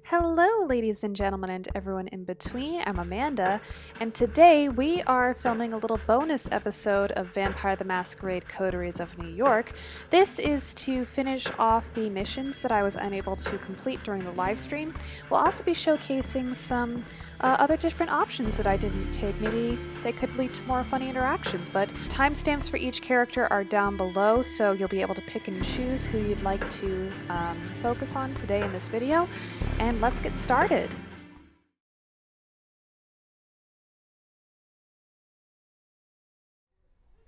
Hello, ladies and gentlemen, and everyone in between. I'm Amanda, and today we are filming a little bonus episode of Vampire the Masquerade Coteries of New York. This is to finish off the missions that I was unable to complete during the live stream. We'll also be showcasing some other different options that I didn't take. Maybe they could lead to more funny interactions, but timestamps for each character are down below, so you'll be able to pick and choose who you'd like to focus on today in this video. And let's get started.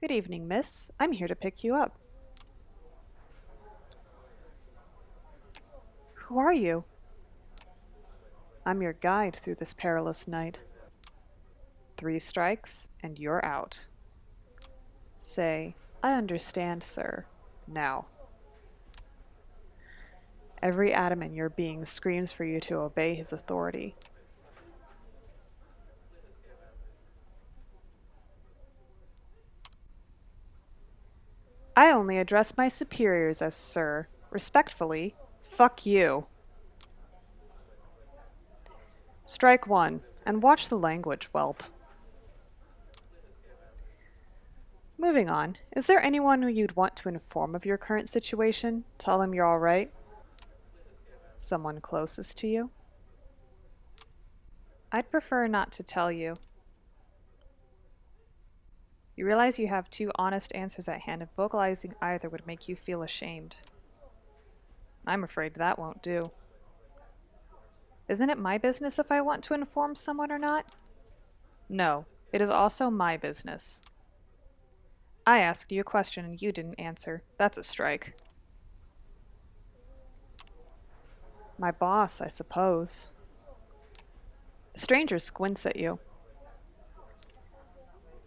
Good evening, miss. I'm here to pick you up. Who are you? I'm your guide through this perilous night. 3 strikes, and you're out. Say, I understand, sir. Now. Every atom in your being screams for you to obey his authority. I only address my superiors as sir. Respectfully, fuck you. Strike 1, and watch the language, whelp. Moving on, is there anyone who you'd want to inform of your current situation? Tell them you're alright? Someone closest to you? I'd prefer not to tell you. You realize you have 2 honest answers at hand, and vocalizing either would make you feel ashamed. I'm afraid that won't do. Isn't it my business if I want to inform someone or not? No, it is also my business. I asked you a question and you didn't answer. That's a strike. My boss, I suppose. The stranger squints at you.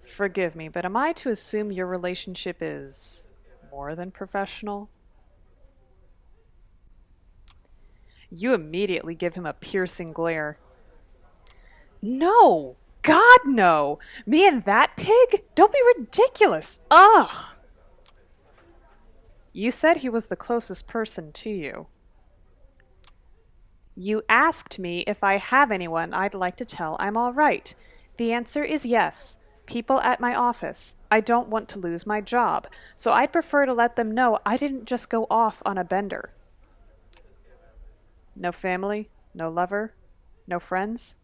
Forgive me, but am I to assume your relationship is more than professional? You immediately give him a piercing glare. No! God, no! Me and that pig? Don't be ridiculous! Ugh! You said he was the closest person to you. You asked me if I have anyone I'd like to tell I'm all right. The answer is yes. People at my office. I don't want to lose my job, so I'd prefer to let them know I didn't just go off on a bender. No family? No lover? No friends?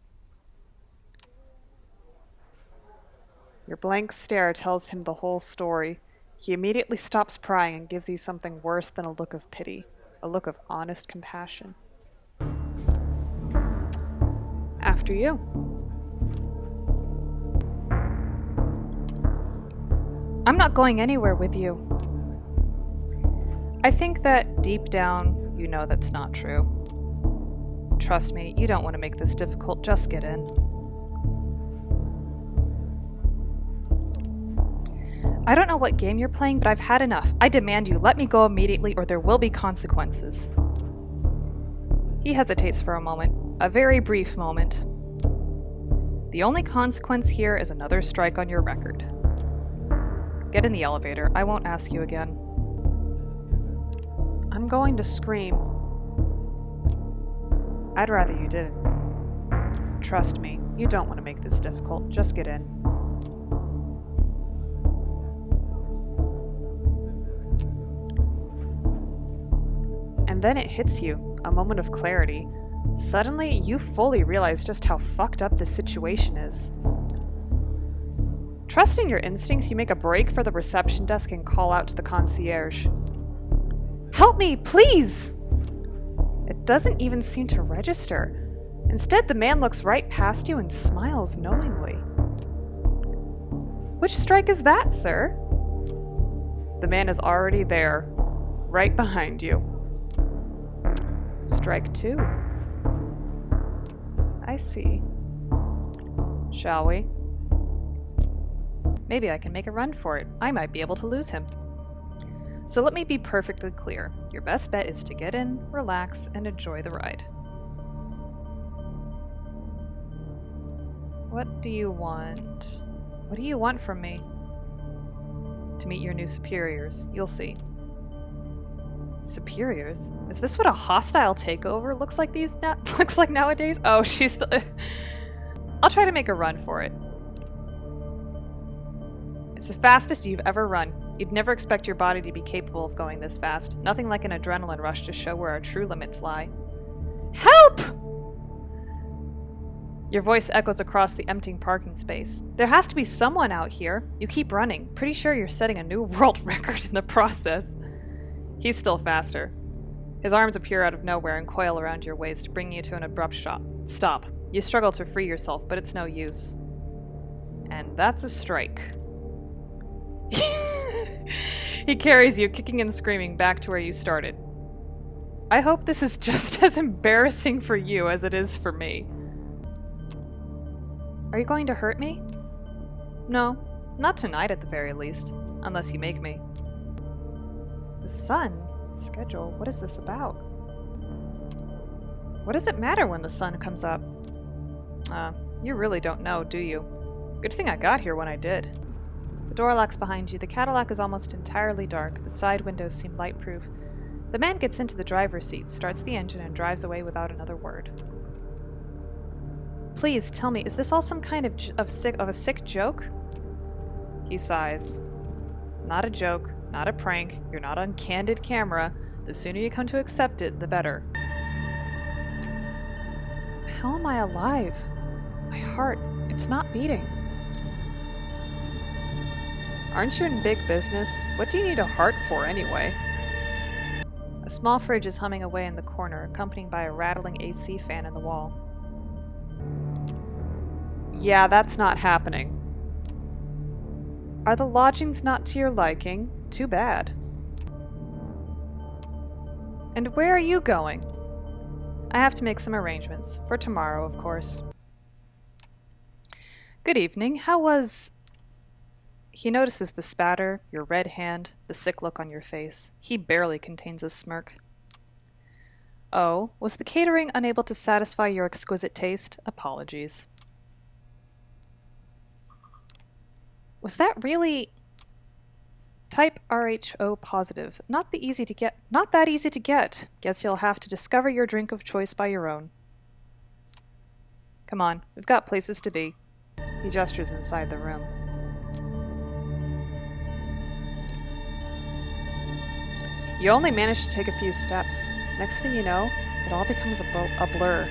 Your blank stare tells him the whole story. He immediately stops prying and gives you something worse than a look of pity, a look of honest compassion. After you. I'm not going anywhere with you. I think that deep down, you know that's not true. Trust me, you don't want to make this difficult, just get in. I don't know what game you're playing, but I've had enough. I demand you let me go immediately or there will be consequences. He hesitates for a moment, a very brief moment. The only consequence here is another strike on your record. Get in the elevator. I won't ask you again. I'm going to scream. I'd rather you didn't. Trust me, you don't want to make this difficult. Just get in. And then it hits you, a moment of clarity. Suddenly, you fully realize just how fucked up this situation is. Trusting your instincts, you make a break for the reception desk and call out to the concierge. Help me, please! It doesn't even seem to register. Instead, the man looks right past you and smiles knowingly. Which strike is that, sir? The man is already there, right behind you. Strike 2. I see. Shall we? Maybe I can make a run for it. I might be able to lose him. So let me be perfectly clear. Your best bet is to get in, relax, and enjoy the ride. What do you want? What do you want from me? To meet your new superiors. You'll see. Superiors? Is this what a hostile takeover looks like looks like nowadays? Oh, she's still... I'll try to make a run for it. It's the fastest you've ever run. You'd never expect your body to be capable of going this fast. Nothing like an adrenaline rush to show where our true limits lie. Help! Your voice echoes across the emptying parking space. There has to be someone out here. You keep running. Pretty sure you're setting a new world record in the process. He's still faster. His arms appear out of nowhere and coil around your waist, bringing you to an abrupt stop. You struggle to free yourself, but it's no use. And that's a strike. He carries you, kicking and screaming, back to where you started. I hope this is just as embarrassing for you as it is for me. Are you going to hurt me? No, not tonight at the very least, unless you make me. The sun? Schedule? What is this about? What does it matter when the sun comes up? You really don't know, do you? Good thing I got here when I did. The door locks behind you. The Cadillac is almost entirely dark. The side windows seem lightproof. The man gets into the driver's seat, starts the engine, and drives away without another word. Please, tell me, is this all some kind of a sick joke? He sighs. Not a joke, not a prank. You're not on candid camera. The sooner you come to accept it, the better. How am I alive? My heart, it's not beating. Aren't you in big business? What do you need a heart for anyway? A small fridge is humming away in the corner, accompanied by a rattling AC fan in the wall. Yeah, that's not happening. Are the lodgings not to your liking? Too bad. And where are you going? I have to make some arrangements. For tomorrow, of course. Good evening. How was... He notices the spatter, your red hand, the sick look on your face. He barely contains a smirk. Oh, was the catering unable to satisfy your exquisite taste? Apologies. Was that really... Type RHO positive. Not that easy to get. Guess you'll have to discover your drink of choice by your own. Come on, we've got places to be. He gestures inside the room. You only manage to take a few steps. Next thing you know, it all becomes a blur.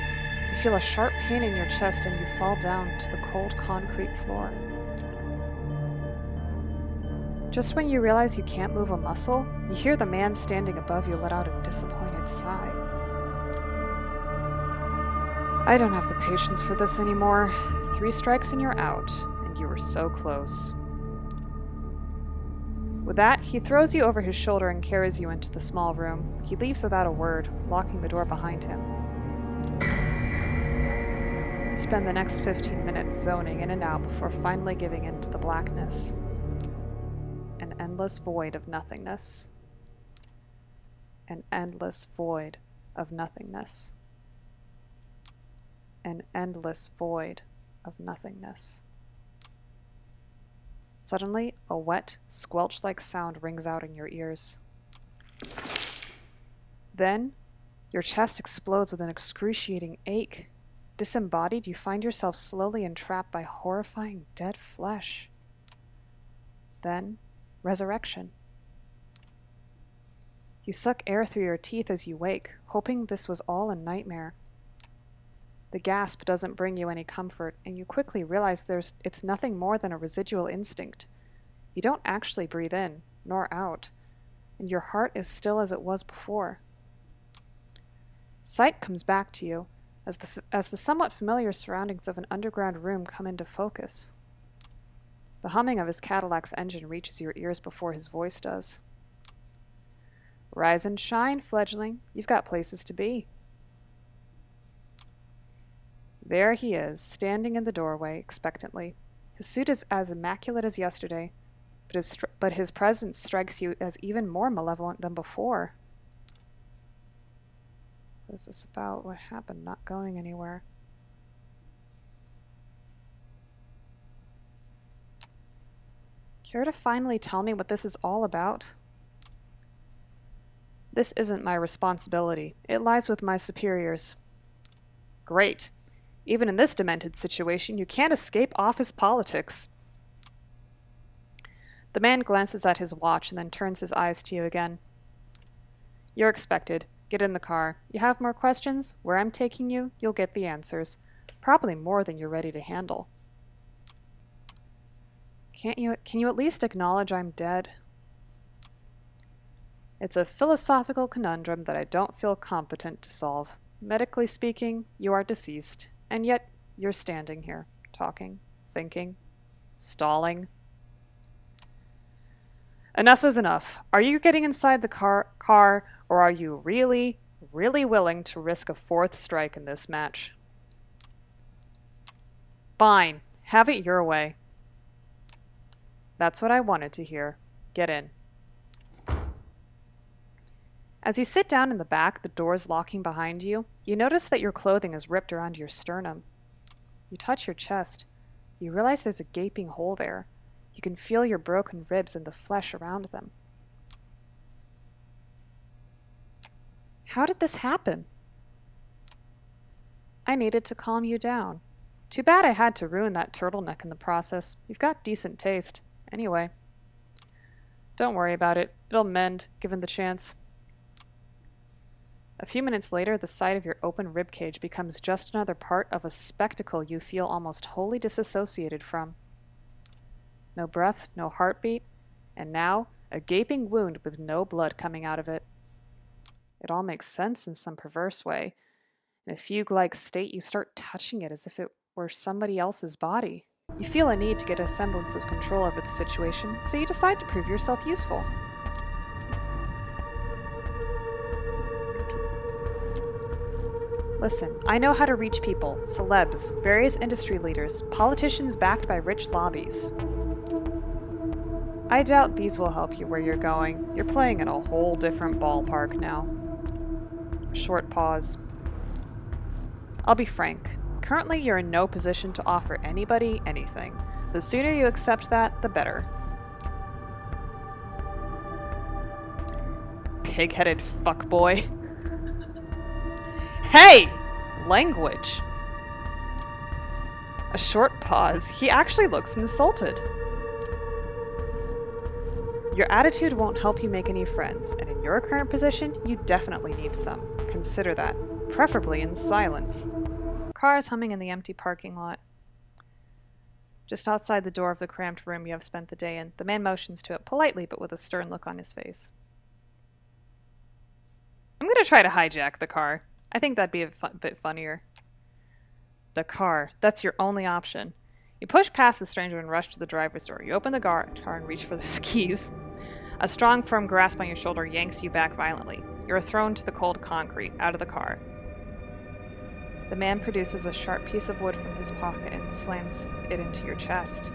You feel a sharp pain in your chest and you fall down to the cold concrete floor. Just when you realize you can't move a muscle, you hear the man standing above you let out a disappointed sigh. I don't have the patience for this anymore. 3 strikes and you're out, and you were so close. With that, he throws you over his shoulder and carries you into the small room. He leaves without a word, locking the door behind him. You spend the next 15 minutes zoning in and out before finally giving in to the blackness. An endless void of nothingness. An endless void of nothingness. An endless void of nothingness. Suddenly, a wet, squelch-like sound rings out in your ears. Then, your chest explodes with an excruciating ache. Disembodied, you find yourself slowly entrapped by horrifying dead flesh. Then, resurrection. You suck air through your teeth as you wake, hoping this was all a nightmare. The gasp doesn't bring you any comfort, and you quickly realize it's nothing more than a residual instinct. You don't actually breathe in, nor out, and your heart is still as it was before. Sight comes back to you, as the somewhat familiar surroundings of an underground room come into focus. The humming of his Cadillac's engine reaches your ears before his voice does. Rise and shine, fledgling. You've got places to be. There he is, standing in the doorway, expectantly. His suit is as immaculate as yesterday, but his presence strikes you as even more malevolent than before. What is this about? What happened? Not going anywhere. Care to finally tell me what this is all about? This isn't my responsibility. It lies with my superiors. Great. Even in this demented situation, you can't escape office politics. The man glances at his watch and then turns his eyes to you again. You're expected. Get in the car. You have more questions? Where I'm taking you, you'll get the answers. Probably more than you're ready to handle. Can you at least acknowledge I'm dead? It's a philosophical conundrum that I don't feel competent to solve. Medically speaking, you are deceased, and yet you're standing here, talking, thinking, stalling. Enough is enough. Are you getting inside the car, or are you really, really willing to risk a fourth strike in this match? Fine. Have it your way. That's what I wanted to hear. Get in. As you sit down in the back, the doors locking behind you, you notice that your clothing is ripped around your sternum. You touch your chest. You realize there's a gaping hole there. You can feel your broken ribs and the flesh around them. How did this happen? I needed to calm you down. Too bad I had to ruin that turtleneck in the process. You've got decent taste. Anyway. Don't worry about it. It'll mend, given the chance. A few minutes later, the sight of your open ribcage becomes just another part of a spectacle you feel almost wholly disassociated from. No breath, no heartbeat, and now a gaping wound with no blood coming out of it. It all makes sense in some perverse way. In a fugue-like state, you start touching it as if it were somebody else's body. You feel a need to get a semblance of control over the situation, so you decide to prove yourself useful. Listen, I know how to reach people, celebs, various industry leaders, politicians backed by rich lobbies. I doubt these will help you where you're going. You're playing in a whole different ballpark now. Short pause. I'll be frank. Currently, you're in no position to offer anybody anything. The sooner you accept that, the better. Pig-headed fuckboy. Hey! Language. A short pause. He actually looks insulted. Your attitude won't help you make any friends, and in your current position, you definitely need some. Consider that. Preferably in silence. Cars humming in the empty parking lot. Just outside the door of the cramped room you have spent the day in, the man motions to it politely but with a stern look on his face. I'm gonna try to hijack the car. I think that'd be a bit funnier. The car. That's your only option. You push past the stranger and rush to the driver's door. You open the car and reach for the keys. A strong, firm grasp on your shoulder yanks you back violently. You are thrown to the cold concrete, out of the car. The man produces a sharp piece of wood from his pocket and slams it into your chest.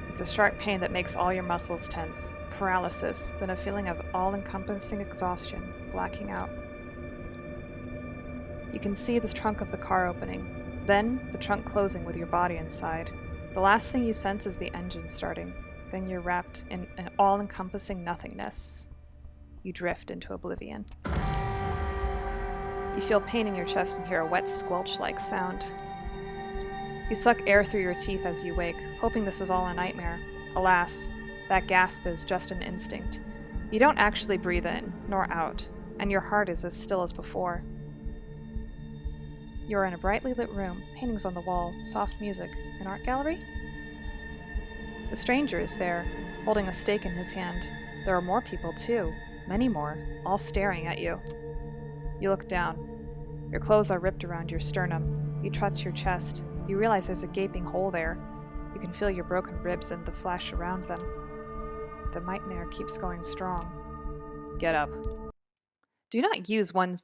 It's a sharp pain that makes all your muscles tense. Paralysis, then a feeling of all-encompassing exhaustion, blacking out. You can see the trunk of the car opening, then the trunk closing with your body inside. The last thing you sense is the engine starting. Then you're wrapped in an all-encompassing nothingness. You drift into oblivion. You feel pain in your chest and hear a wet squelch-like sound. You suck air through your teeth as you wake, hoping this is all a nightmare. Alas, that gasp is just an instinct. You don't actually breathe in, nor out, and your heart is as still as before. You are in a brightly lit room, paintings on the wall, soft music. An art gallery? The stranger is there, holding a stake in his hand. There are more people, too. Many more, all staring at you. You look down. Your clothes are ripped around your sternum. You touch your chest. You realize there's a gaping hole there. You can feel your broken ribs and the flesh around them. The nightmare keeps going strong. Get up. Do not use one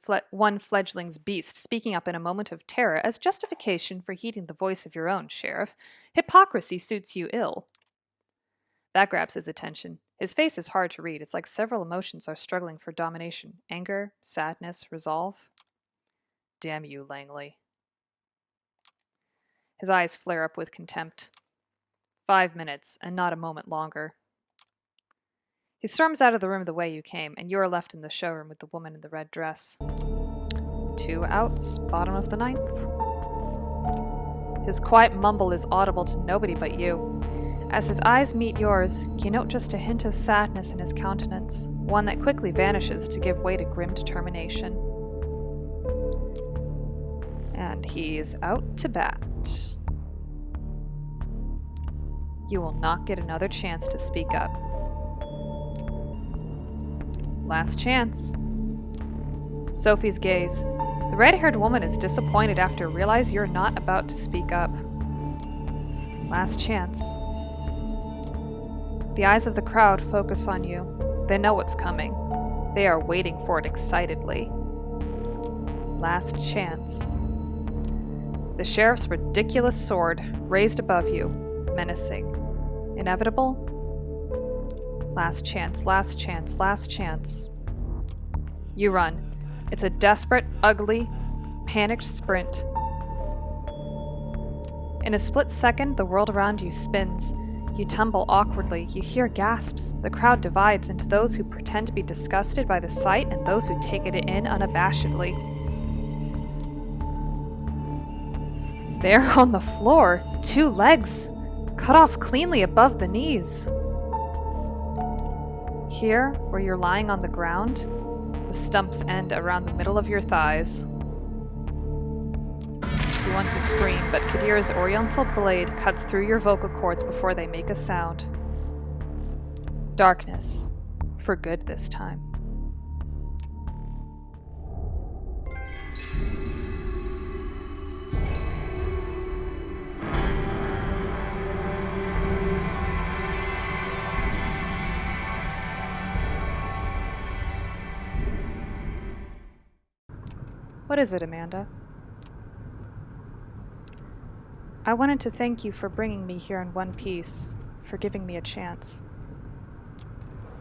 fledgling's beast speaking up in a moment of terror as justification for heeding the voice of your own sheriff. Hypocrisy suits you ill. That grabs his attention. His face is hard to read. It's like several emotions are struggling for domination. Anger, sadness, resolve. Damn you, Langley. His eyes flare up with contempt. 5 minutes, and not a moment longer. He storms out of the room the way you came, and you are left in the showroom with the woman in the red dress. 2 outs, bottom of the 9th. His quiet mumble is audible to nobody but you. As his eyes meet yours, you note just a hint of sadness in his countenance, one that quickly vanishes to give way to grim determination. And he's out to bat. You will not get another chance to speak up. Last chance. Sophie's gaze. The red-haired woman is disappointed after realizing you're not about to speak up. Last chance. The eyes of the crowd focus on you. They know what's coming. They are waiting for it excitedly. Last chance. The sheriff's ridiculous sword raised above you, menacing. Inevitable? Last chance, last chance, last chance. You run. It's a desperate, ugly, panicked sprint. In a split second, the world around you spins. You tumble awkwardly. You hear gasps. The crowd divides into those who pretend to be disgusted by the sight and those who take it in unabashedly. There on the floor, 2 legs, cut off cleanly above the knees. Here, where you're lying on the ground, the stumps end around the middle of your thighs. You want to scream, but Qadir's oriental blade cuts through your vocal cords before they make a sound. Darkness. For good this time. What is it, Amanda? I wanted to thank you for bringing me here in one piece, for giving me a chance.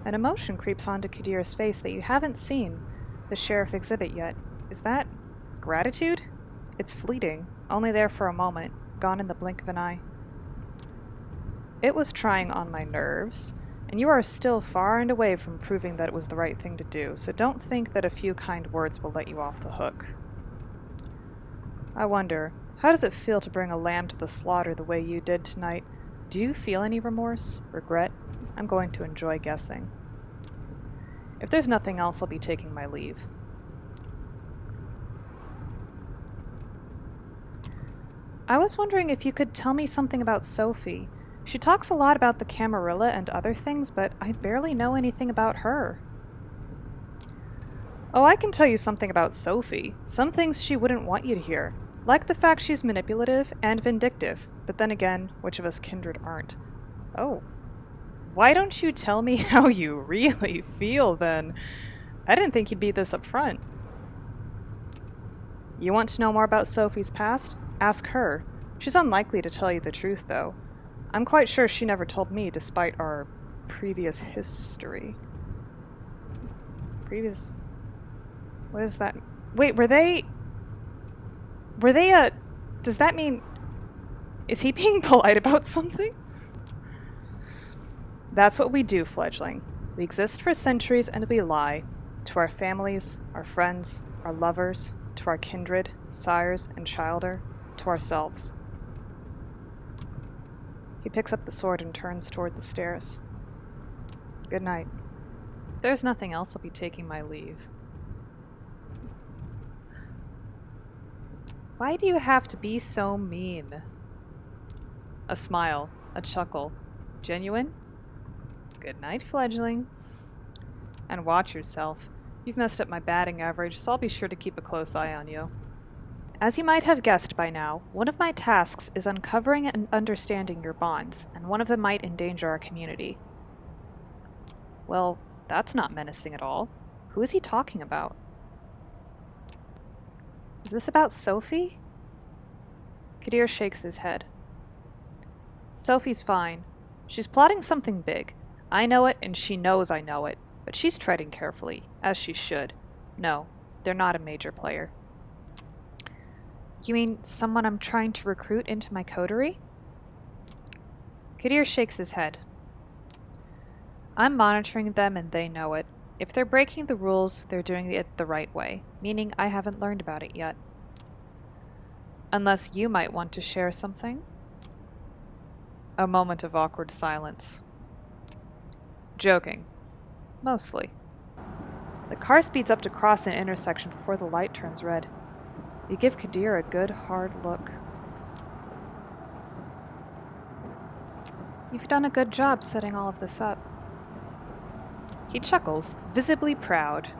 An emotion creeps onto Qadir's face that you haven't seen the sheriff exhibit yet. Is that gratitude? It's fleeting, only there for a moment, gone in the blink of an eye. It was trying on my nerves, and you are still far and away from proving that it was the right thing to do, so don't think that a few kind words will let you off the hook. I wonder, how does it feel to bring a lamb to the slaughter the way you did tonight? Do you feel any remorse? Regret? I'm going to enjoy guessing. If there's nothing else, I'll be taking my leave. I was wondering if you could tell me something about Sophie. She talks a lot about the Camarilla and other things, but I barely know anything about her. Oh, I can tell you something about Sophie. Some things she wouldn't want you to hear. Like the fact she's manipulative and vindictive, but then again, which of us kindred aren't? Oh. Why don't you tell me how you really feel, then? I didn't think you'd be this upfront. You want to know more about Sophie's past? Ask her. She's unlikely to tell you the truth, though. I'm quite sure she never told me, despite our previous history. What is that? Wait, were they does that mean... Is he being polite about something? That's what we do, fledgling. We exist for centuries and we lie. To our families, our friends, our lovers, to our kindred, sires and childer, to ourselves. He picks up the sword and turns toward the stairs. Good night. If there's nothing else, I'll be taking my leave. Why do you have to be so mean? A smile, a chuckle. Genuine? Good night, fledgling. And watch yourself. You've messed up my batting average, so I'll be sure to keep a close eye on you. As you might have guessed by now, one of my tasks is uncovering and understanding your bonds, and one of them might endanger our community. Well, that's not menacing at all. Who is he talking about? Is this about Sophie? Qadir shakes his head. Sophie's fine. She's plotting something big. I know it, and she knows I know it, but she's treading carefully, as she should. No, they're not a major player. You mean someone I'm trying to recruit into my coterie? Qadir shakes his head. I'm monitoring them and they know it. If they're breaking the rules, they're doing it the right way, meaning I haven't learned about it yet. Unless you might want to share something? A moment of awkward silence. Joking. Mostly. The car speeds up to cross an intersection before the light turns red. You give Qadir a good, hard look. You've done a good job setting all of this up. He chuckles, visibly proud.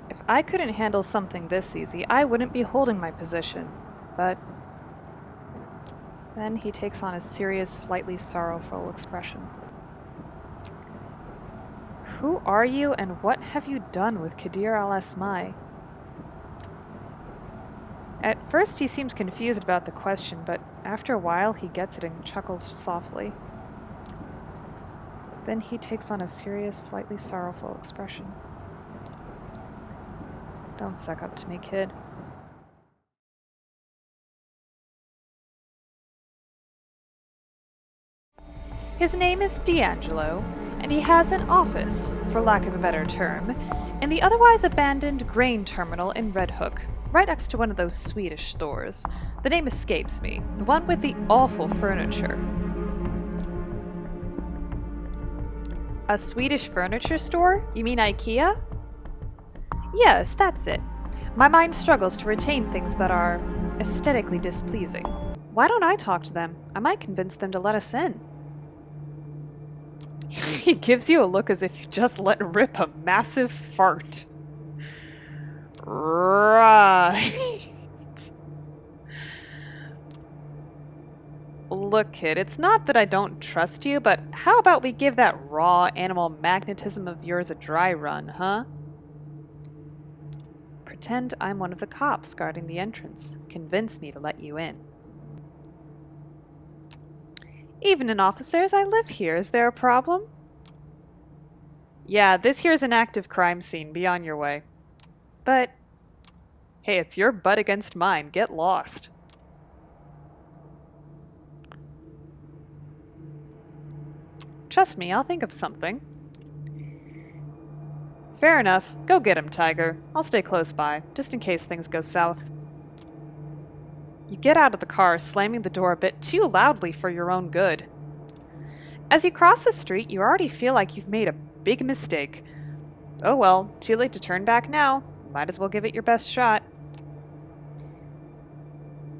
If I couldn't handle something this easy, I wouldn't be holding my position. But then he takes on a serious, slightly sorrowful expression. Who are you and what have you done with Qadir al-Asmai? At first he seems confused about the question, but after a while he gets it and chuckles softly. Then he takes on a serious, slightly sorrowful expression. Don't suck up to me, kid. His name is D'Angelo, and he has an office, for lack of a better term, in the otherwise abandoned grain terminal in Red Hook, right next to one of those Swedish stores. The name escapes me, the one with the awful furniture. A Swedish furniture store? You mean IKEA? Yes, that's it. My mind struggles to retain things that are aesthetically displeasing. Why don't I talk to them? I might convince them to let us in. He gives you a look as if you just let rip a massive fart. Right. Look, kid, it's not that I don't trust you, but how about we give that raw animal magnetism of yours a dry run, huh? Pretend I'm one of the cops guarding the entrance. Convince me to let you in. Evening, officers. I live here. Is there a problem? Yeah, this here's an active crime scene. Be on your way. But, hey, it's your butt against mine. Get lost. Trust me, I'll think of something. Fair enough. Go get him, Tiger. I'll stay close by, just in case things go south. You get out of the car, slamming the door a bit too loudly for your own good. As you cross the street, you already feel like you've made a big mistake. Oh well, too late to turn back now. Might as well give it your best shot.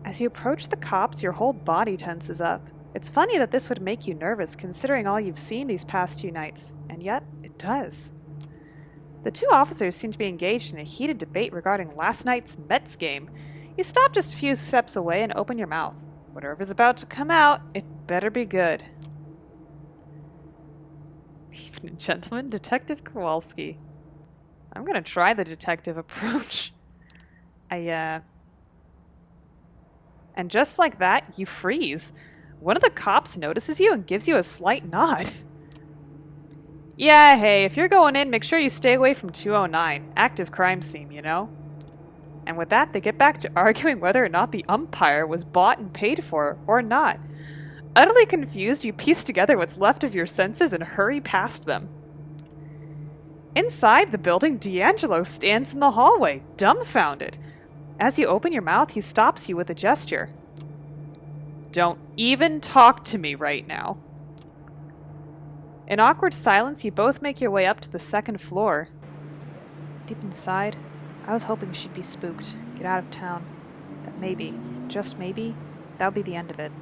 As you approach the cops, your whole body tenses up. It's funny that this would make you nervous, considering all you've seen these past few nights, and yet it does. The two officers seem to be engaged in a heated debate regarding last night's Mets game. You stop just a few steps away and open your mouth. Whatever's about to come out, it better be good. Evening, gentlemen. Detective Kowalski. I'm gonna try the detective approach. And just like that, you freeze. One of the cops notices you and gives you a slight nod. Yeah, hey, if you're going in, make sure you stay away from 209. Active crime scene, you know? And with that, they get back to arguing whether or not the umpire was bought and paid for, or not. Utterly confused, you piece together what's left of your senses and hurry past them. Inside the building, D'Angelo stands in the hallway, dumbfounded. As you open your mouth, he stops you with a gesture. Don't even talk to me right now. In awkward silence, you both make your way up to the second floor. Deep inside, I was hoping she'd be spooked, get out of town. That maybe, just maybe, that'll be the end of it.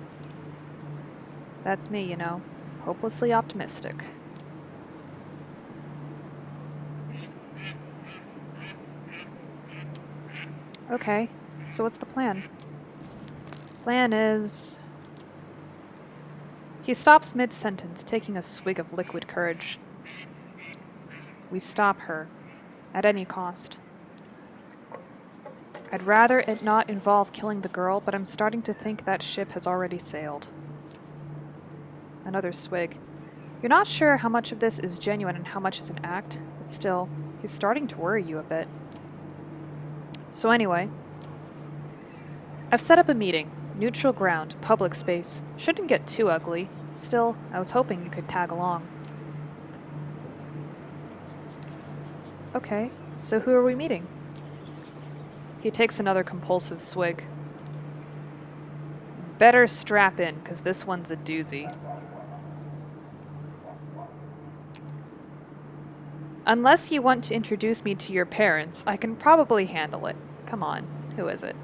That's me, you know, hopelessly optimistic. Okay, so what's the plan? Plan is... He stops mid-sentence, taking a swig of liquid courage. We stop her, at any cost. I'd rather it not involve killing the girl, but I'm starting to think that ship has already sailed. Another swig. You're not sure how much of this is genuine and how much is an act, but still, he's starting to worry you a bit. So anyway, I've set up a meeting. Neutral ground, public space. Shouldn't get too ugly. Still, I was hoping you could tag along. Okay, so who are we meeting? He takes another compulsive swig. Better strap in, because this one's a doozy. Unless you want to introduce me to your parents, I can probably handle it. Come on, who is it?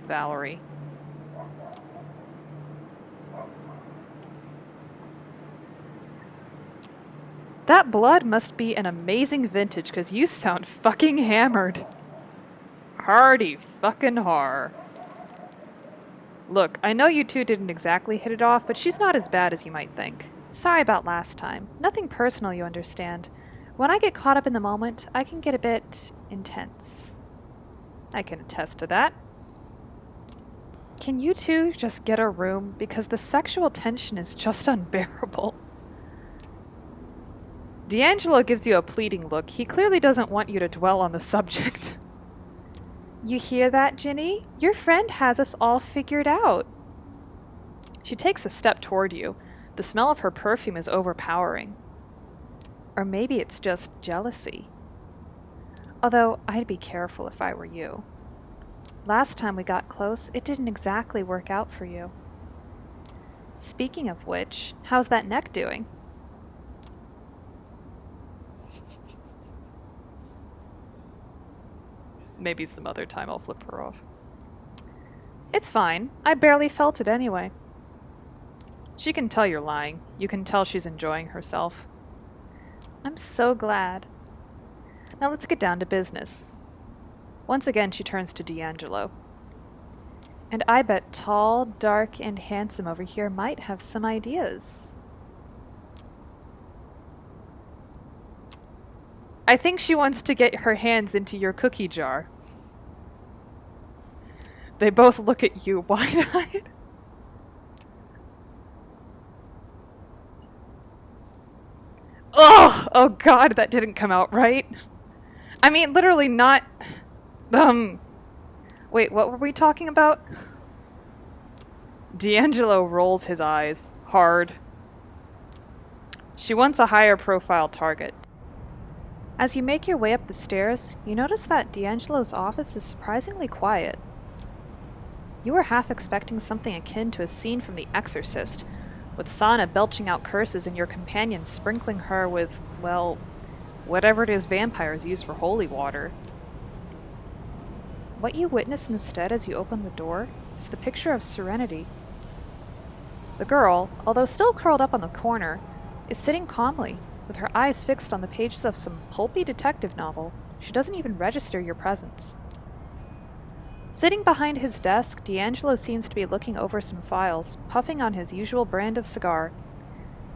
Valerie. That blood must be an amazing vintage, because you sound fucking hammered. Hardy fucking har. Look, I know you two didn't exactly hit it off, but she's not as bad as you might think. Sorry about last time. Nothing personal, you understand. When I get caught up in the moment, I can get a bit intense. I can attest to that. Can you two just get a room? Because the sexual tension is just unbearable. D'Angelo gives you a pleading look. He clearly doesn't want you to dwell on the subject. You hear that, Ginny? Your friend has us all figured out. She takes a step toward you. The smell of her perfume is overpowering. Or maybe it's just jealousy. Although, I'd be careful if I were you. Last time we got close, it didn't exactly work out for you. Speaking of which, how's that neck doing? Maybe some other time I'll flip her off. It's fine. I barely felt it anyway. She can tell you're lying. You can tell she's enjoying herself. I'm so glad. Now let's get down to business. Once again, she turns to D'Angelo. And I bet tall, dark, and handsome over here might have some ideas. I think she wants to get her hands into your cookie jar. They both look at you wide-eyed. Ugh! Oh god, that didn't come out right. I mean, literally not... Wait, what were we talking about? D'Angelo rolls his eyes. Hard. She wants a higher profile target. As you make your way up the stairs, you notice that D'Angelo's office is surprisingly quiet. You were half expecting something akin to a scene from The Exorcist, with Sana belching out curses and your companion sprinkling her with, well, whatever it is vampires use for holy water. What you witness instead as you open the door is the picture of Serenity. The girl, although still curled up on the corner, is sitting calmly, with her eyes fixed on the pages of some pulpy detective novel. She doesn't even register your presence. Sitting behind his desk, D'Angelo seems to be looking over some files, puffing on his usual brand of cigar.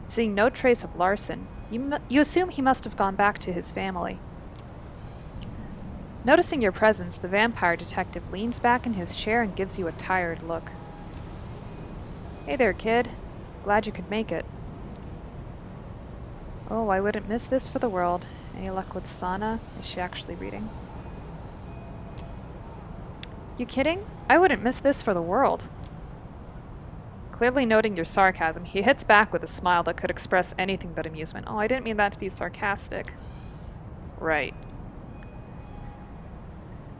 Seeing no trace of Larson, you assume he must have gone back to his family. Noticing your presence, the vampire detective leans back in his chair and gives you a tired look. Hey there, kid. Glad you could make it. Oh, I wouldn't miss this for the world. Any luck with Sana? Is she actually reading? You kidding? I wouldn't miss this for the world. Clearly noting your sarcasm, he hits back with a smile that could express anything but amusement. Oh, I didn't mean that to be sarcastic. Right.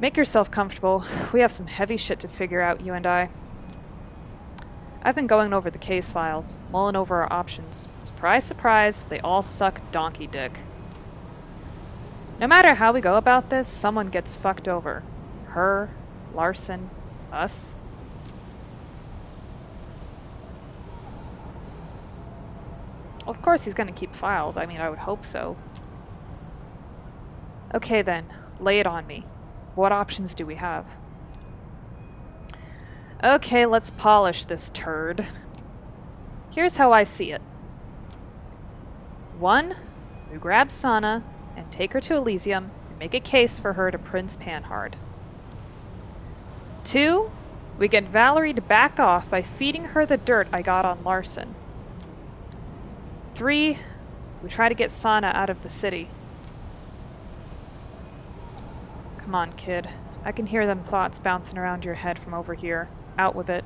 Make yourself comfortable. We have some heavy shit to figure out, you and I. I've been going over the case files, mulling over our options. Surprise, surprise, they all suck donkey dick. No matter how we go about this, someone gets fucked over. Her, Larson, us. Well, of course he's gonna keep files. I mean, I would hope so. Okay then, lay it on me. What options do we have? Okay, let's polish this turd. Here's how I see it. 1, we grab Sana and take her to Elysium and make a case for her to Prince Panhard. 2, we get Valerie to back off by feeding her the dirt I got on Larson. 3, we try to get Sana out of the city. Come on, kid. I can hear them thoughts bouncing around your head from over here. Out with it.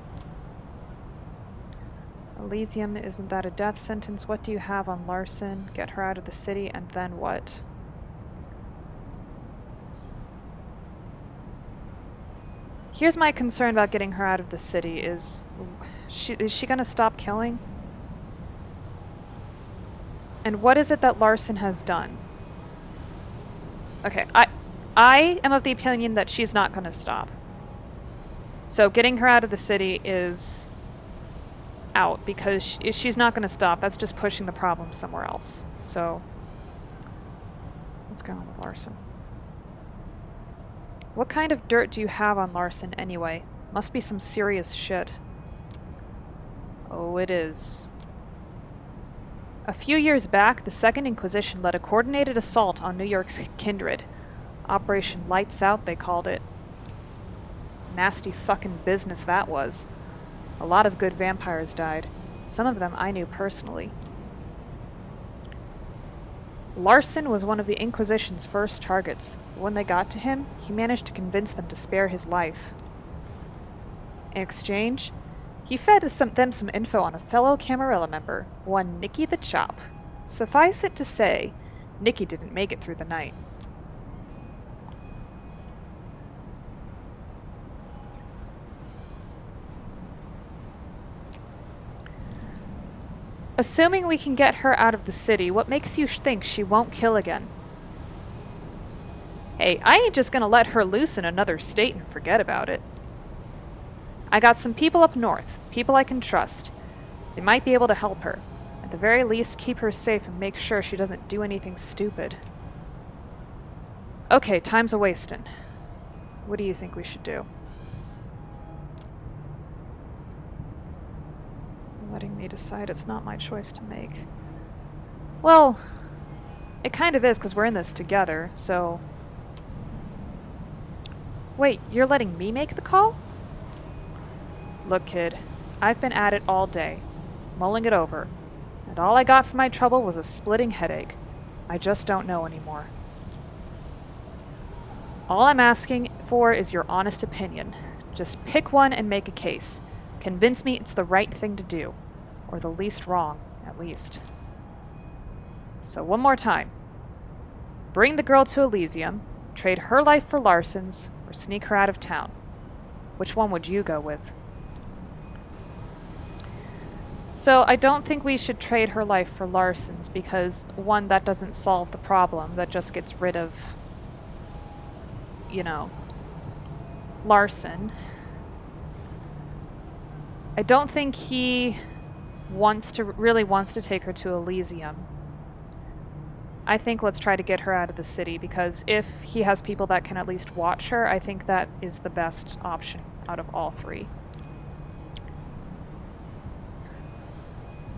Elysium, isn't that a death sentence? What do you have on Larson? Get her out of the city, and then what? Here's my concern about getting her out of the city is she gonna stop killing? And what is it that Larson has done? Okay, I am of the opinion that she's not gonna stop. So getting her out of the city is out, because she's not gonna stop. That's just pushing the problem somewhere else. So, what's going on with Larson? What kind of dirt do you have on Larson anyway? Must be some serious shit. Oh, it is. A few years back, the Second Inquisition led a coordinated assault on New York's kindred. Operation Lights Out, they called it. Nasty fucking business that was. A lot of good vampires died. Some of them I knew personally. Larson was one of the Inquisition's first targets. When they got to him, he managed to convince them to spare his life. In exchange, he fed them some info on a fellow Camarilla member, one Nicky the Chop. Suffice it to say, Nicky didn't make it through the night. Assuming we can get her out of the city, what makes you think she won't kill again? Hey, I ain't just gonna let her loose in another state and forget about it. I got some people up north, people I can trust. They might be able to help her. At the very least, keep her safe and make sure she doesn't do anything stupid. Okay, time's a-wastin'. What do you think we should do? Letting me decide, it's not my choice to make. Well, it kind of is, because we're in this together, so... Wait, you're letting me make the call? Look, kid, I've been at it all day, mulling it over, and all I got for my trouble was a splitting headache. I just don't know anymore. All I'm asking for is your honest opinion. Just pick one and make a case. Convince me it's the right thing to do. Or the least wrong, at least. So one more time. Bring the girl to Elysium, trade her life for Larson's, or sneak her out of town. Which one would you go with? So I don't think we should trade her life for Larson's, because one, that doesn't solve the problem. That just gets rid of, you know, Larson. I don't think he really wants to take her to Elysium. I think let's try to get her out of the city, because if he has people that can at least watch her, I think that is the best option out of all three.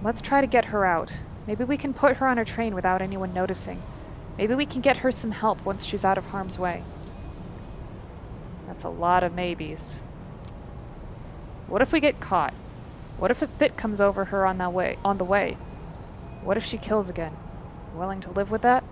Let's try to get her out. Maybe we can put her on a train without anyone noticing. Maybe we can get her some help once she's out of harm's way. That's a lot of maybes. What if we get caught? What if a fit comes over her on the way? What if she kills again? Willing to live with that?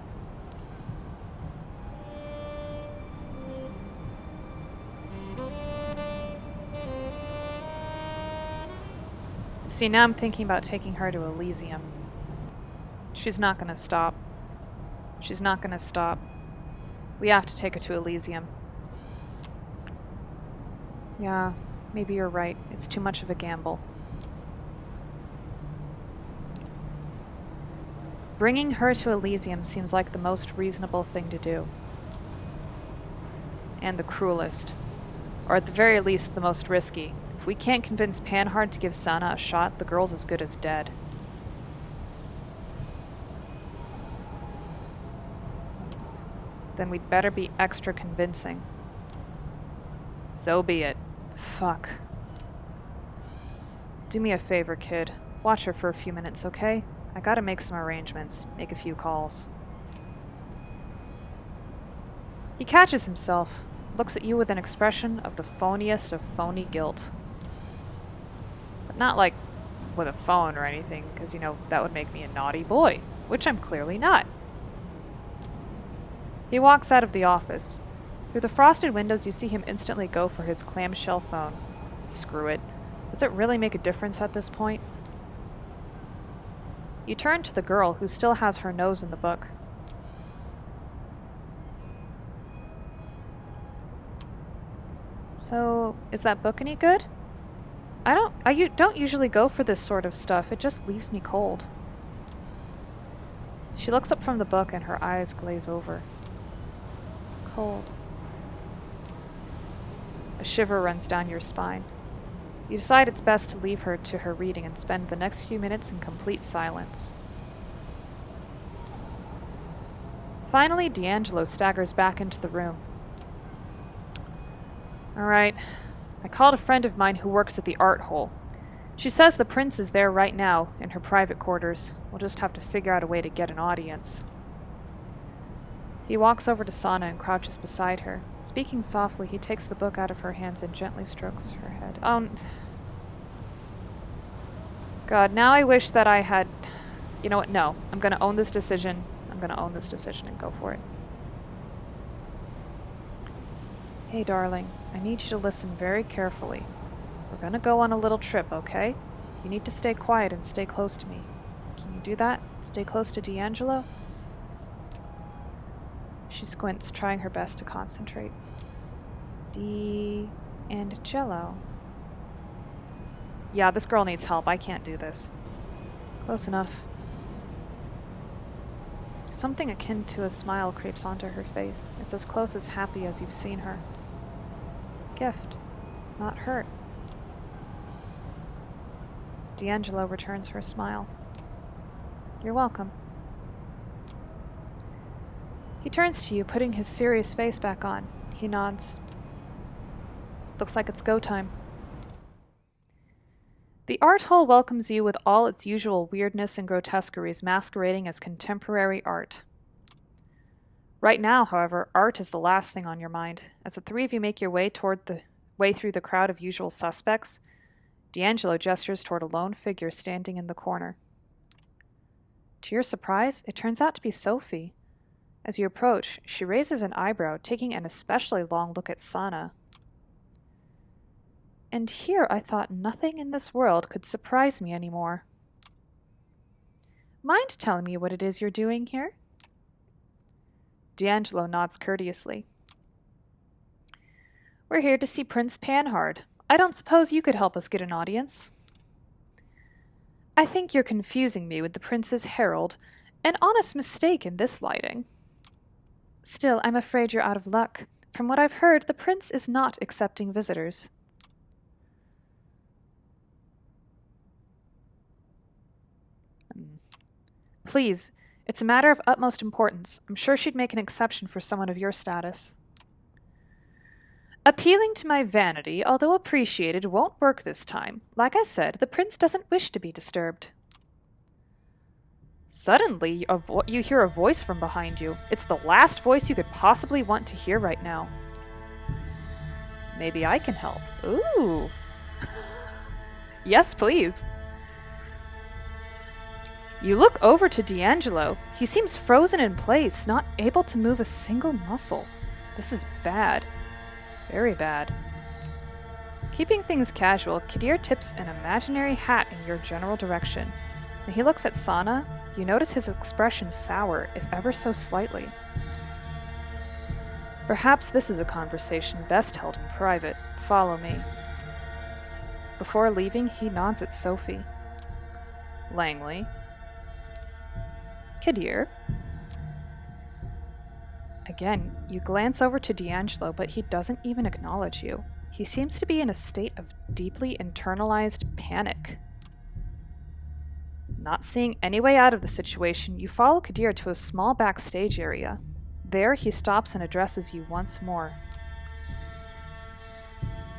See, now I'm thinking about taking her to Elysium. She's not gonna stop. She's not gonna stop. We have to take her to Elysium. Yeah, maybe you're right. It's too much of a gamble. Bringing her to Elysium seems like the most reasonable thing to do. And the cruelest. Or at the very least, the most risky. If we can't convince Panhard to give Sana a shot, the girl's as good as dead. Then we'd better be extra convincing. So be it. Fuck. Do me a favor, kid. Watch her for a few minutes, okay? I gotta make some arrangements, make a few calls. He catches himself, looks at you with an expression of the phoniest of phony guilt. But not like with a phone or anything, because, you know, that would make me a naughty boy, which I'm clearly not. He walks out of the office. Through the frosted windows, you see him instantly go for his clamshell phone. Screw it. Does it really make a difference at this point? You turn to the girl, who still has her nose in the book. So, is that book any good? I don't usually go for this sort of stuff. It just leaves me cold. She looks up from the book and her eyes glaze over. Cold. A shiver runs down your spine. You decide it's best to leave her to her reading and spend the next few minutes in complete silence. Finally, D'Angelo staggers back into the room. Alright. I called a friend of mine who works at the art hole. She says the prince is there right now, in her private quarters. We'll just have to figure out a way to get an audience. He walks over to Sana and crouches beside her. Speaking softly, he takes the book out of her hands and gently strokes her head. God, now I wish that I had... You know what? No. I'm gonna own this decision. I'm gonna own this decision and go for it. Hey, darling. I need you to listen very carefully. We're gonna go on a little trip, okay? You need to stay quiet and stay close to me. Can you do that? Stay close to D'Angelo? She squints, trying her best to concentrate. D'Angelo. Yeah, this girl needs help. I can't do this. Close enough. Something akin to a smile creeps onto her face. It's as close as happy as you've seen her. Gift, not hurt. D'Angelo returns her smile. You're welcome. He turns to you, putting his serious face back on. He nods. Looks like it's go time. The art hall welcomes you with all its usual weirdness and grotesqueries masquerading as contemporary art. Right now, however, art is the last thing on your mind. As the three of you make your way through the crowd of usual suspects, D'Angelo gestures toward a lone figure standing in the corner. To your surprise, it turns out to be Sophie. As you approach, she raises an eyebrow, taking an especially long look at Sana. And here I thought nothing in this world could surprise me anymore. Mind telling me what it is you're doing here? D'Angelo nods courteously. We're here to see Prince Panhard. I don't suppose you could help us get an audience. I think you're confusing me with the prince's herald, an honest mistake in this lighting. Still, I'm afraid you're out of luck. From what I've heard, the prince is not accepting visitors. Please, it's a matter of utmost importance. I'm sure she'd make an exception for someone of your status. Appealing to my vanity, although appreciated, won't work this time. Like I said, the prince doesn't wish to be disturbed. Suddenly, you hear a voice from behind you. It's the last voice you could possibly want to hear right now. Maybe I can help. Ooh. Yes, please. You look over to D'Angelo. He seems frozen in place, not able to move a single muscle. This is bad. Very bad. Keeping things casual, Qadir tips an imaginary hat in your general direction. When he looks at Sana, you notice his expression sour, if ever so slightly. Perhaps this is a conversation best held in private. Follow me. Before leaving, he nods at Sophie. Langley. Qadir. Again, you glance over to D'Angelo, but he doesn't even acknowledge you. He seems to be in a state of deeply internalized panic. Not seeing any way out of the situation, you follow Qadir to a small backstage area. There, he stops and addresses you once more.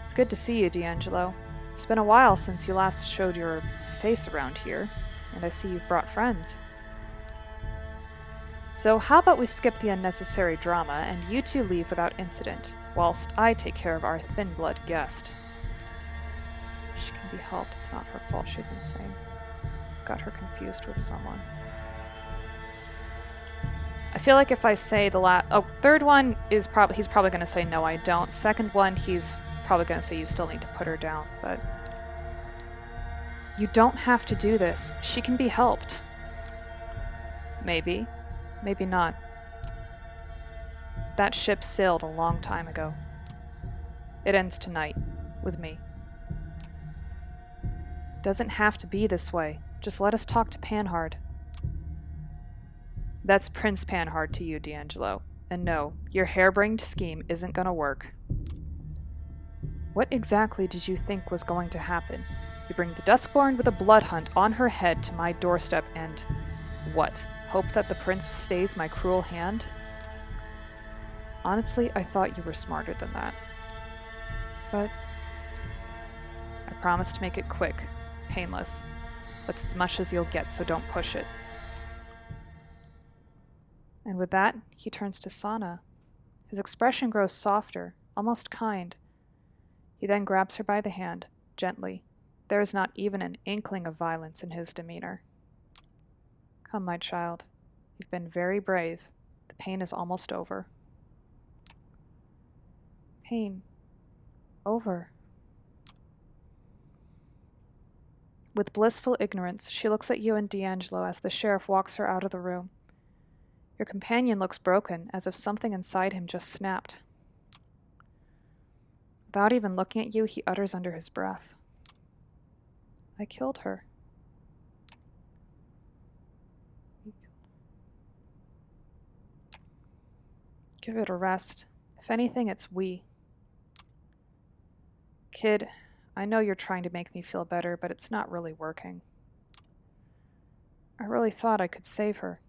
It's good to see you, D'Angelo. It's been a while since you last showed your face around here, and I see you've brought friends. So how about we skip the unnecessary drama and you two leave without incident, whilst I take care of our thin-blood guest. She can be helped. It's not her fault. She's insane. Got her confused with someone. I feel like if I say the third one is he's probably going to say no, I don't. Second one, he's probably going to say you still need to put her down, but you don't have to do this. She can be helped. Maybe. Maybe not. That ship sailed a long time ago. It ends tonight, with me. Doesn't have to be this way. Just let us talk to Panhard. That's Prince Panhard to you, D'Angelo. And no, your harebrained scheme isn't gonna work. What exactly did you think was going to happen? You bring the Duskborn with a blood hunt on her head to my doorstep and... what? Hope that the prince stays my cruel hand? Honestly, I thought you were smarter than that. But... I promise to make it quick. Painless. That's as much as you'll get, so don't push it. And with that, he turns to Sana. His expression grows softer, almost kind. He then grabs her by the hand, gently. There is not even an inkling of violence in his demeanor. Come, my child. You've been very brave. The pain is almost over. Pain. Over. With blissful ignorance, she looks at you and D'Angelo as the sheriff walks her out of the room. Your companion looks broken, as if something inside him just snapped. Without even looking at you, he utters under his breath. I killed her. Give it a rest. If anything, it's we. Kid, I know you're trying to make me feel better, but it's not really working. I really thought I could save her.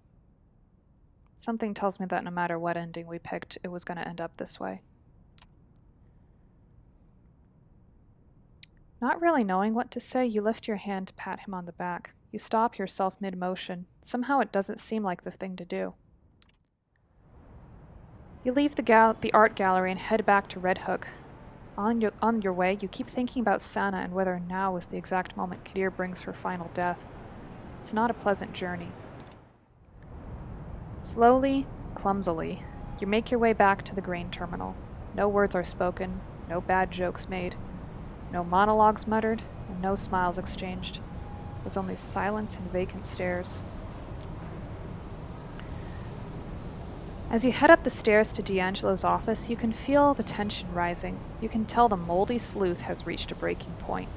Something tells me that no matter what ending we picked, it was going to end up this way. Not really knowing what to say, you lift your hand to pat him on the back. You stop yourself mid-motion. Somehow it doesn't seem like the thing to do. You leave the art gallery and head back to Red Hook. On your way, you keep thinking about Sana and whether now is the exact moment Qadir brings her final death. It's not a pleasant journey. Slowly, clumsily, you make your way back to the grain terminal. No words are spoken, no bad jokes made, no monologues muttered, and no smiles exchanged. There's only silence and vacant stares. As you head up the stairs to D'Angelo's office, you can feel the tension rising. You can tell the moldy sleuth has reached a breaking point.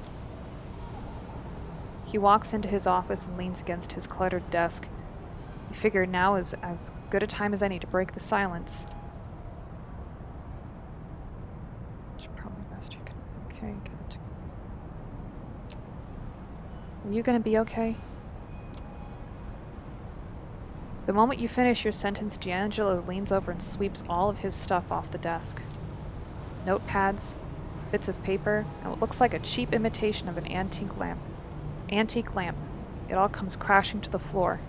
He walks into his office and leans against his cluttered desk. You figure now is as good a time as any to break the silence. Should probably best you can. Okay, good. Are you gonna be okay? The moment you finish your sentence, D'Angelo leans over and sweeps all of his stuff off the desk. Notepads, bits of paper, and what looks like a cheap imitation of an antique lamp. It all comes crashing to the floor.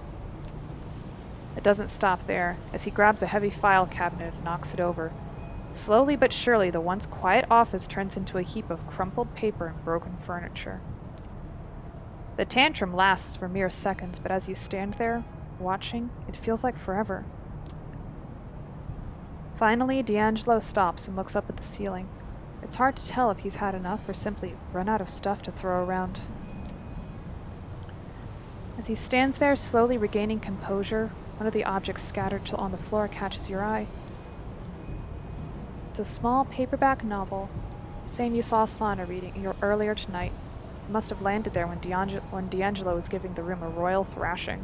It doesn't stop there, as he grabs a heavy file cabinet and knocks it over. Slowly but surely, the once quiet office turns into a heap of crumpled paper and broken furniture. The tantrum lasts for mere seconds, but as you stand there, watching, it feels like forever. Finally, D'Angelo stops and looks up at the ceiling. It's hard to tell if he's had enough or simply run out of stuff to throw around. As he stands there, slowly regaining composure, one of the objects scattered on the floor catches your eye. It's a small paperback novel, same you saw Sana reading earlier tonight. It must have landed there when D'Angelo was giving the room a royal thrashing.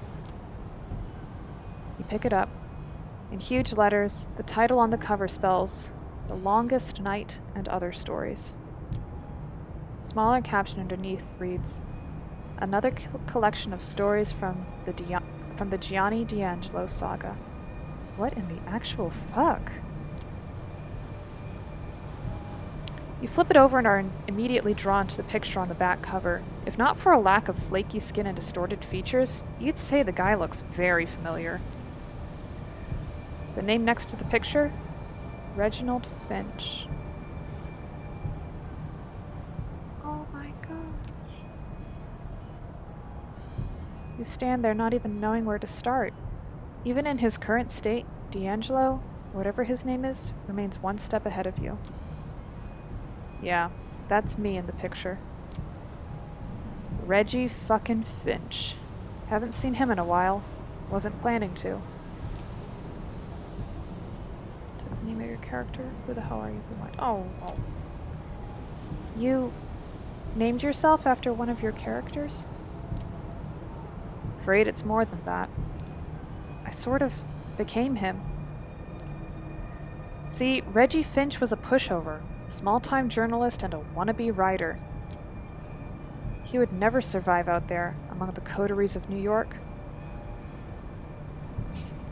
You pick it up. In huge letters, the title on the cover spells, The Longest Night and Other Stories. Smaller caption underneath reads, Another collection of stories from the Gianni D'Angelo saga. What in the actual fuck? You flip it over and are immediately drawn to the picture on the back cover. If not for a lack of flaky skin and distorted features, you'd say the guy looks very familiar. The name next to the picture? Reginald Finch. Oh my gosh. You stand there not even knowing where to start. Even in his current state, D'Angelo, whatever his name is, remains one step ahead of you. Yeah, that's me in the picture. Reggie fucking Finch. Haven't seen him in a while. Wasn't planning to. Name of your character? Who the hell are you? Oh. You named yourself after one of your characters? Afraid it's more than that. I sort of became him. See, Reggie Finch was a pushover, a small-time journalist and a wannabe writer. He would never survive out there among the coteries of New York.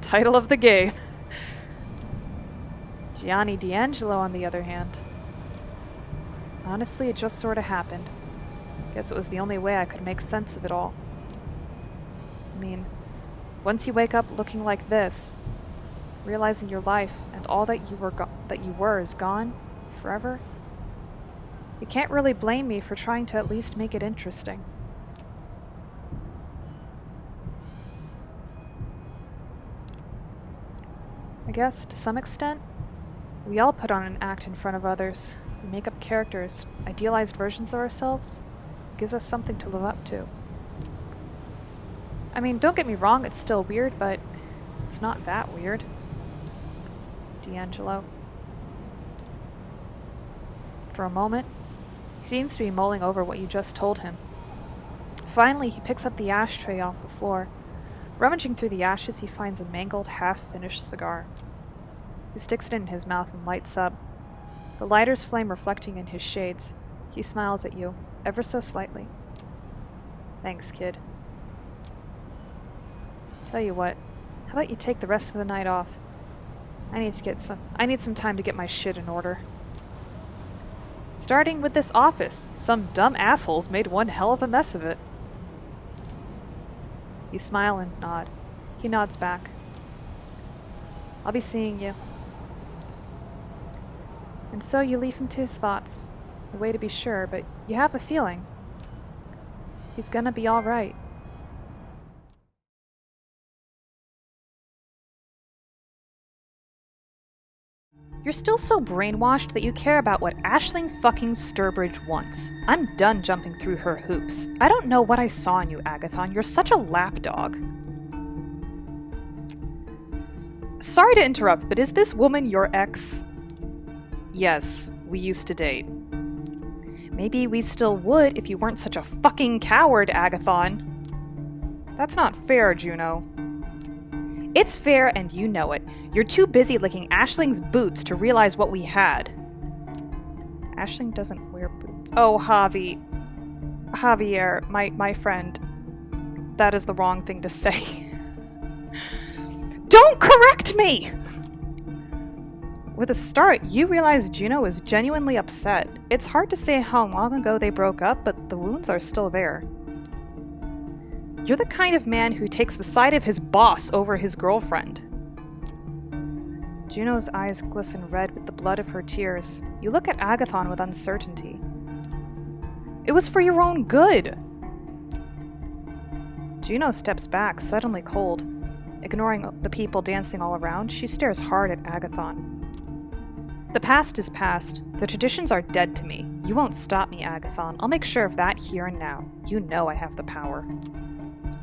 Title of the game. Gianni D'Angelo, on the other hand. Honestly, it just sort of happened. Guess it was the only way I could make sense of it all. I mean, once you wake up looking like this, realizing your life and all that you were is gone forever, you can't really blame me for trying to at least make it interesting. I guess, to some extent, we all put on an act in front of others. We make up characters, idealized versions of ourselves. It gives us something to live up to. I mean, don't get me wrong, it's still weird, but it's not that weird. D'Angelo. For a moment, he seems to be mulling over what you just told him. Finally, he picks up the ashtray off the floor. Rummaging through the ashes, he finds a mangled, half-finished cigar. He sticks it in his mouth and lights up. The lighter's flame reflecting in his shades. He smiles at you, ever so slightly. Thanks, kid. Tell you what, how about you take the rest of the night off? I need some time to get my shit in order. Starting with this office. Some dumb assholes made one hell of a mess of it. You smile and nod. He nods back. I'll be seeing you. And so you leave him to his thoughts. No way to be sure, but you have a feeling. He's gonna be alright. You're still so brainwashed that you care about what Aisling fucking Sturbridge wants. I'm done jumping through her hoops. I don't know what I saw in you, Agathon. You're such a lapdog. Sorry to interrupt, but is this woman your ex? Yes, we used to date. Maybe we still would if you weren't such a fucking coward, Agathon. That's not fair, Juno. It's fair, and you know it. You're too busy licking Aisling's boots to realize what we had. Aisling doesn't wear boots. Oh, Javier, my friend. That is the wrong thing to say. Don't correct me! With a start, you realize Juno is genuinely upset. It's hard to say how long ago they broke up, but the wounds are still there. You're the kind of man who takes the side of his boss over his girlfriend. Juno's eyes glisten red with the blood of her tears. You look at Agathon with uncertainty. It was for your own good! Juno steps back, suddenly cold. Ignoring the people dancing all around, she stares hard at Agathon. The past is past. The traditions are dead to me. You won't stop me, Agathon. I'll make sure of that here and now. You know I have the power.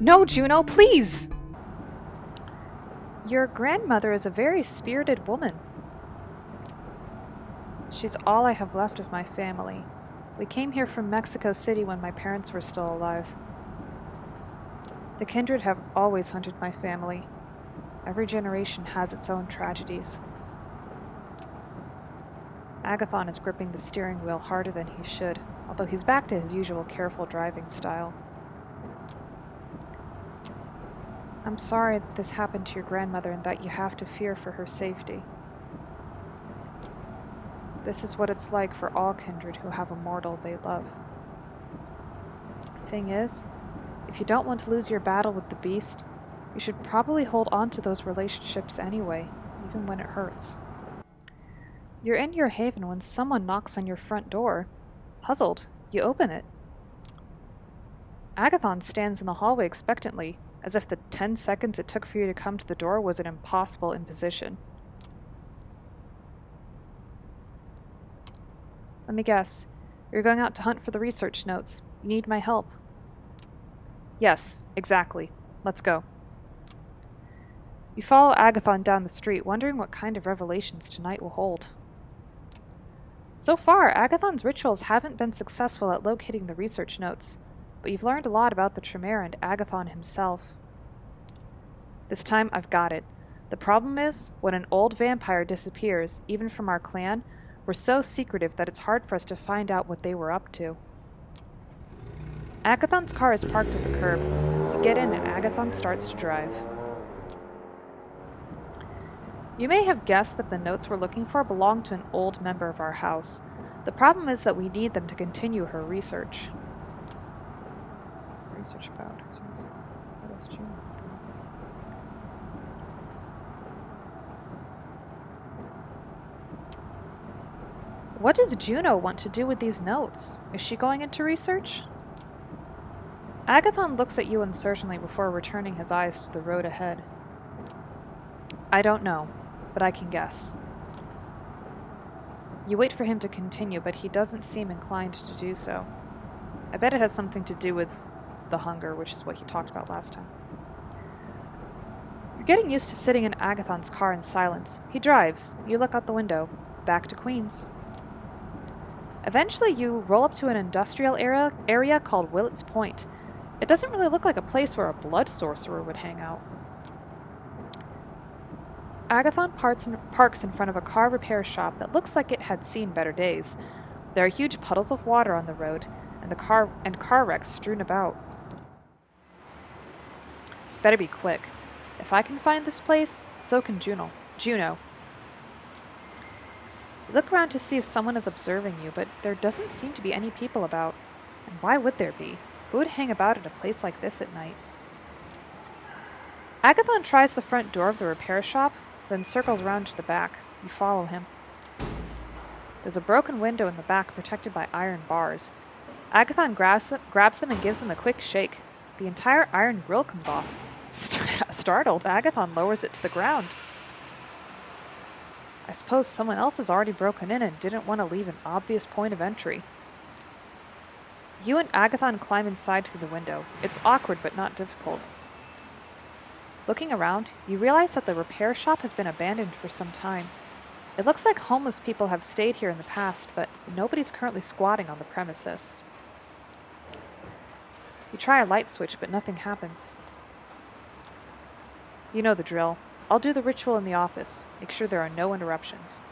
No, Juno, please! Your grandmother is a very spirited woman. She's all I have left of my family. We came here from Mexico City when my parents were still alive. The kindred have always hunted my family. Every generation has its own tragedies. Agathon is gripping the steering wheel harder than he should, although he's back to his usual careful driving style. I'm sorry that this happened to your grandmother and that you have to fear for her safety. This is what it's like for all kindred who have a mortal they love. The thing is, if you don't want to lose your battle with the beast, you should probably hold on to those relationships anyway, even when it hurts. You're in your haven when someone knocks on your front door. Puzzled, you open it. Agathon stands in the hallway expectantly, as if the 10 seconds it took for you to come to the door was an impossible imposition. Let me guess. You're going out to hunt for the research notes. You need my help. Yes, exactly. Let's go. You follow Agathon down the street, wondering what kind of revelations tonight will hold. So far, Agathon's rituals haven't been successful at locating the research notes, but you've learned a lot about the Tremere and Agathon himself. This time, I've got it. The problem is, when an old vampire disappears, even from our clan, we're so secretive that it's hard for us to find out what they were up to. Agathon's car is parked at the curb. You get in and Agathon starts to drive. You may have guessed that the notes we're looking for belong to an old member of our house. The problem is that we need them to continue her research. What's the research about? What else do you know? What does Juno want to do with these notes? Is she going into research? Agathon looks at you uncertainly before returning his eyes to the road ahead. I don't know, but I can guess. You wait for him to continue, but he doesn't seem inclined to do so. I bet it has something to do with the hunger, which is what he talked about last time. You're getting used to sitting in Agathon's car in silence. He drives. You look out the window. Back to Queens. Eventually, you roll up to an industrial area called Willets Point. It doesn't really look like a place where a blood sorcerer would hang out. Agathon parks in front of a car repair shop that looks like it had seen better days. There are huge puddles of water on the road, and car wrecks strewn about. Better be quick. If I can find this place, so can Juno. You look around to see if someone is observing you, but there doesn't seem to be any people about. And why would there be? Who would hang about at a place like this at night? Agathon tries the front door of the repair shop, then circles around to the back. You follow him. There's a broken window in the back protected by iron bars. Agathon grabs them and gives them a quick shake. The entire iron grill comes off. Startled, Agathon lowers it to the ground. I suppose someone else has already broken in and didn't want to leave an obvious point of entry. You and Agathon climb inside through the window. It's awkward but not difficult. Looking around, you realize that the repair shop has been abandoned for some time. It looks like homeless people have stayed here in the past, but nobody's currently squatting on the premises. You try a light switch, but nothing happens. You know the drill. I'll do the ritual in the office. Make sure there are no interruptions.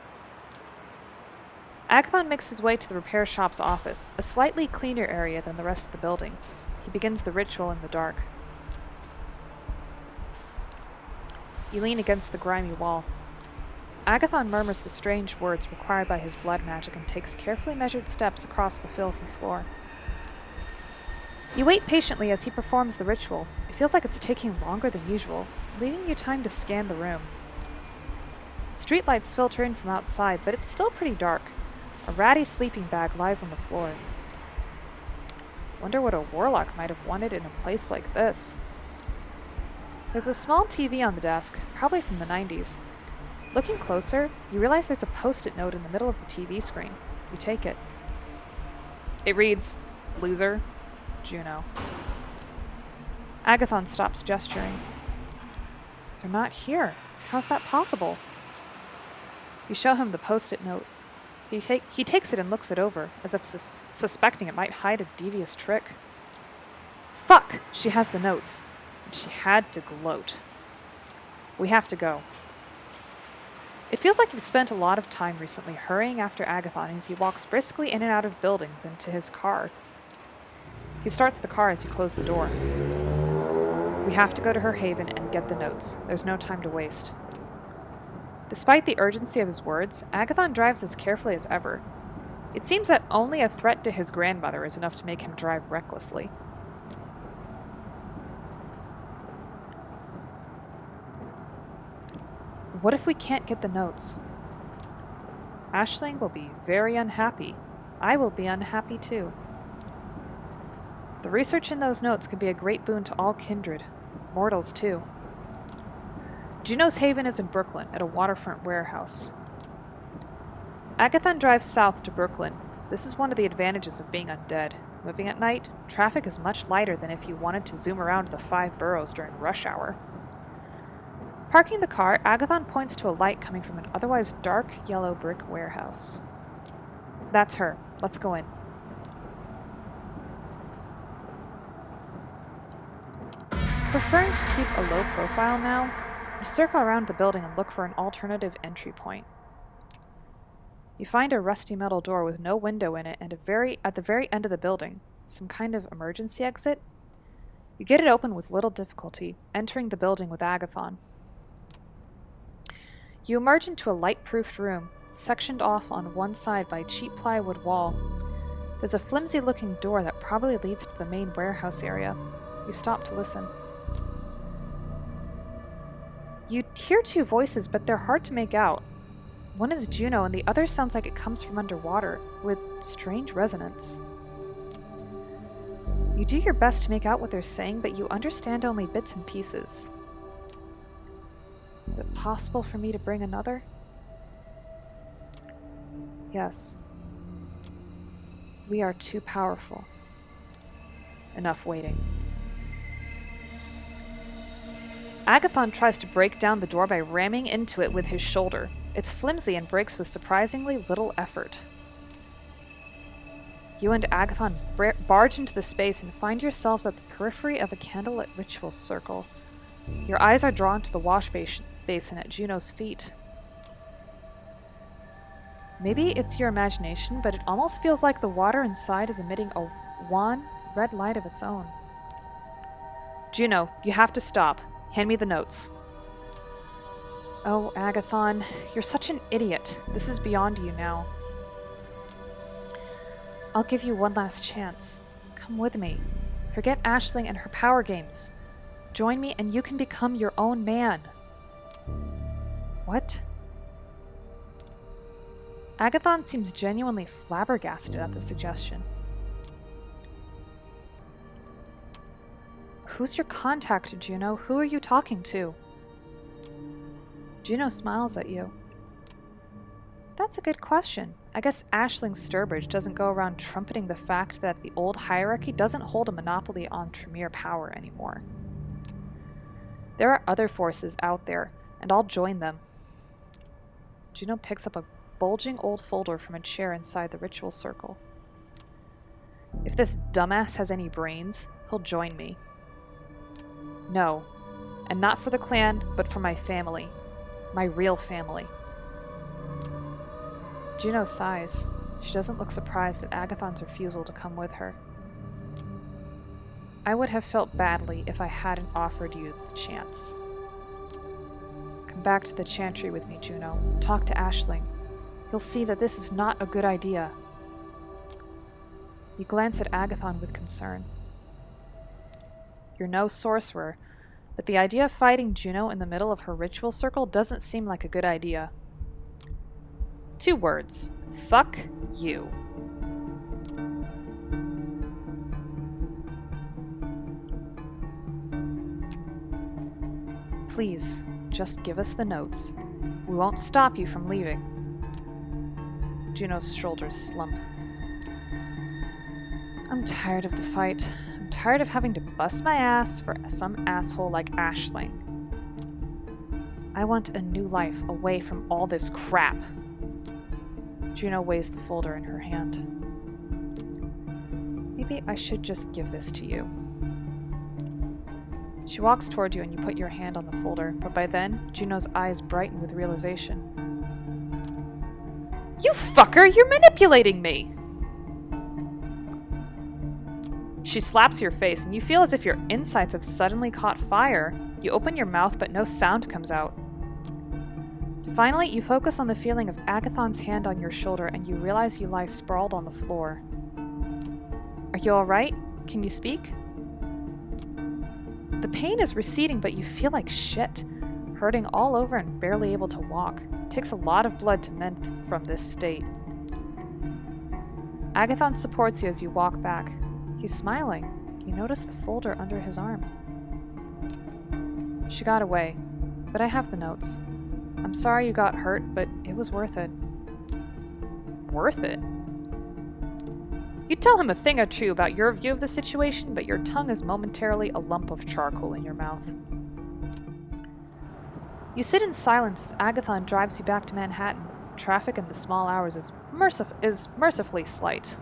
Agathon makes his way to the repair shop's office, a slightly cleaner area than the rest of the building. He begins the ritual in the dark. You lean against the grimy wall. Agathon murmurs the strange words required by his blood magic and takes carefully measured steps across the filthy floor. You wait patiently as he performs the ritual. It feels like it's taking longer than usual, leaving you time to scan the room. Streetlights filter in from outside, but it's still pretty dark. A ratty sleeping bag lies on the floor. Wonder what a warlock might have wanted in a place like this. There's a small TV on the desk, probably from the 90s. Looking closer, you realize there's a post-it note in the middle of the TV screen. You take it. It reads, "Loser, Juno." Agathon stops gesturing. They're not here. How's that possible? You show him the post-it note. He takes it and looks it over, as if suspecting it might hide a devious trick. Fuck! She has the notes. And she had to gloat. We have to go. It feels like you've spent a lot of time recently hurrying after Agathon as he walks briskly in and out of buildings and to his car. He starts the car as you close the door. We have to go to her haven and get the notes. There's no time to waste. Despite the urgency of his words, Agathon drives as carefully as ever. It seems that only a threat to his grandmother is enough to make him drive recklessly. What if we can't get the notes? Aisling will be very unhappy. I will be unhappy too. The research in those notes could be a great boon to all kindred. Mortals too. Juno's haven is in Brooklyn, at a waterfront warehouse. Agathon drives south to Brooklyn. This is one of the advantages of being undead. Moving at night, traffic is much lighter than if you wanted to zoom around the 5 boroughs during rush hour. Parking the car, Agathon points to a light coming from an otherwise dark yellow brick warehouse. That's her. Let's go in. Preferring to keep a low profile now, you circle around the building and look for an alternative entry point. You find a rusty metal door with no window in it and at the very end of the building, some kind of emergency exit. You get it open with little difficulty, entering the building with Agathon. You emerge into a light-proofed room, sectioned off on one side by a cheap plywood wall. There's a flimsy-looking door that probably leads to the main warehouse area. You stop to listen. You hear two voices, but they're hard to make out. One is Juno, and the other sounds like it comes from underwater, with strange resonance. You do your best to make out what they're saying, but you understand only bits and pieces. Is it possible for me to bring another? Yes. We are too powerful. Enough waiting. Agathon tries to break down the door by ramming into it with his shoulder. It's flimsy and breaks with surprisingly little effort. You and Agathon barge into the space and find yourselves at the periphery of a candlelit ritual circle. Your eyes are drawn to the wash basin at Juno's feet. Maybe it's your imagination, but it almost feels like the water inside is emitting a wan, red light of its own. Juno, you have to stop. Hand me the notes. Oh, Agathon, you're such an idiot. This is beyond you now. I'll give you one last chance. Come with me. Forget Aisling and her power games. Join me and you can become your own man. What? Agathon seems genuinely flabbergasted at the suggestion. Who's your contact, Juno? Who are you talking to? Juno smiles at you. That's a good question. I guess Aisling Sturbridge doesn't go around trumpeting the fact that the old hierarchy doesn't hold a monopoly on Tremere power anymore. There are other forces out there, and I'll join them. Juno picks up a bulging old folder from a chair inside the ritual circle. If this dumbass has any brains, he'll join me. No, and not for the clan, but for my family. My real family. Juno sighs. She doesn't look surprised at Agathon's refusal to come with her. I would have felt badly if I hadn't offered you the chance. Come back to the chantry with me, Juno. Talk to Aisling. You'll see that this is not a good idea. You glance at Agathon with concern. You're no sorcerer, but the idea of fighting Juno in the middle of her ritual circle doesn't seem like a good idea. 2 words. Fuck you. Please, just give us the notes. We won't stop you from leaving. Juno's shoulders slump. I'm tired of the fight. I'm tired of having to bust my ass for some asshole like Aisling. I want a new life away from all this crap. Juno weighs the folder in her hand. Maybe I should just give this to you. She walks toward you and you put your hand on the folder, but by then, Juno's eyes brighten with realization. You fucker! You're manipulating me! She slaps your face and you feel as if your insides have suddenly caught fire. You open your mouth but no sound comes out. Finally, you focus on the feeling of Agathon's hand on your shoulder and you realize you lie sprawled on the floor. Are you alright? Can you speak? The pain is receding, but you feel like shit, hurting all over and barely able to walk. It takes a lot of blood to mend from this state. Agathon supports you as you walk back. He's smiling. You notice the folder under his arm. She got away, but I have the notes. I'm sorry you got hurt, but it was worth it. Worth it? You tell him a thing or two about your view of the situation, but your tongue is momentarily a lump of charcoal in your mouth. You sit in silence as Agathon drives you back to Manhattan. Traffic in the small hours is mercifully slight.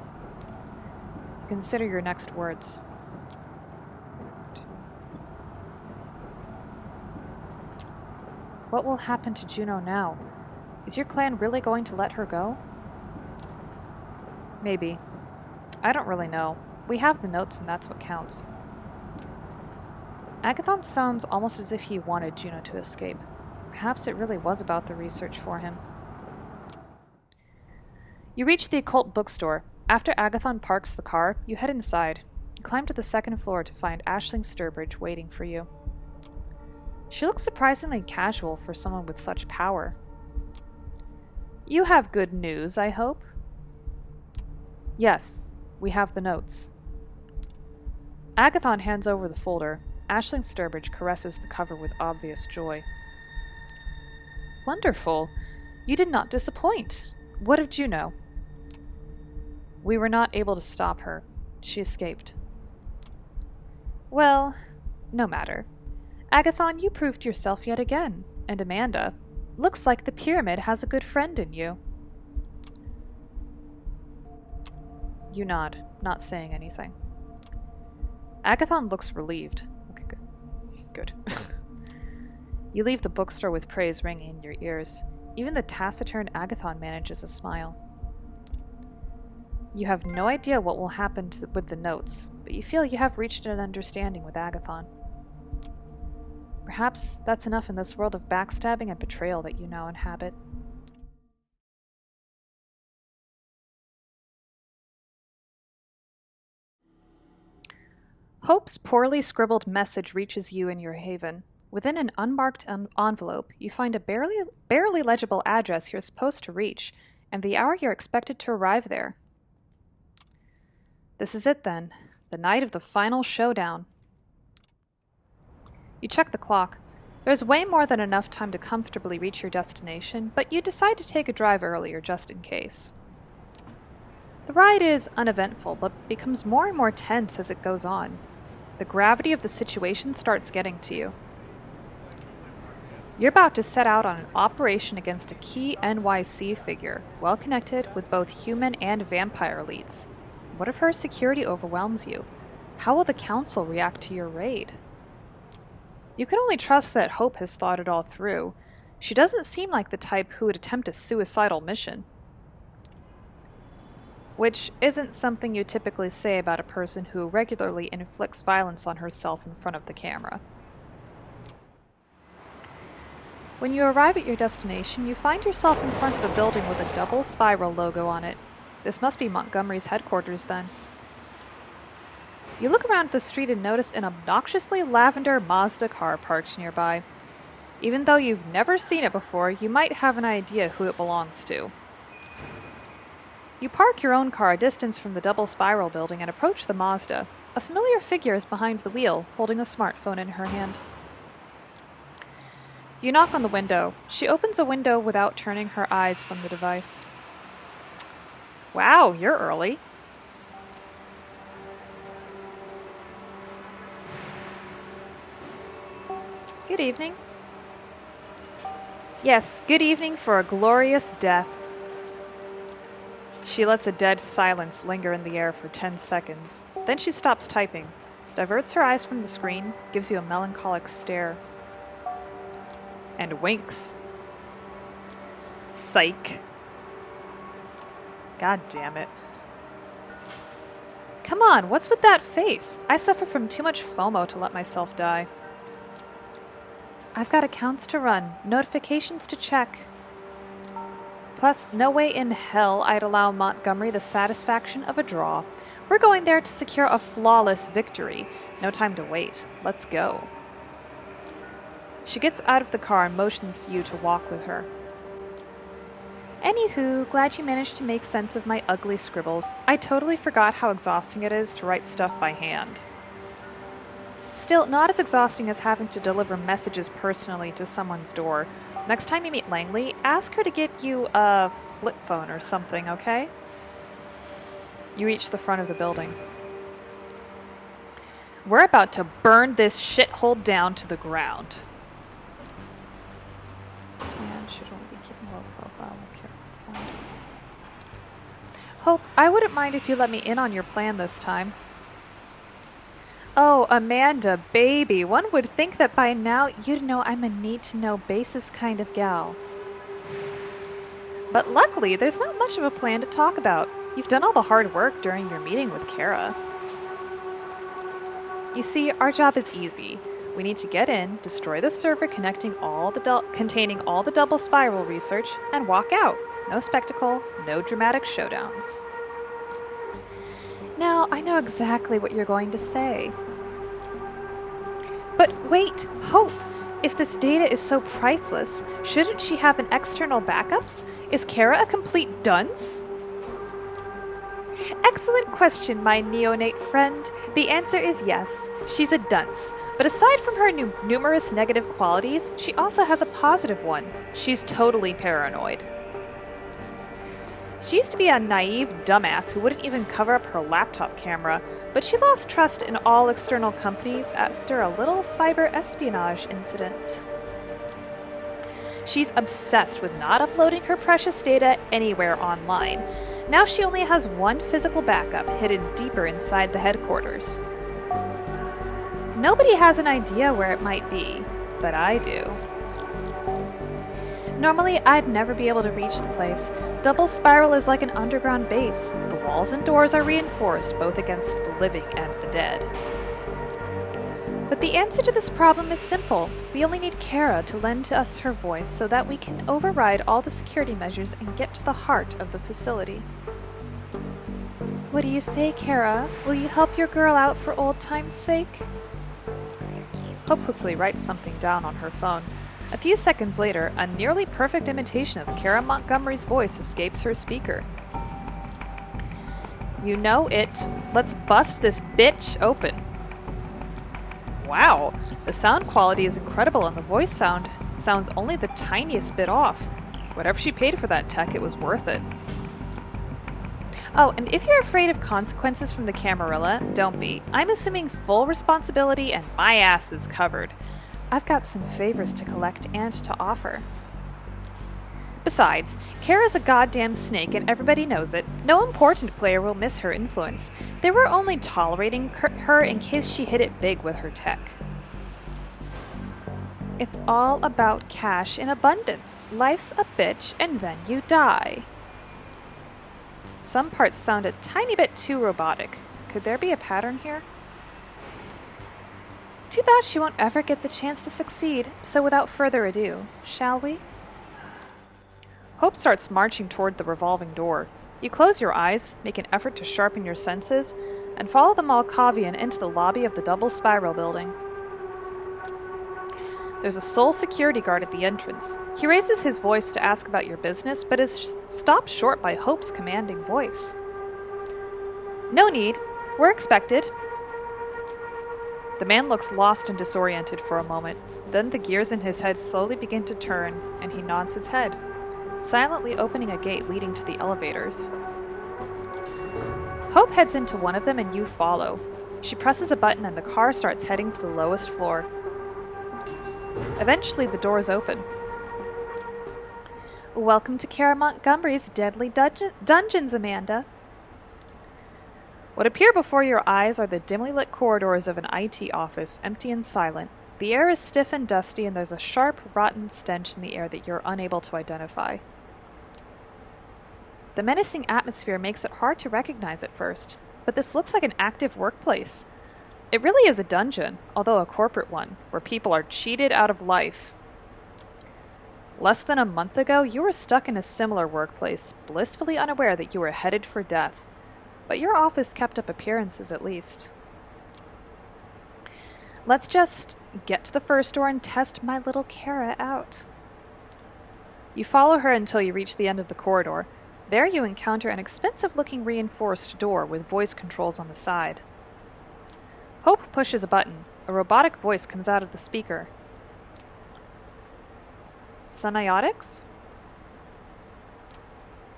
Consider your next words. What will happen to Juno now? Is your clan really going to let her go? Maybe. I don't really know. We have the notes and that's what counts. Agathon sounds almost as if he wanted Juno to escape. Perhaps it really was about the research for him. You reach the occult bookstore. After Agathon parks the car, you head inside. You climb to the second floor to find Aisling Sturbridge waiting for you. She looks surprisingly casual for someone with such power. You have good news, I hope? Yes, we have the notes. Agathon hands over the folder. Aisling Sturbridge caresses the cover with obvious joy. Wonderful. You did not disappoint. What of Juno? We were not able to stop her. She escaped. Well, no matter. Agathon, you proved yourself yet again. And Amanda, looks like the pyramid has a good friend in you. You nod, not saying anything. Agathon looks relieved. Okay, good. Good. You leave the bookstore with praise ringing in your ears. Even the taciturn Agathon manages a smile. You have no idea what will happen with the notes, but you feel you have reached an understanding with Agathon. Perhaps that's enough in this world of backstabbing and betrayal that you now inhabit. Hope's poorly scribbled message reaches you in your haven. Within an unmarked envelope, you find a barely legible address you're supposed to reach, and the hour you're expected to arrive there. This is it then, the night of the final showdown. You check the clock. There's way more than enough time to comfortably reach your destination, but you decide to take a drive earlier just in case. The ride is uneventful, but becomes more and more tense as it goes on. The gravity of the situation starts getting to you. You're about to set out on an operation against a key NYC figure, well connected with both human and vampire elites. What if her security overwhelms you? How will the council react to your raid? You can only trust that Hope has thought it all through. She doesn't seem like the type who would attempt a suicidal mission. Which isn't something you typically say about a person who regularly inflicts violence on herself in front of the camera. When you arrive at your destination, you find yourself in front of a building with a double spiral logo on it. This must be Montgomery's headquarters then. You look around the street and notice an obnoxiously lavender Mazda car parked nearby. Even though you've never seen it before, you might have an idea who it belongs to. You park your own car a distance from the double spiral building and approach the Mazda. A familiar figure is behind the wheel, holding a smartphone in her hand. You knock on the window. She opens a window without turning her eyes from the device. Wow, you're early. Good evening. Yes, good evening for a glorious death. She lets a dead silence linger in the air for 10 seconds. Then she stops typing, diverts her eyes from the screen, gives you a melancholic stare, and winks. Psych. God damn it. Come on, what's with that face? I suffer from too much FOMO to let myself die. I've got accounts to run, notifications to check. Plus, no way in hell I'd allow Montgomery the satisfaction of a draw. We're going there to secure a flawless victory. No time to wait. Let's go. She gets out of the car and motions you to walk with her. Anywho, glad you managed to make sense of my ugly scribbles. I totally forgot how exhausting it is to write stuff by hand. Still, not as exhausting as having to deliver messages personally to someone's door. Next time you meet Langley, ask her to get you a flip phone or something, okay? You reach the front of the building. We're about to burn this shithole down to the ground. Man should only be keeping low profile with careful sound. Hope, I wouldn't mind if you let me in on your plan this time. Oh, Amanda, baby, one would think that by now you'd know I'm a need-to-know basis kind of gal. But luckily, there's not much of a plan to talk about. You've done all the hard work during your meeting with Kara. You see, our job is easy. We need to get in, destroy the server containing all the double spiral research, and walk out. No spectacle, no dramatic showdowns. Now, I know exactly what you're going to say. But wait, Hope! If this data is so priceless, shouldn't she have an external backups? Is Kara a complete dunce? Excellent question, my neonate friend. The answer is yes, she's a dunce. But aside from her numerous negative qualities, she also has a positive one. She's totally paranoid. She used to be a naive dumbass who wouldn't even cover up her laptop camera, but she lost trust in all external companies after a little cyber espionage incident. She's obsessed with not uploading her precious data anywhere online. Now she only has one physical backup hidden deeper inside the headquarters. Nobody has an idea where it might be, but I do. Normally, I'd never be able to reach the place. Double Spiral is like an underground base. The walls and doors are reinforced both against the living and the dead. But the answer to this problem is simple. We only need Kara to lend us her voice so that we can override all the security measures and get to the heart of the facility. What do you say, Kara? Will you help your girl out for old time's sake? Hope quickly writes something down on her phone. A few seconds later, a nearly perfect imitation of Kara Montgomery's voice escapes her speaker. You know it. Let's bust this bitch open. Wow, the sound quality is incredible and the voice sounds only the tiniest bit off. Whatever she paid for that tech, it was worth it. Oh, and if you're afraid of consequences from the Camarilla, don't be. I'm assuming full responsibility and my ass is covered. I've got some favors to collect and to offer. Besides, Kara's a goddamn snake and everybody knows it. No important player will miss her influence. They were only tolerating her in case she hit it big with her tech. It's all about cash in abundance. Life's a bitch and then you die. Some parts sound a tiny bit too robotic. Could there be a pattern here? Too bad she won't ever get the chance to succeed, so without further ado, shall we? Hope starts marching toward the revolving door. You close your eyes, make an effort to sharpen your senses, and follow the Malkavian into the lobby of the Double Spiral building. There's a sole security guard at the entrance. He raises his voice to ask about your business, but is stopped short by Hope's commanding voice. No need. We're expected. The man looks lost and disoriented for a moment. Then the gears in his head slowly begin to turn, and he nods his head, silently opening a gate leading to the elevators. Hope heads into one of them and you follow. She presses a button and the car starts heading to the lowest floor. Eventually, the doors open. Welcome to Kara Montgomery's Deadly Dungeons, Amanda. What appear before your eyes are the dimly lit corridors of an IT office, empty and silent. The air is stiff and dusty, and there's a sharp, rotten stench in the air that you're unable to identify. The menacing atmosphere makes it hard to recognize at first, but this looks like an active workplace. It really is a dungeon, although a corporate one, where people are cheated out of life. Less than a month ago, you were stuck in a similar workplace, blissfully unaware that you were headed for death. But your office kept up appearances at least. Let's just get to the first door and test my little Kara out. You follow her until you reach the end of the corridor. There you encounter an expensive-looking reinforced door with voice controls on the side. Hope pushes a button. A robotic voice comes out of the speaker. Semiotics?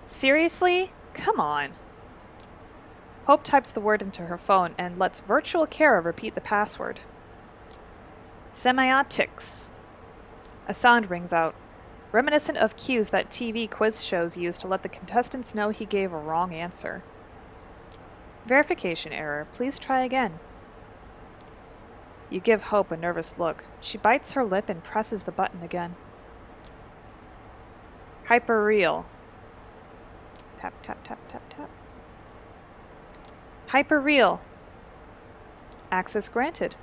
Seriously? Come on. Hope types the word into her phone and lets virtual Kara repeat the password. Semiotics. A sound rings out. reminiscent of cues that TV quiz shows use to let the contestants know he gave a wrong answer. Verification error. Please try again. You give Hope a nervous look. She bites her lip and presses the button again. Hyperreal. Tap, tap, tap, tap, tap. Hyperreal. Access granted.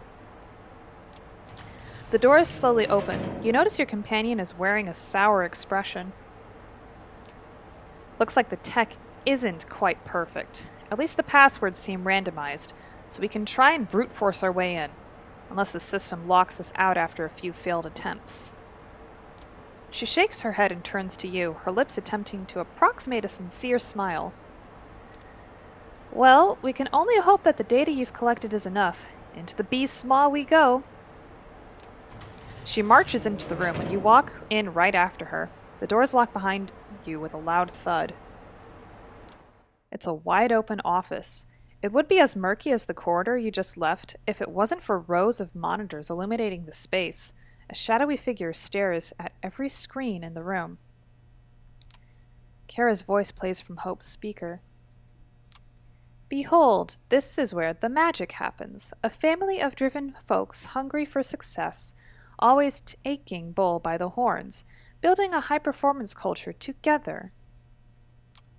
The doors slowly open. You notice your companion is wearing a sour expression. Looks like the tech isn't quite perfect. At least the passwords seem randomized, so we can try and brute force our way in, unless the system locks us out after a few failed attempts. She shakes her head and turns to you, her lips attempting to approximate a sincere smile. Well, we can only hope that the data you've collected is enough. Into the beast's maw we go. She marches into the room and you walk in right after her. The doors lock behind you with a loud thud. It's a wide open office. It would be as murky as the corridor you just left if it wasn't for rows of monitors illuminating the space. A shadowy figure stares at every screen in the room. Kara's voice plays from Hope's speaker. Behold, this is where the magic happens. A family of driven folks hungry for success, always taking bull by the horns, building a high-performance culture together.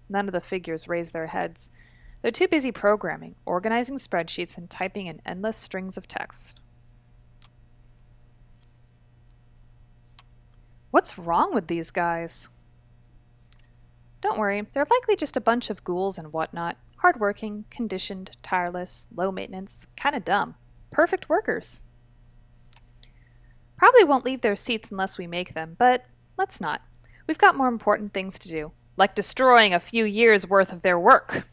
None of the figures raise their heads. They're too busy programming, organizing spreadsheets, and typing in endless strings of text. What's wrong with these guys? Don't worry, they're likely just a bunch of ghouls and whatnot. Hardworking, conditioned, tireless, low maintenance, kinda dumb. Perfect workers. Probably won't leave their seats unless we make them, but let's not. We've got more important things to do, like destroying a few years' worth of their work.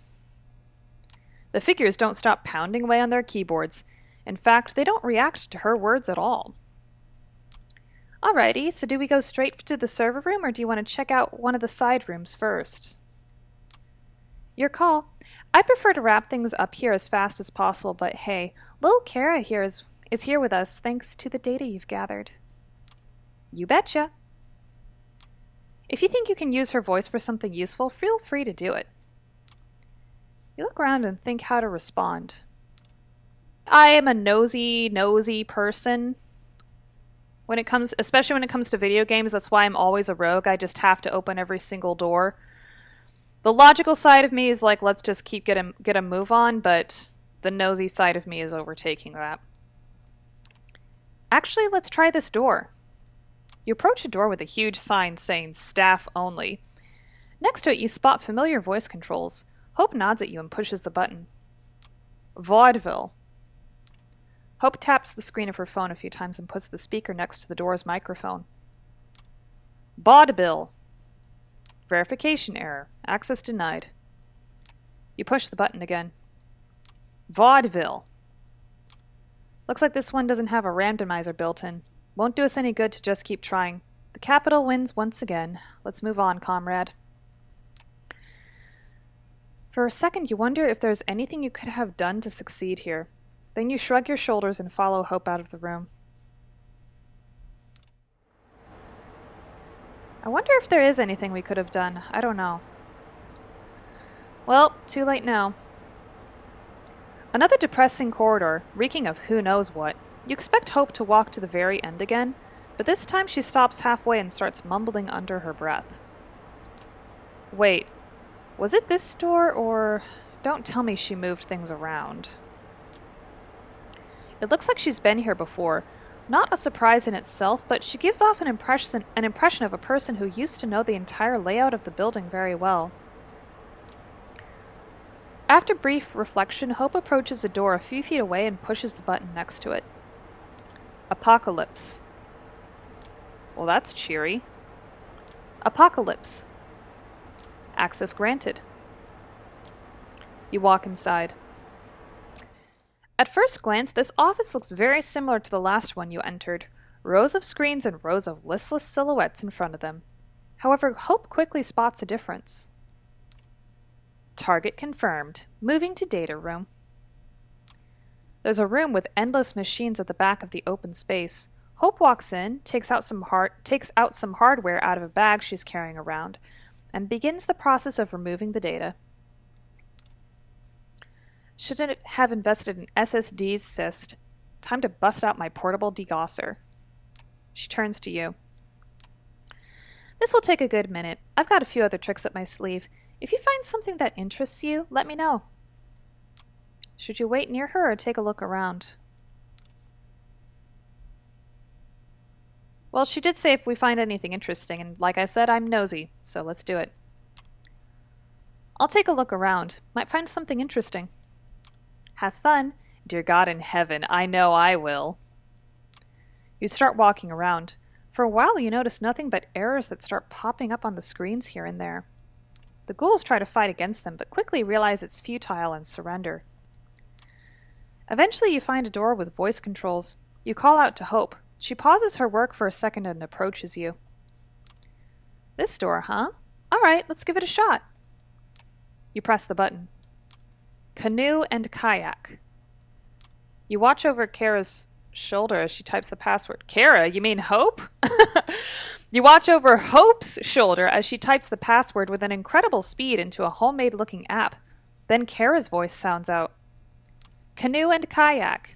The figures don't stop pounding away on their keyboards. In fact, they don't react to her words at all. Alrighty, so do we go straight to the server room, or do you want to check out one of the side rooms first? Your call. I prefer to wrap things up here as fast as possible, but hey, little Kara here is here with us thanks to the data you've gathered. You betcha. If you think you can use her voice for something useful, feel free to do it. You look around and think how to respond. I am a nosy person. Especially when it comes to video games, that's why I'm always a rogue. I just have to open every single door. The logical side of me is like, let's just get a move on, but the nosy side of me is overtaking that. Actually, let's try this door. You approach a door with a huge sign saying staff only. Next to it, you spot familiar voice controls. Hope nods at you and pushes the button. Vaudeville. Hope taps the screen of her phone a few times and puts the speaker next to the door's microphone. Vaudeville. Verification error. Access denied. You push the button again. Vaudeville. Looks like this one doesn't have a randomizer built in. Won't do us any good to just keep trying. The capital wins once again. Let's move on, comrade. For a second, you wonder if there's anything you could have done to succeed here. Then you shrug your shoulders and follow Hope out of the room. I wonder if there is anything we could have done. I don't know. Well, too late now. Another depressing corridor, reeking of who knows what. You expect Hope to walk to the very end again, but this time she stops halfway and starts mumbling under her breath. Wait, was it this door, or... Don't tell me she moved things around. It looks like she's been here before. Not a surprise in itself, but she gives off an impression of a person who used to know the entire layout of the building very well. After brief reflection, Hope approaches a door a few feet away and pushes the button next to it. Apocalypse. Well, that's cheery. Apocalypse. Access granted. You walk inside. At first glance, this office looks very similar to the last one you entered. Rows of screens and rows of listless silhouettes in front of them. However, Hope quickly spots a difference. Target confirmed. Moving to data room. There's a room with endless machines at the back of the open space. Hope walks in, takes out some hardware out of a bag she's carrying around, and begins the process of removing the data. Shouldn't have invested in SSDs, Sist. Time to bust out my portable degausser. She turns to you. This will take a good minute. I've got a few other tricks up my sleeve. If you find something that interests you, let me know. Should you wait near her or take a look around? Well, she did say if we find anything interesting, and like I said, I'm nosy, so let's do it. I'll take a look around. Might find something interesting. Have fun. Dear God in heaven, I know I will. You start walking around. For a while you notice nothing but errors that start popping up on the screens here and there. The ghouls try to fight against them, but quickly realize it's futile and surrender. Eventually you find a door with voice controls. You call out to Hope. She pauses her work for a second and approaches you. This door, huh? Alright, let's give it a shot. You press the button. Canoe and kayak. You watch over Kara's shoulder as she types the password. Kara, you mean Hope? You watch over Hope's shoulder as she types the password with an incredible speed into a homemade-looking app. Then Kara's voice sounds out. Canoe and kayak.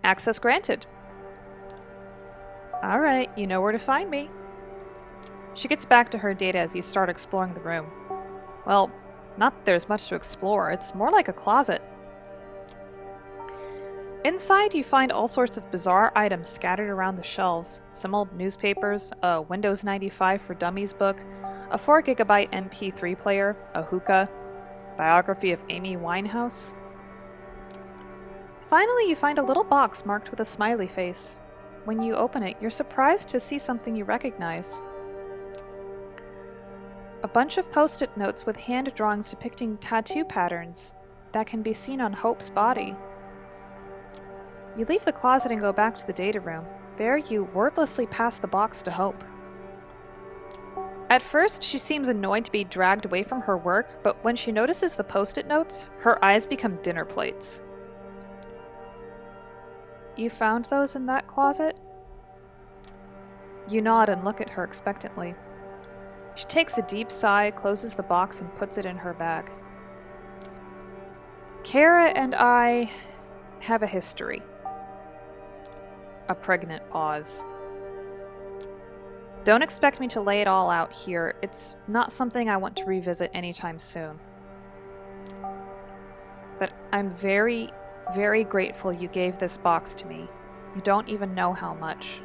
Access granted. Alright, you know where to find me. She gets back to her data as you start exploring the room. Well, not that there's much to explore, it's more like a closet. Inside, you find all sorts of bizarre items scattered around the shelves. Some old newspapers, a Windows 95 for Dummies book, a 4GB MP3 player, a hookah, biography of Amy Winehouse. Finally, you find a little box marked with a smiley face. When you open it, you're surprised to see something you recognize. A bunch of post-it notes with hand drawings depicting tattoo patterns that can be seen on Hope's body. You leave the closet and go back to the data room. There, you wordlessly pass the box to Hope. At first, she seems annoyed to be dragged away from her work, but when she notices the post-it notes, her eyes become dinner plates. You found those in that closet? You nod and look at her expectantly. She takes a deep sigh, closes the box, and puts it in her bag. Kara and I have a history. A pregnant pause. Don't expect me to lay it all out here. It's not something I want to revisit anytime soon. But I'm very, very grateful you gave this box to me. You don't even know how much.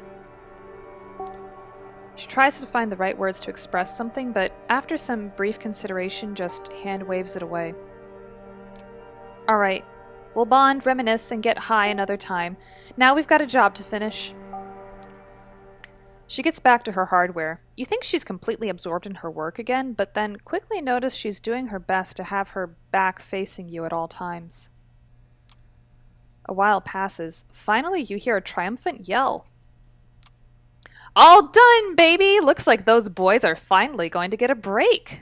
She tries to find the right words to express something, but after some brief consideration, just hand waves it away. Alright, we'll bond, reminisce, and get high another time. Now we've got a job to finish. She gets back to her hardware. You think she's completely absorbed in her work again, but then quickly notice she's doing her best to have her back facing you at all times. A while passes. Finally, you hear a triumphant yell. All done, baby! Looks like those boys are finally going to get a break.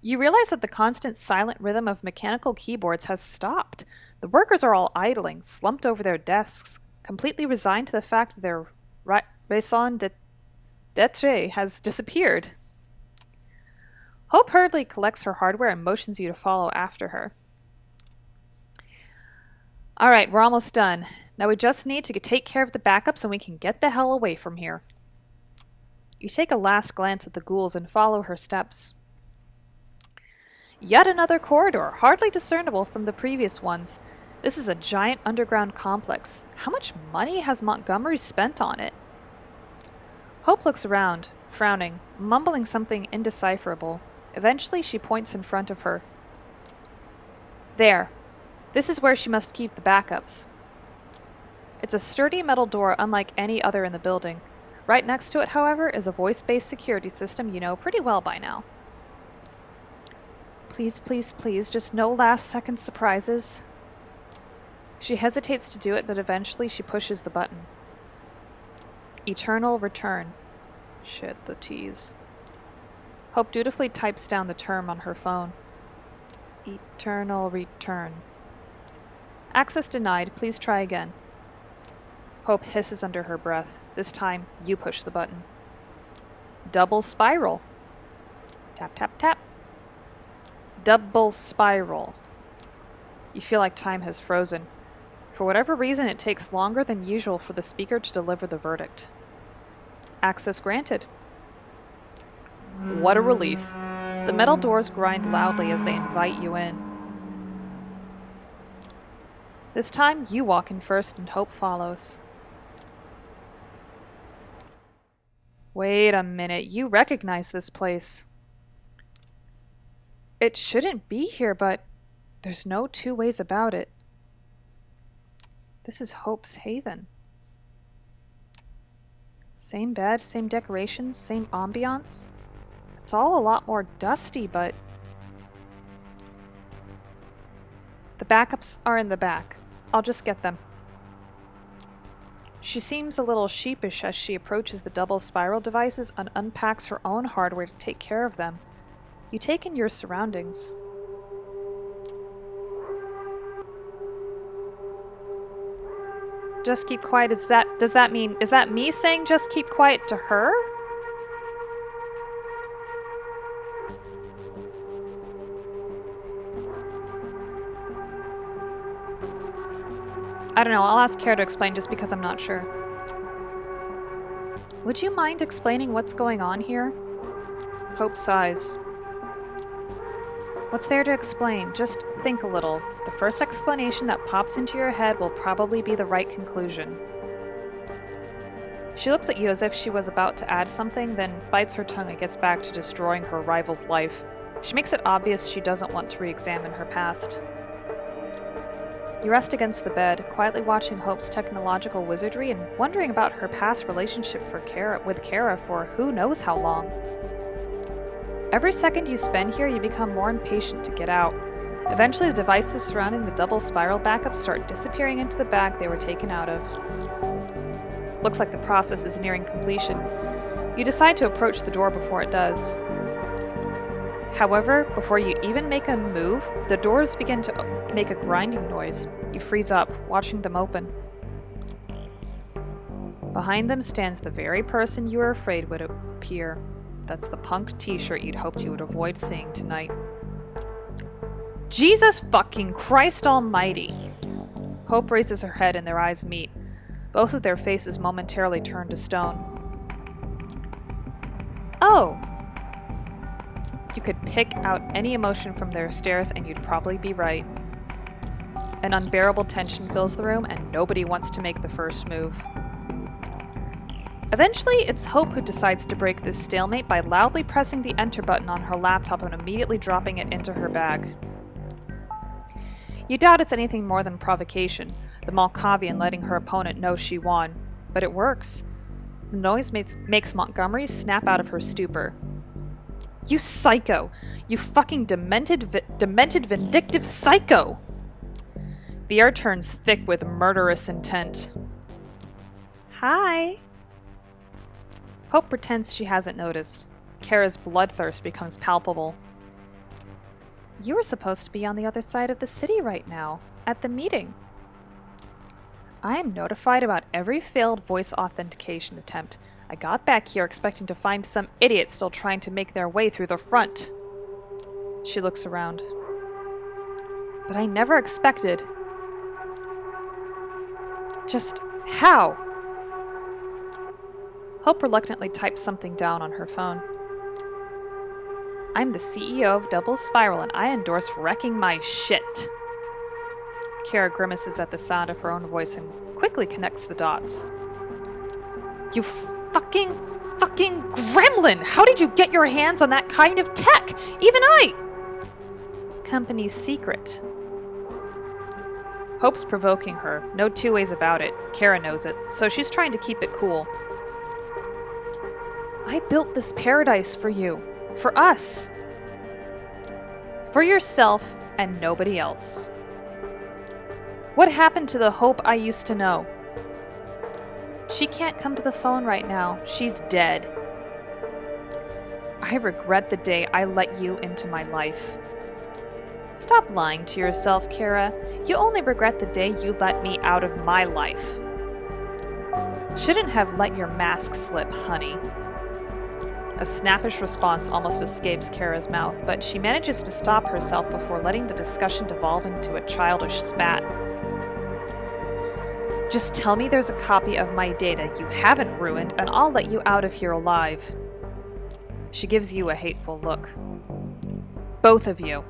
You realize that the constant silent rhythm of mechanical keyboards has stopped. The workers are all idling, slumped over their desks, completely resigned to the fact that their raison d'etre has disappeared. Hope hurriedly collects her hardware and motions you to follow after her. Alright, we're almost done. Now we just need to take care of the backups and we can get the hell away from here. You take a last glance at the ghouls and follow her steps. Yet another corridor, hardly discernible from the previous ones. This is a giant underground complex. How much money has Montgomery spent on it? Hope looks around, frowning, mumbling something indecipherable. Eventually she points in front of her. There. This is where she must keep the backups. It's a sturdy metal door unlike any other in the building. Right next to it, however, is a voice-based security system you know pretty well by now. Please, please, please, just no last-second surprises. She hesitates to do it, but eventually she pushes the button. Eternal return. Shit, the T's. Hope dutifully types down the term on her phone. Eternal return. Access denied. Please try again. Hope hisses under her breath. This time, you push the button. Double spiral. Tap, tap, tap. Double spiral. You feel like time has frozen. For whatever reason, it takes longer than usual for the speaker to deliver the verdict. Access granted. What a relief. The metal doors grind loudly as they invite you in. This time, you walk in first and Hope follows. Wait a minute, you recognize this place. It shouldn't be here, but there's no two ways about it. This is Hope's haven. Same bed, same decorations, same ambiance. It's all a lot more dusty, but... The backups are in the back. I'll just get them. She seems a little sheepish as she approaches the double spiral devices and unpacks her own hardware to take care of them. You take in your surroundings. Just keep quiet, is that me saying just keep quiet to her? I don't know, I'll ask Kara to explain just because I'm not sure. Would you mind explaining what's going on here? Hope sighs. What's there to explain? Just think a little. The first explanation that pops into your head will probably be the right conclusion. She looks at you as if she was about to add something, then bites her tongue and gets back to destroying her rival's life. She makes it obvious she doesn't want to re-examine her past. You rest against the bed, quietly watching Hope's technological wizardry and wondering about her past relationship with Kara for who knows how long. Every second you spend here, you become more impatient to get out. Eventually, the devices surrounding the double spiral backups start disappearing into the bag they were taken out of. Looks like the process is nearing completion. You decide to approach the door before it does. However, before you even make a move, the doors begin to make a grinding noise. You freeze up, watching them open. Behind them stands the very person you were afraid would appear. That's the punk t-shirt you'd hoped you would avoid seeing tonight. Jesus fucking Christ almighty! Hope raises her head and their eyes meet. Both of their faces momentarily turn to stone. Oh! You could pick out any emotion from their stares and you'd probably be right. An unbearable tension fills the room and nobody wants to make the first move. Eventually, it's Hope who decides to break this stalemate by loudly pressing the enter button on her laptop and immediately dropping it into her bag. You doubt it's anything more than provocation, the Malkavian letting her opponent know she won, but it works. The noise makes Montgomery snap out of her stupor. You psycho! You fucking demented, vindictive psycho! The air turns thick with murderous intent. Hi! Hope pretends she hasn't noticed. Kara's bloodthirst becomes palpable. You were supposed to be on the other side of the city right now, at the meeting. I am notified about every failed voice authentication attempt. I got back here expecting to find some idiot still trying to make their way through the front. She looks around. But I never expected. Just how? Hope reluctantly types something down on her phone. I'm the CEO of Double Spiral and I endorse wrecking my shit. Kara grimaces at the sound of her own voice and quickly connects the dots. You fucking gremlin! How did you get your hands on that kind of tech? Even I! Company's secret. Hope's provoking her. No two ways about it. Kara knows it, so she's trying to keep it cool. I built this paradise for you. For us. For yourself and nobody else. What happened to the Hope I used to know? She can't come to the phone right now. She's dead. I regret the day I let you into my life. Stop lying to yourself, Kara. You only regret the day you let me out of my life. Shouldn't have let your mask slip, honey. A snappish response almost escapes Kara's mouth, but she manages to stop herself before letting the discussion devolve into a childish spat. Just tell me there's a copy of my data you haven't ruined, and I'll let you out of here alive. She gives you a hateful look. Both of you.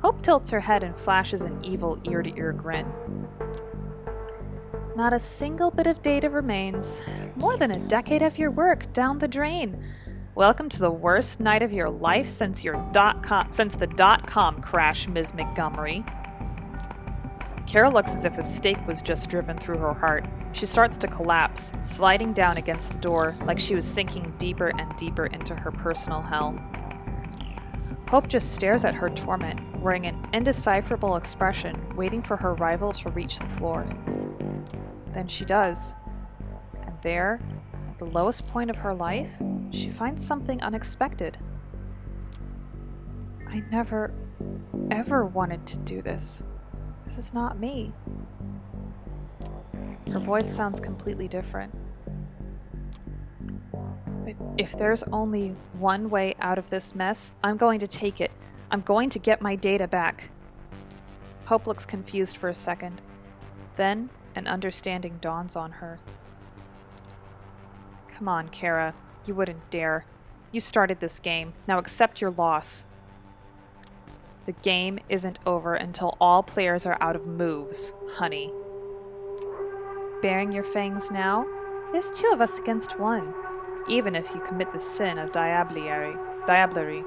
Hope tilts her head and flashes an evil ear-to-ear grin. Not a single bit of data remains. More than a decade of your work down the drain. Welcome to the worst night of your life since the dot-com crash, Ms. Montgomery. Kara looks as if a stake was just driven through her heart. She starts to collapse, sliding down against the door like she was sinking deeper and deeper into her personal hell. Hope just stares at her torment, wearing an indecipherable expression, waiting for her rival to reach the floor. Then she does. And there, at the lowest point of her life, she finds something unexpected. I never, ever wanted to do this. This is not me. Her voice sounds completely different. But if there's only one way out of this mess, I'm going to take it. I'm going to get my data back. Hope looks confused for a second. Then, an understanding dawns on her. Come on, Kara. You wouldn't dare. You started this game. Now accept your loss. The game isn't over until all players are out of moves, honey. Baring your fangs now? There's 2 of us against 1, even if you commit the sin of diablerie.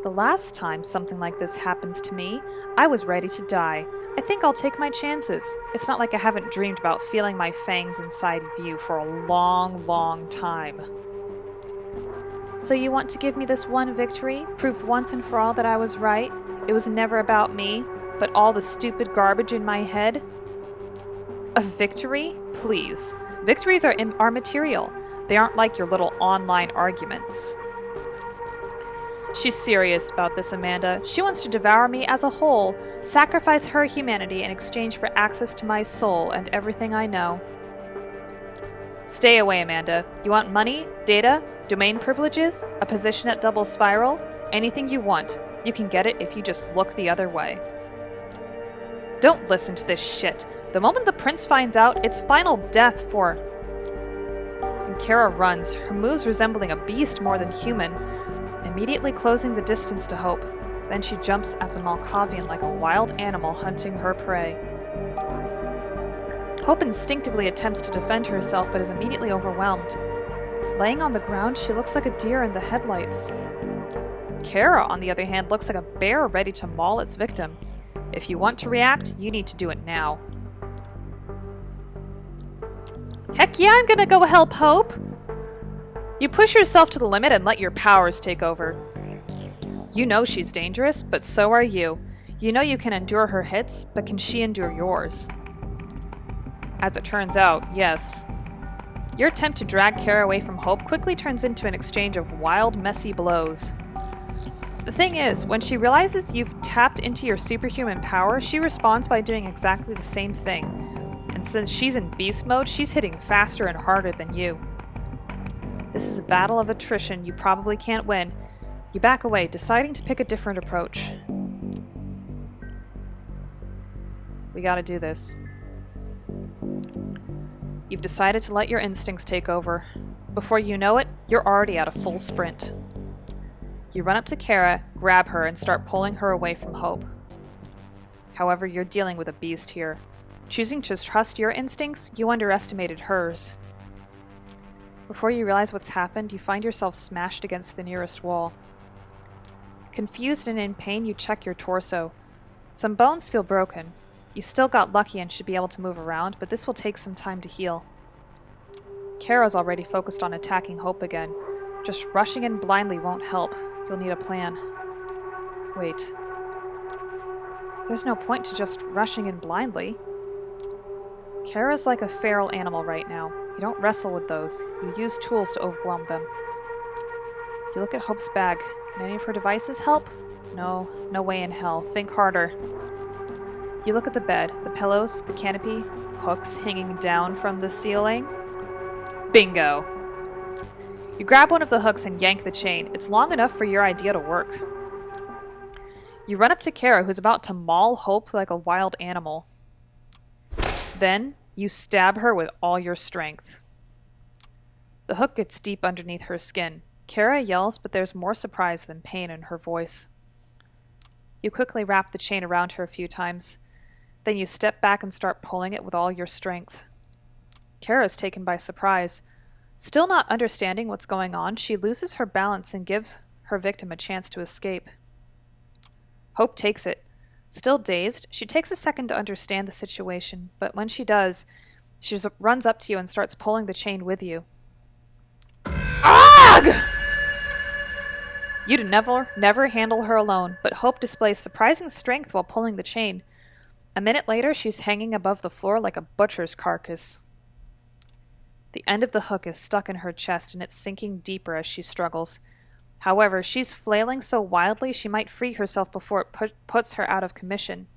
The last time something like this happens to me, I was ready to die. I think I'll take my chances. It's not like I haven't dreamed about feeling my fangs inside of you for a long, long time. So you want to give me this one victory? Prove once and for all that I was right? It was never about me, but all the stupid garbage in my head? A victory? Please. Victories are material. They aren't like your little online arguments. She's serious about this, Amanda. She wants to devour me as a whole, sacrifice her humanity in exchange for access to my soul and everything I know. Stay away, Amanda. You want money, data, domain privileges, a position at Double Spiral? Anything you want. You can get it if you just look the other way. Don't listen to this shit. The moment the prince finds out, it's final death for... And Kara runs, her moves resembling a beast more than human, immediately closing the distance to Hope. Then she jumps at the Malkavian like a wild animal hunting her prey. Hope instinctively attempts to defend herself but is immediately overwhelmed. Laying on the ground, she looks like a deer in the headlights. Kara, on the other hand, looks like a bear ready to maul its victim. If you want to react, you need to do it now. Heck yeah, I'm gonna go help Hope! You push yourself to the limit and let your powers take over. You know she's dangerous, but so are you. You know you can endure her hits, but can she endure yours? As it turns out, yes. Your attempt to drag Kara away from Hope quickly turns into an exchange of wild, messy blows. The thing is, when she realizes you've tapped into your superhuman power, she responds by doing exactly the same thing. And since she's in beast mode, she's hitting faster and harder than you. This is a battle of attrition you probably can't win. You back away, deciding to pick a different approach. We gotta do this. You've decided to let your instincts take over. Before you know it, you're already at a full sprint. You run up to Kara, grab her, and start pulling her away from Hope. However, you're dealing with a beast here. Choosing to trust your instincts, you underestimated hers. Before you realize what's happened, you find yourself smashed against the nearest wall. Confused and in pain, you check your torso. Some bones feel broken. You still got lucky and should be able to move around, but this will take some time to heal. Kara's already focused on attacking Hope again. Just rushing in blindly won't help. You'll need a plan. Wait. There's no point to just rushing in blindly. Kara's like a feral animal right now. You don't wrestle with those. You use tools to overwhelm them. You look at Hope's bag. Can any of her devices help? No way in hell. Think harder. You look at the bed, the pillows, the canopy, hooks hanging down from the ceiling. Bingo! You grab one of the hooks and yank the chain. It's long enough for your idea to work. You run up to Kara, who's about to maul Hope like a wild animal. Then, you stab her with all your strength. The hook gets deep underneath her skin. Kara yells, but there's more surprise than pain in her voice. You quickly wrap the chain around her a few times. Then you step back and start pulling it with all your strength. Kara's taken by surprise. Still not understanding what's going on, she loses her balance and gives her victim a chance to escape. Hope takes it. Still dazed, she takes a second to understand the situation, but when she does, she runs up to you and starts pulling the chain with you. Ugh! You'd never handle her alone, but Hope displays surprising strength while pulling the chain. A minute later, she's hanging above the floor like a butcher's carcass. The end of the hook is stuck in her chest and it's sinking deeper as she struggles. However, she's flailing so wildly she might free herself before it puts her out of commission.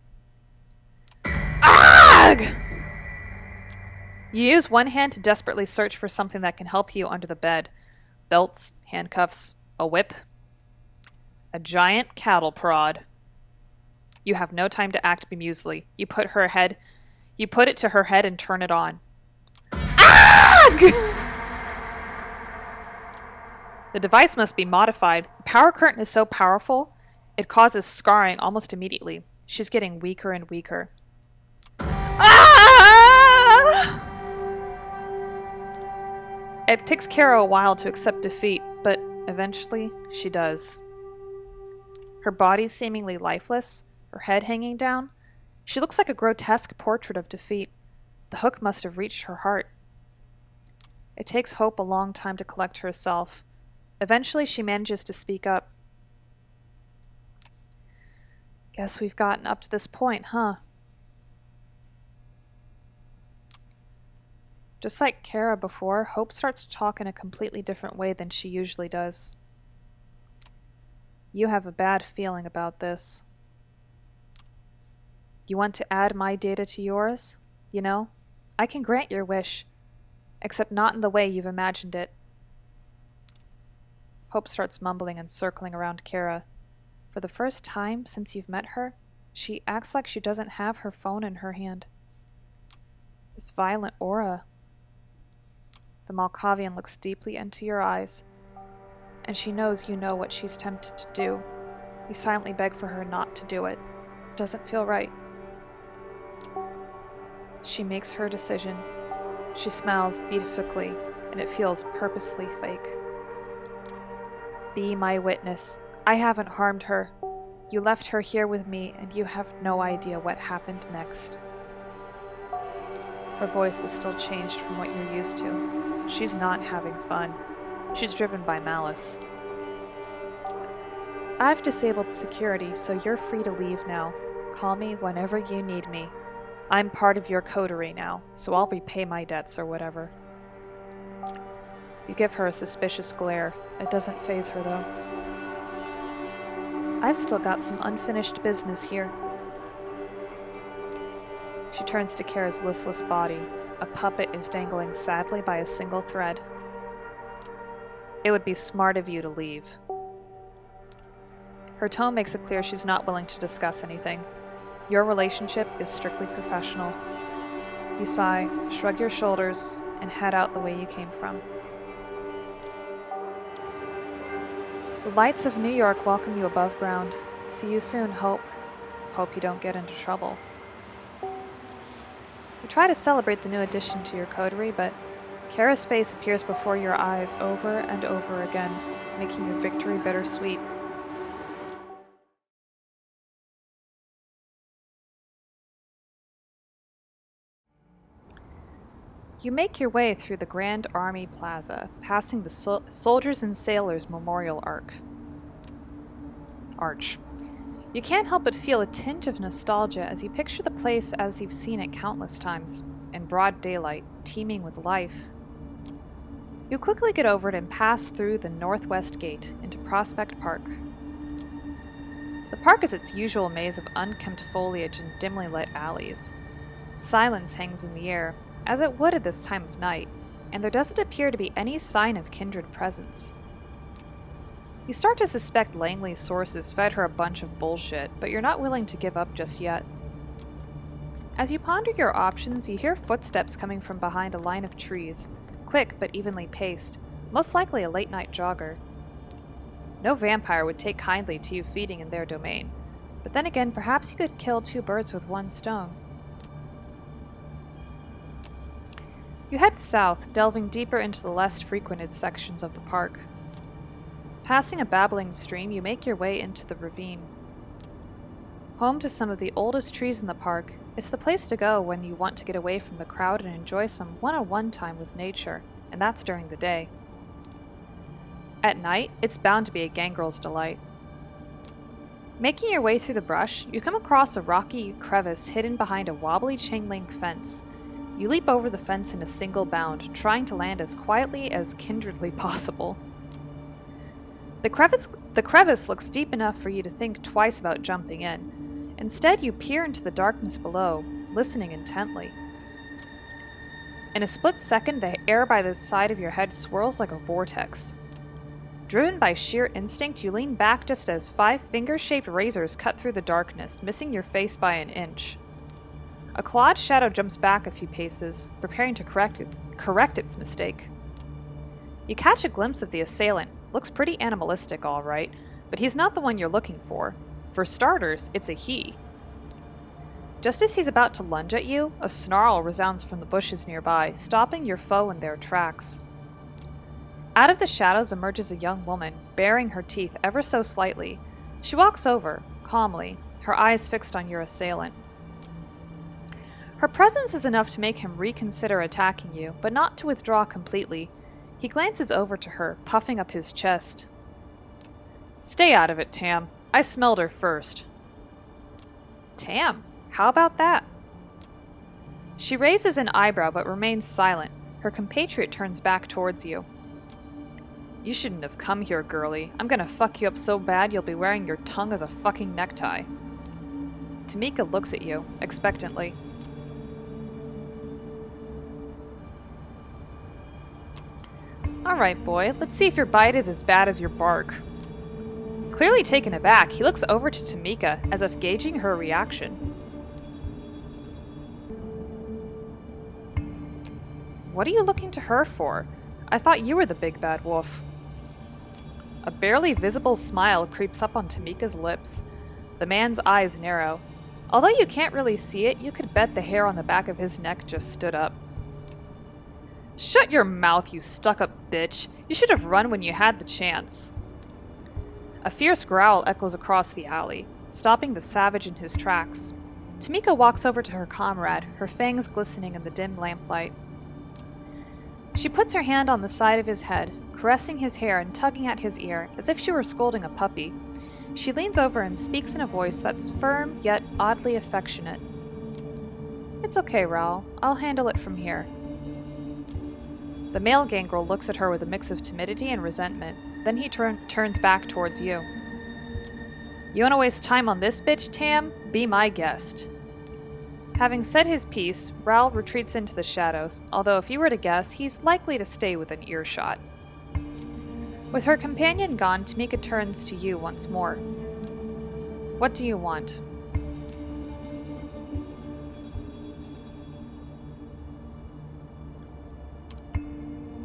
Ugh! You use one hand to desperately search for something that can help you under the bed. Belts, handcuffs, a whip. A giant cattle prod. You have no time to act bemusely. You put it to her head and turn it on. Ugh! The device must be modified. The power current is so powerful, it causes scarring almost immediately. She's getting weaker and weaker. Ah! It takes Kara a while to accept defeat, but eventually she does. Her body's seemingly lifeless, her head hanging down. She looks like a grotesque portrait of defeat. The hook must have reached her heart. It takes Hope a long time to collect herself. Eventually, she manages to speak up. Guess we've gotten up to this point, huh? Just like Kara before, Hope starts to talk in a completely different way than she usually does. You have a bad feeling about this. You want to add my data to yours? You know, I can grant your wish, except not in the way you've imagined it. Hope starts mumbling and circling around Kara. For the first time since you've met her, she acts like she doesn't have her phone in her hand. This violent aura. The Malkavian looks deeply into your eyes, and she knows you know what she's tempted to do. You silently beg for her not to do it. It doesn't feel right. She makes her decision. She smiles beatifically, and it feels purposely fake. Be my witness. I haven't harmed her. You left her here with me, and you have no idea what happened next. Her voice is still changed from what you're used to. She's not having fun. She's driven by malice. I've disabled security, so you're free to leave now. Call me whenever you need me. I'm part of your coterie now, so I'll repay my debts or whatever. You give her a suspicious glare. It doesn't faze her, though. I've still got some unfinished business here. She turns to Kara's listless body. A puppet is dangling sadly by a single thread. It would be smart of you to leave. Her tone makes it clear she's not willing to discuss anything. Your relationship is strictly professional. You sigh, shrug your shoulders, and head out the way you came from. The lights of New York welcome you above ground. See you soon, Hope. Hope you don't get into trouble. You try to celebrate the new addition to your coterie, but Kara's face appears before your eyes over and over again, making your victory bittersweet. You make your way through the Grand Army Plaza, passing the Soldiers and Sailors Memorial Arch. You can't help but feel a tinge of nostalgia as you picture the place as you've seen it countless times, in broad daylight, teeming with life. You quickly get over it and pass through the Northwest Gate into Prospect Park. The park is its usual maze of unkempt foliage and dimly lit alleys. Silence hangs in the air, as it would at this time of night, and there doesn't appear to be any sign of kindred presence. You start to suspect Langley's sources fed her a bunch of bullshit, but you're not willing to give up just yet. As you ponder your options, you hear footsteps coming from behind a line of trees, quick but evenly paced, most likely a late-night jogger. No vampire would take kindly to you feeding in their domain, but then again, perhaps you could kill two birds with one stone. You head south, delving deeper into the less frequented sections of the park. Passing a babbling stream, you make your way into the ravine. Home to some of the oldest trees in the park, it's the place to go when you want to get away from the crowd and enjoy some one-on-one time with nature, and that's during the day. At night, it's bound to be a gangrel's delight. Making your way through the brush, you come across a rocky crevice hidden behind a wobbly chain-link fence. You leap over the fence in a single bound, trying to land as quietly as kindredly possible. The crevice looks deep enough for you to think twice about jumping in. Instead, you peer into the darkness below, listening intently. In a split second, the air by the side of your head swirls like a vortex. Driven by sheer instinct, you lean back just as 5 finger-shaped razors cut through the darkness, missing your face by an inch. A clawed shadow jumps back a few paces, preparing to correct its mistake. You catch a glimpse of the assailant. Looks pretty animalistic, all right, but he's not the one you're looking for. For starters, it's a he. Just as he's about to lunge at you, a snarl resounds from the bushes nearby, stopping your foe in their tracks. Out of the shadows emerges a young woman, baring her teeth ever so slightly. She walks over, calmly, her eyes fixed on your assailant. Her presence is enough to make him reconsider attacking you, but not to withdraw completely. He glances over to her, puffing up his chest. "Stay out of it, Tam. I smelled her first." "Tam? How about that?" She raises an eyebrow but remains silent. Her compatriot turns back towards you. "You shouldn't have come here, girlie. I'm gonna fuck you up so bad you'll be wearing your tongue as a fucking necktie." Tamika looks at you, expectantly. "Alright, boy, let's see if your bite is as bad as your bark." Clearly taken aback, he looks over to Tamika, as if gauging her reaction. "What are you looking to her for? I thought you were the big bad wolf." A barely visible smile creeps up on Tamika's lips. The man's eyes narrow. Although you can't really see it, you could bet the hair on the back of his neck just stood up. "Shut your mouth, you stuck-up bitch. You should have run when you had the chance." A fierce growl echoes across the alley, stopping the savage in his tracks. Tamika walks over to her comrade, her fangs glistening in the dim lamplight. She puts her hand on the side of his head, caressing his hair and tugging at his ear, as if she were scolding a puppy. She leans over and speaks in a voice that's firm, yet oddly affectionate. "It's okay, Raoul. I'll handle it from here." The male gangrel looks at her with a mix of timidity and resentment. Then he turns back towards you. "You wanna waste time on this bitch, Tam? Be my guest." Having said his piece, Raoul retreats into the shadows, although if you were to guess, he's likely to stay within earshot. With her companion gone, Tamika turns to you once more. "What do you want?"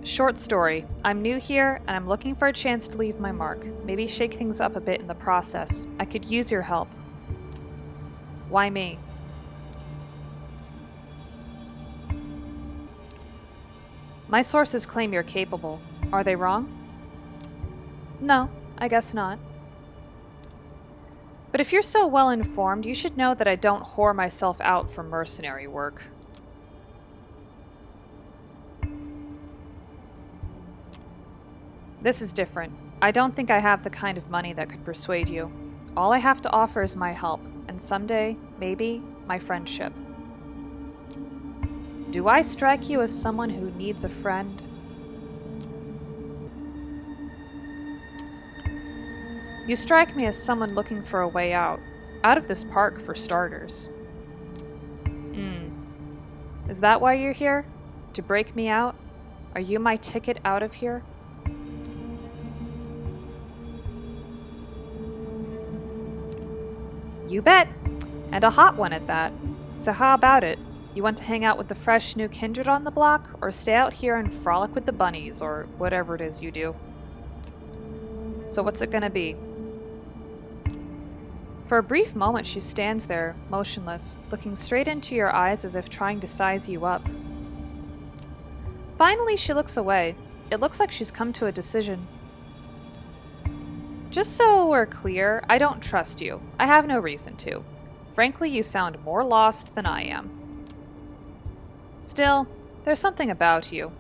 Short story. I'm new here, and I'm looking for a chance to leave my mark. Maybe shake things up a bit in the process. I could use your help. Why me? My sources claim you're capable. Are they wrong? No, I guess not. But if you're so well informed, you should know that I don't whore myself out for mercenary work. This is different. I don't think I have the kind of money that could persuade you. All I have to offer is my help, and someday, maybe, my friendship. Do I strike you as someone who needs a friend? You strike me as someone looking for a way out. Out of this park, for starters. Is that why you're here? To break me out? Are you my ticket out of here? You bet! And a hot one at that. So how about it? You want to hang out with the fresh new kindred on the block, or stay out here and frolic with the bunnies, or whatever it is you do? So what's it gonna be? For a brief moment she stands there, motionless, looking straight into your eyes as if trying to size you up. Finally she looks away. It looks like she's come to a decision. Just so we're clear, I don't trust you. I have no reason to. Frankly, you sound more lost than I am. Still, there's something about you.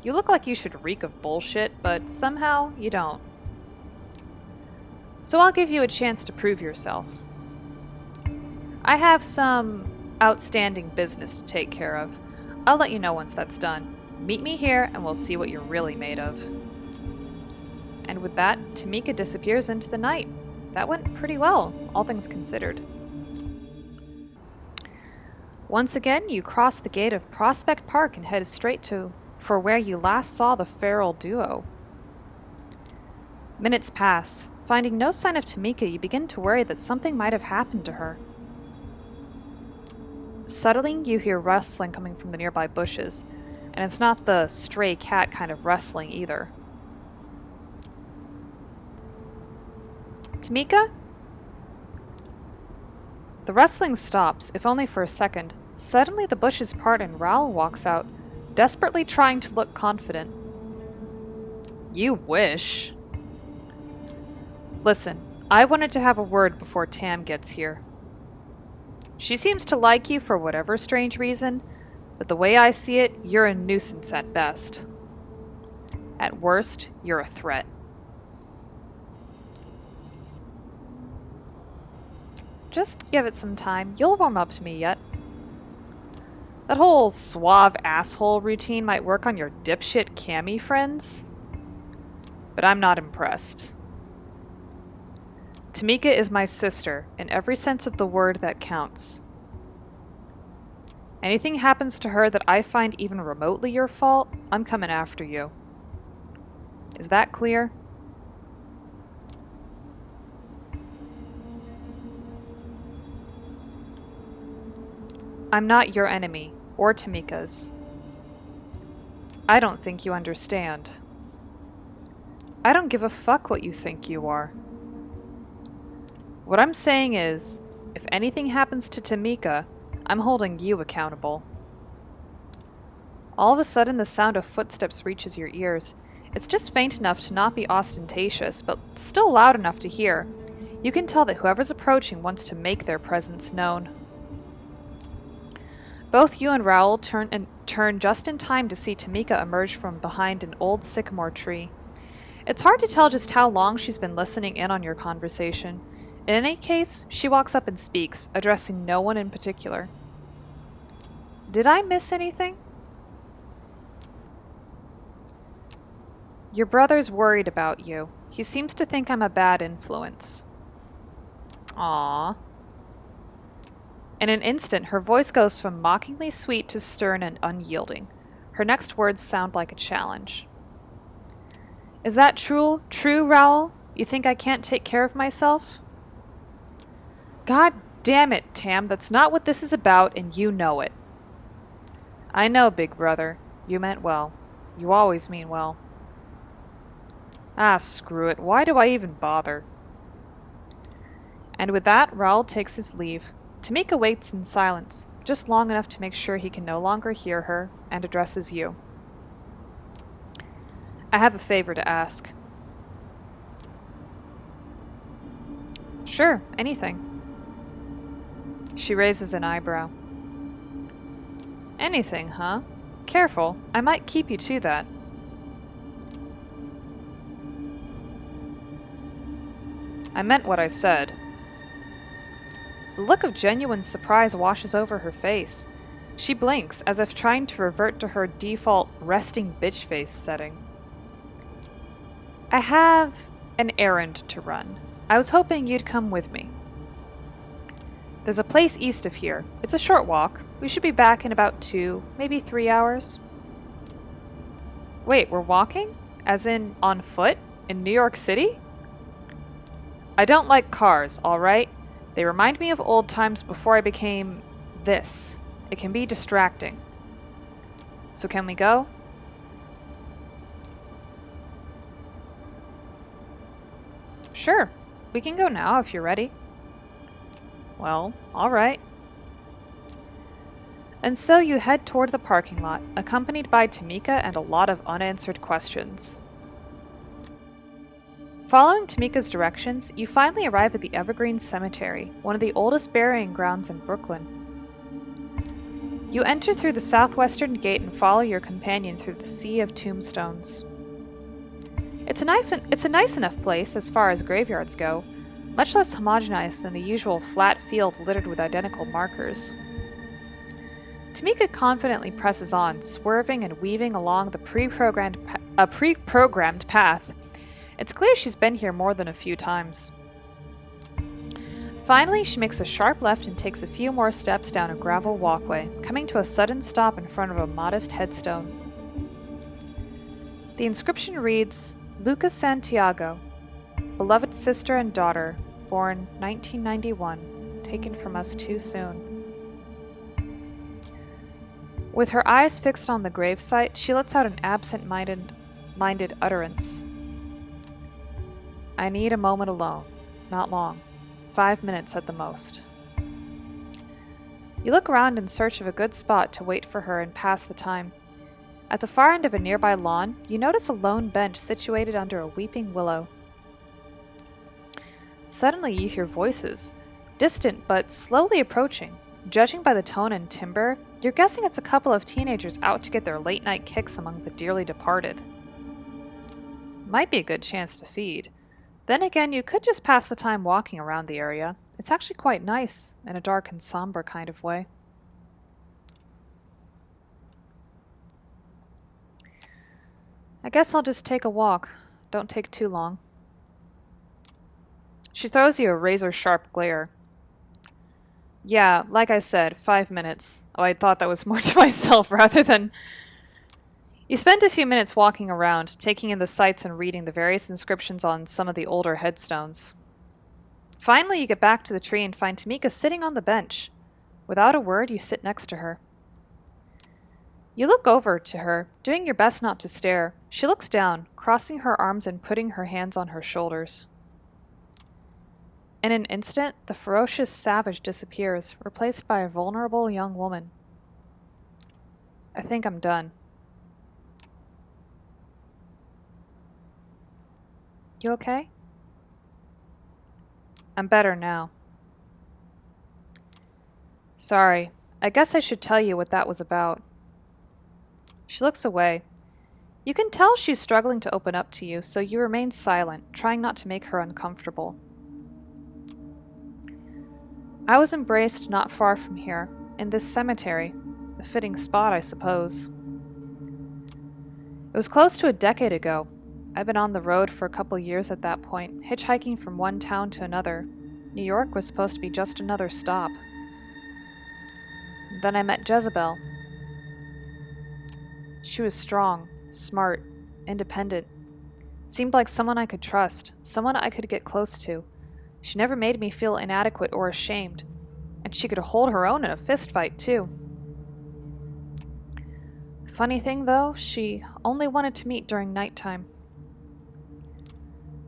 You look like you should reek of bullshit, but somehow you don't. So I'll give you a chance to prove yourself. I have some outstanding business to take care of. I'll let you know once that's done. Meet me here and we'll see what you're really made of. And with that, Tamika disappears into the night. That went pretty well, all things considered. Once again, you cross the gate of Prospect Park and head straight for where you last saw the feral duo. Minutes pass. Finding no sign of Tamika, you begin to worry that something might have happened to her. Suddenly, you hear rustling coming from the nearby bushes, and it's not the stray cat kind of rustling either. Tamika? The rustling stops, if only for a second. Suddenly the bushes part and Raoul walks out, desperately trying to look confident. You wish. Listen, I wanted to have a word before Tam gets here. She seems to like you for whatever strange reason, but the way I see it, you're a nuisance at best. At worst, you're a threat. Just give it some time. You'll warm up to me yet. That whole suave asshole routine might work on your dipshit cami friends, but I'm not impressed. Tamika is my sister, in every sense of the word that counts. Anything happens to her that I find even remotely your fault, I'm coming after you. Is that clear? I'm not your enemy, or Tamika's. I don't think you understand. I don't give a fuck what you think you are. What I'm saying is, if anything happens to Tamika, I'm holding you accountable. All of a sudden, the sound of footsteps reaches your ears. It's just faint enough to not be ostentatious, but still loud enough to hear. You can tell that whoever's approaching wants to make their presence known. Both you and Raoul turn just in time to see Tamika emerge from behind an old sycamore tree. It's hard to tell just how long she's been listening in on your conversation. In any case, she walks up and speaks, addressing no one in particular. Did I miss anything? Your brother's worried about you. He seems to think I'm a bad influence. Aww. In an instant, her voice goes from mockingly sweet to stern and unyielding. Her next words sound like a challenge. Is that true, Raoul? You think I can't take care of myself? God damn it, Tam, that's not what this is about, and you know it. I know, big brother. You meant well. You always mean well. Ah, screw it. Why do I even bother? And with that, Raoul takes his leave. Tamika waits in silence, just long enough to make sure he can no longer hear her, and addresses you. I have a favor to ask. Sure, anything. She raises an eyebrow. Anything, huh? Careful, I might keep you to that. I meant what I said. The look of genuine surprise washes over her face. She blinks, as if trying to revert to her default resting bitch face setting. I have an errand to run. I was hoping you'd come with me. There's a place east of here. It's a short walk. We should be back in about 2, maybe 3 hours. Wait, we're walking? As in, on foot? In New York City? I don't like cars, alright? They remind me of old times before I became this. It can be distracting. So can we go? Sure. We can go now if you're ready. Well, alright. And so you head toward the parking lot, accompanied by Tamika and a lot of unanswered questions. Following Tamika's directions, you finally arrive at the Evergreen Cemetery, one of the oldest burying grounds in Brooklyn. You enter through the southwestern gate and follow your companion through the sea of tombstones. It's a nice enough place as far as graveyards go, much less homogenized than the usual flat field littered with identical markers. Tamika confidently presses on, swerving and weaving along the pre-programmed path. It's clear she's been here more than a few times. Finally, she makes a sharp left and takes a few more steps down a gravel walkway, coming to a sudden stop in front of a modest headstone. The inscription reads, Lucas Santiago, beloved sister and daughter, born 1991, taken from us too soon. With her eyes fixed on the gravesite, she lets out an absent-minded utterance. I need a moment alone. Not long. 5 minutes at the most. You look around in search of a good spot to wait for her and pass the time. At the far end of a nearby lawn, you notice a lone bench situated under a weeping willow. Suddenly you hear voices, distant but slowly approaching. Judging by the tone and timbre, you're guessing it's a couple of teenagers out to get their late-night kicks among the dearly departed. Might be a good chance to feed. Then again, you could just pass the time walking around the area. It's actually quite nice, in a dark and somber kind of way. I guess I'll just take a walk. Don't take too long. She throws you a razor-sharp glare. Yeah, like I said, 5 minutes. Oh, I thought that was more to myself rather than... You spend a few minutes walking around, taking in the sights and reading the various inscriptions on some of the older headstones. Finally, you get back to the tree and find Tamika sitting on the bench. Without a word, you sit next to her. You look over to her, doing your best not to stare. She looks down, crossing her arms and putting her hands on her shoulders. In an instant, the ferocious savage disappears, replaced by a vulnerable young woman. I think I'm done. You okay? I'm better now. Sorry. I guess I should tell you what that was about. She looks away. You can tell she's struggling to open up to you, so you remain silent, trying not to make her uncomfortable. I was embraced not far from here, in this cemetery. A fitting spot, I suppose. It was close to a decade ago. I'd been on the road for a couple years at that point, hitchhiking from one town to another. New York was supposed to be just another stop. Then I met Jezebel. She was strong, smart, independent. Seemed like someone I could trust, someone I could get close to. She never made me feel inadequate or ashamed, and she could hold her own in a fistfight, too. Funny thing, though, she only wanted to meet during nighttime.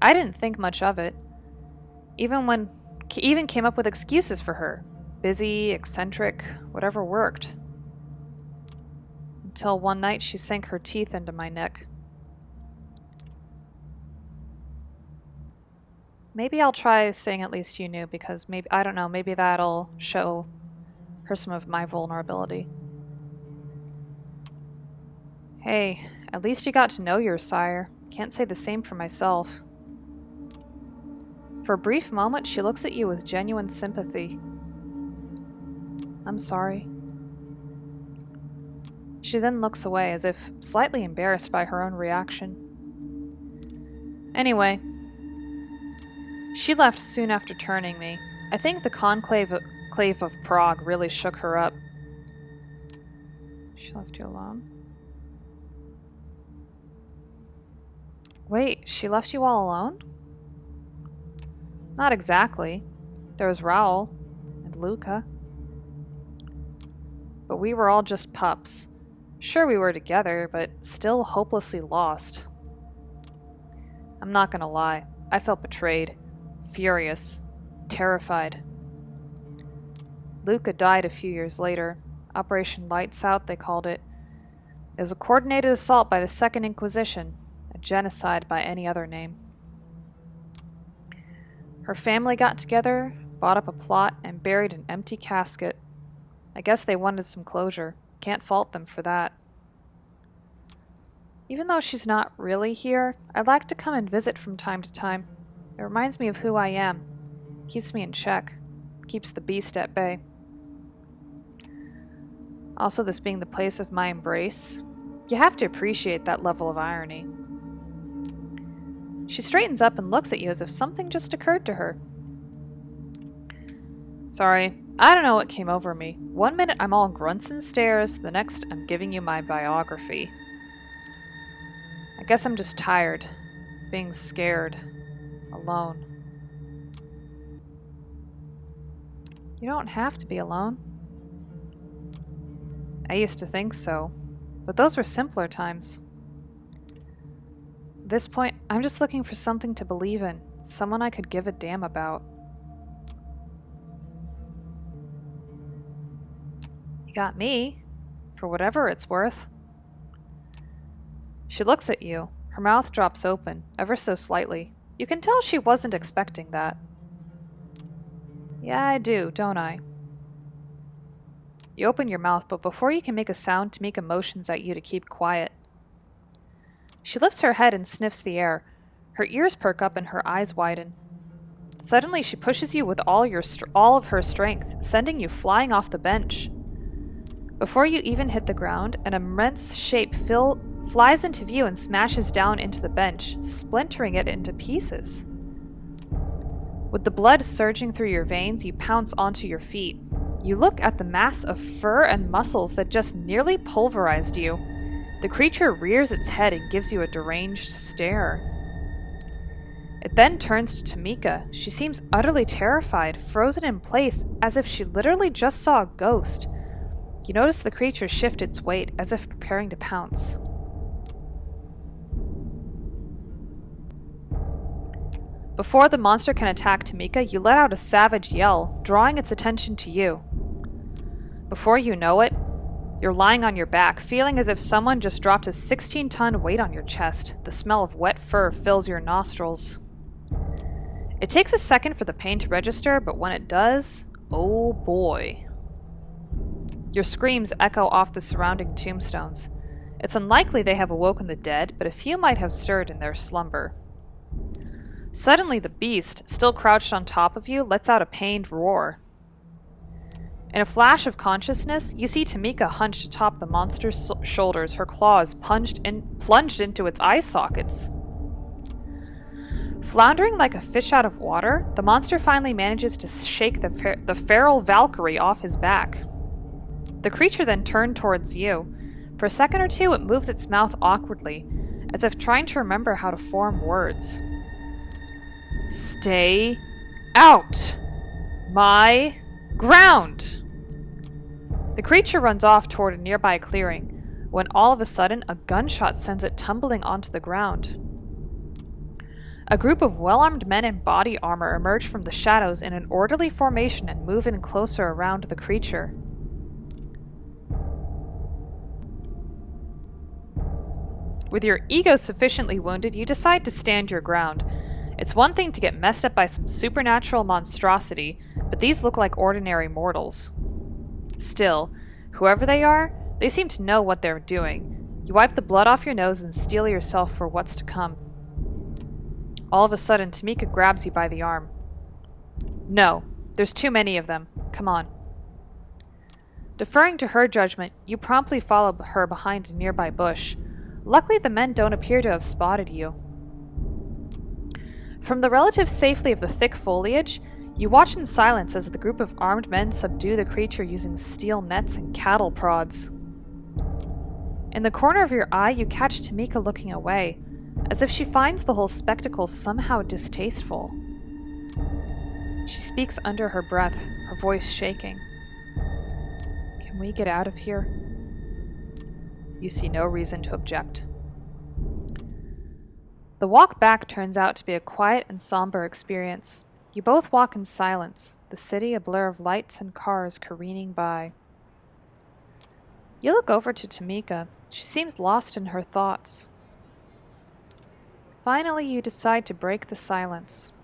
I didn't think much of it. Even came up with excuses for her. Busy, eccentric, whatever worked. Until one night she sank her teeth into my neck. Maybe I'll try saying at least you knew, because maybe, I don't know, maybe that'll show her some of my vulnerability. Hey, at least you got to know your sire. Can't say the same for myself. For a brief moment, she looks at you with genuine sympathy. I'm sorry. She then looks away, as if slightly embarrassed by her own reaction. Anyway, She left soon after turning me. I think the conclave of Prague really shook her up. She left you alone? Wait, she left you all alone? Not exactly. There was Raoul and Luca. But we were all just pups. Sure, we were together, but still hopelessly lost. I'm not gonna lie. I felt betrayed, furious, terrified. Luca died a few years later. Operation Lights Out, they called it. It was a coordinated assault by the Second Inquisition, a genocide by any other name. Her family got together, bought up a plot, and buried an empty casket. I guess they wanted some closure. Can't fault them for that. Even though she's not really here, I'd like to come and visit from time to time. It reminds me of who I am. Keeps me in check. Keeps the beast at bay. Also, this being the place of my embrace. You have to appreciate that level of irony. She straightens up and looks at you as if something just occurred to her. Sorry, I don't know what came over me. One minute I'm all grunts and stares, the next I'm giving you my biography. I guess I'm just tired, being scared, alone. You don't have to be alone. I used to think so, but those were simpler times. At this point, I'm just looking for something to believe in, someone I could give a damn about. You got me, for whatever it's worth. She looks at you. Her mouth drops open, ever so slightly. You can tell she wasn't expecting that. Yeah, I do, don't I? You open your mouth, but before you can make a sound, Tamika motions at you to keep quiet. She lifts her head and sniffs the air. Her ears perk up and her eyes widen. Suddenly, she pushes you with all of her strength, sending you flying off the bench. Before you even hit the ground, an immense shape flies into view and smashes down into the bench, splintering it into pieces. With the blood surging through your veins, you pounce onto your feet. You look at the mass of fur and muscles that just nearly pulverized you. The creature rears its head and gives you a deranged stare. It then turns to Tamika. She seems utterly terrified, frozen in place, as if she literally just saw a ghost. You notice the creature shift its weight, as if preparing to pounce. Before the monster can attack Tamika, you let out a savage yell, drawing its attention to you. Before you know it, you're lying on your back, feeling as if someone just dropped a 16-ton weight on your chest. The smell of wet fur fills your nostrils. It takes a second for the pain to register, but when it does, oh boy. Your screams echo off the surrounding tombstones. It's unlikely they have awoken the dead, but a few might have stirred in their slumber. Suddenly, the beast, still crouched on top of you, lets out a pained roar. In a flash of consciousness, you see Tamika hunched atop the monster's shoulders, her claws plunged into its eye sockets. Floundering like a fish out of water, the monster finally manages to shake the feral Valkyrie off his back. The creature then turned towards you. For a second or two, it moves its mouth awkwardly, as if trying to remember how to form words. Stay out my ground! The creature runs off toward a nearby clearing, when all of a sudden a gunshot sends it tumbling onto the ground. A group of well-armed men in body armor emerge from the shadows in an orderly formation and move in closer around the creature. With your ego sufficiently wounded, you decide to stand your ground. It's one thing to get messed up by some supernatural monstrosity, but these look like ordinary mortals. Still, whoever they are, they seem to know what they're doing. You wipe the blood off your nose and steel yourself for what's to come. All of a sudden, Tamika grabs you by the arm. No, there's too many of them. Come on. Deferring to her judgment, you promptly follow her behind a nearby bush. Luckily, the men don't appear to have spotted you. From the relative safety of the thick foliage, you watch in silence as the group of armed men subdue the creature using steel nets and cattle prods. In the corner of your eye, you catch Tamika looking away, as if she finds the whole spectacle somehow distasteful. She speaks under her breath, her voice shaking. "Can we get out of here?" You see no reason to object. The walk back turns out to be a quiet and somber experience. You both walk in silence, the city a blur of lights and cars careening by. You look over to Tamika. She seems lost in her thoughts. Finally, you decide to break the silence.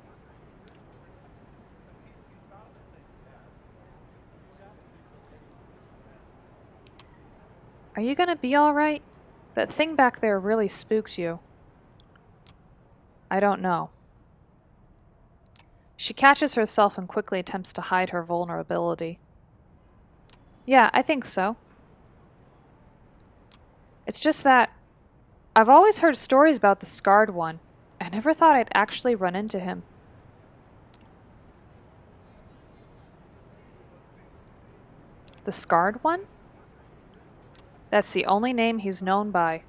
"Are you gonna be alright? That thing back there really spooked you." "I don't know." She catches herself and quickly attempts to hide her vulnerability. "Yeah, I think so. It's just that I've always heard stories about the Scarred One. I never thought I'd actually run into him." "The Scarred One?" "That's the only name he's known by.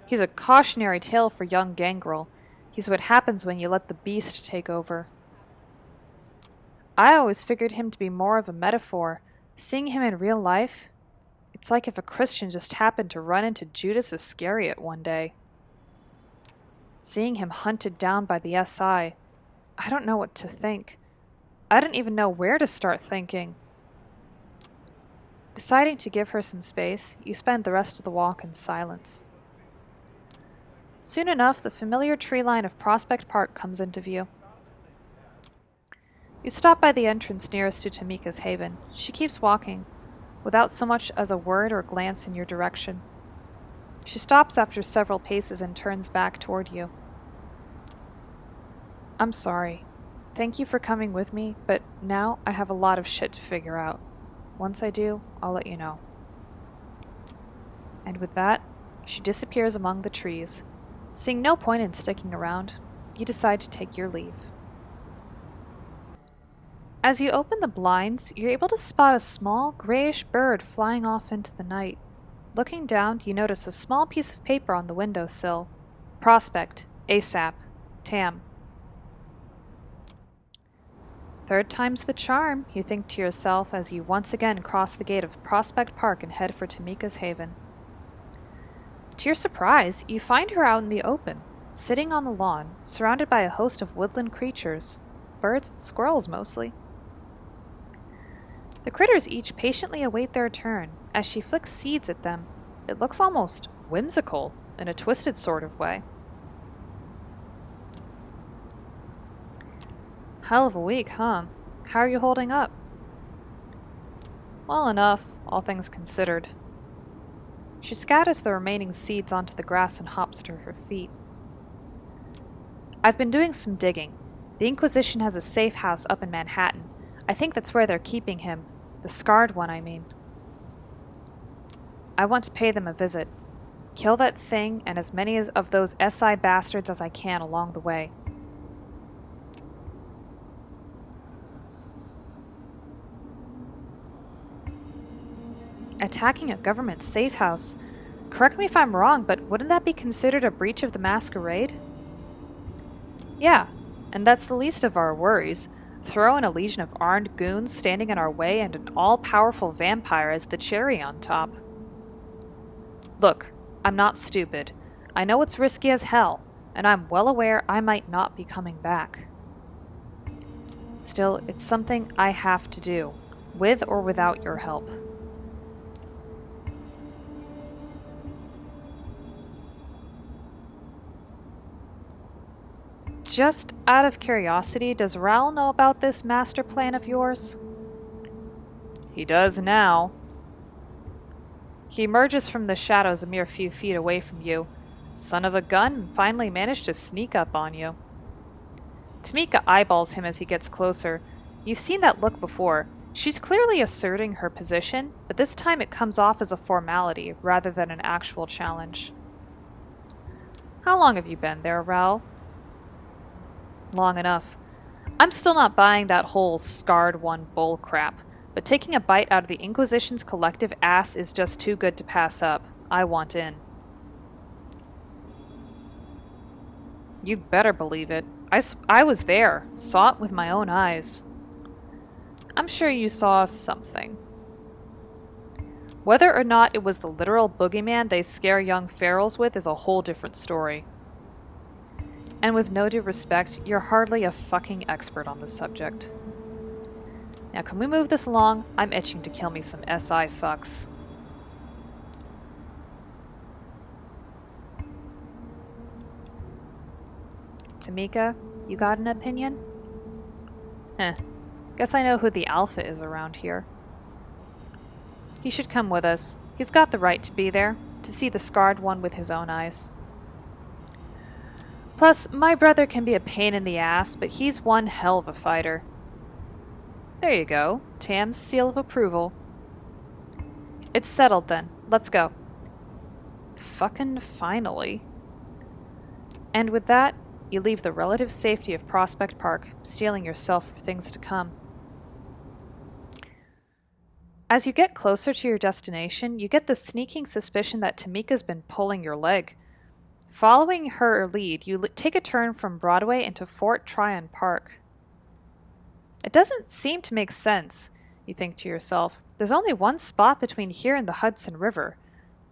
He's a cautionary tale for young Gangrel. He's what happens when you let the beast take over. I always figured him to be more of a metaphor. Seeing him in real life, it's like if a Christian just happened to run into Judas Iscariot one day. Seeing him hunted down by the SI, I don't know what to think. I don't even know where to start thinking." Deciding to give her some space, you spend the rest of the walk in silence. Soon enough, the familiar tree line of Prospect Park comes into view. You stop by the entrance nearest to Tamika's haven. She keeps walking, without so much as a word or glance in your direction. She stops after several paces and turns back toward you. "I'm sorry. Thank you for coming with me, but now I have a lot of shit to figure out. Once I do, I'll let you know." And with that, she disappears among the trees. Seeing no point in sticking around, you decide to take your leave. As you open the blinds, you're able to spot a small, grayish bird flying off into the night. Looking down, you notice a small piece of paper on the windowsill. "Prospect, ASAP, Tam." Third time's the charm, you think to yourself as you once again cross the gate of Prospect Park and head for Tamika's haven. To your surprise, you find her out in the open, sitting on the lawn, surrounded by a host of woodland creatures, birds and squirrels mostly. The critters each patiently await their turn. As she flicks seeds at them, it looks almost whimsical in a twisted sort of way. "Hell of a week, huh? How are you holding up?" "Well enough, all things considered." She scatters the remaining seeds onto the grass and hops to her feet. "I've been doing some digging. The Inquisition has a safe house up in Manhattan. I think that's where they're keeping him. The Scarred One, I mean. I want to pay them a visit. Kill that thing and as many of those SI bastards as I can along the way." Attacking a government safe house? Correct me if I'm wrong, but wouldn't that be considered a breach of the Masquerade? "Yeah, and that's the least of our worries. Throw in a legion of armed goons standing in our way and an all-powerful vampire as the cherry on top. Look, I'm not stupid. I know it's risky as hell, and I'm well aware I might not be coming back. Still, it's something I have to do, with or without your help." Just out of curiosity, does Raoul know about this master plan of yours? He does now. He emerges from the shadows a mere few feet away from you. Son of a gun, finally managed to sneak up on you. Tamika eyeballs him as he gets closer. You've seen that look before. She's clearly asserting her position, but this time it comes off as a formality rather than an actual challenge. "How long have you been there, Raoul?" Long enough. I'm still not buying that whole scarred one bull crap, but taking a bite out of the Inquisition's collective ass is just too good to pass up. I want in. You'd better believe it. I was there, saw it with my own eyes. I'm sure you saw something. Whether or not it was the literal boogeyman they scare young ferals with is a whole different story. And with no due respect, you're hardly a fucking expert on the subject. Now can we move this along? I'm itching to kill me some SI fucks. Tamika, you got an opinion? Guess I know who the alpha is around here. He should come with us. He's got the right to be there, to see the scarred one with his own eyes. Plus, my brother can be a pain in the ass, but he's one hell of a fighter. There you go. Tam's seal of approval. It's settled then. Let's go. Fucking finally. And with that, you leave the relative safety of Prospect Park, steeling yourself for things to come. As you get closer to your destination, you get the sneaking suspicion that Tamika's been pulling your leg. Following her lead, you take a turn from Broadway into Fort Tryon Park. It doesn't seem to make sense, you think to yourself. There's only one spot between here and the Hudson River.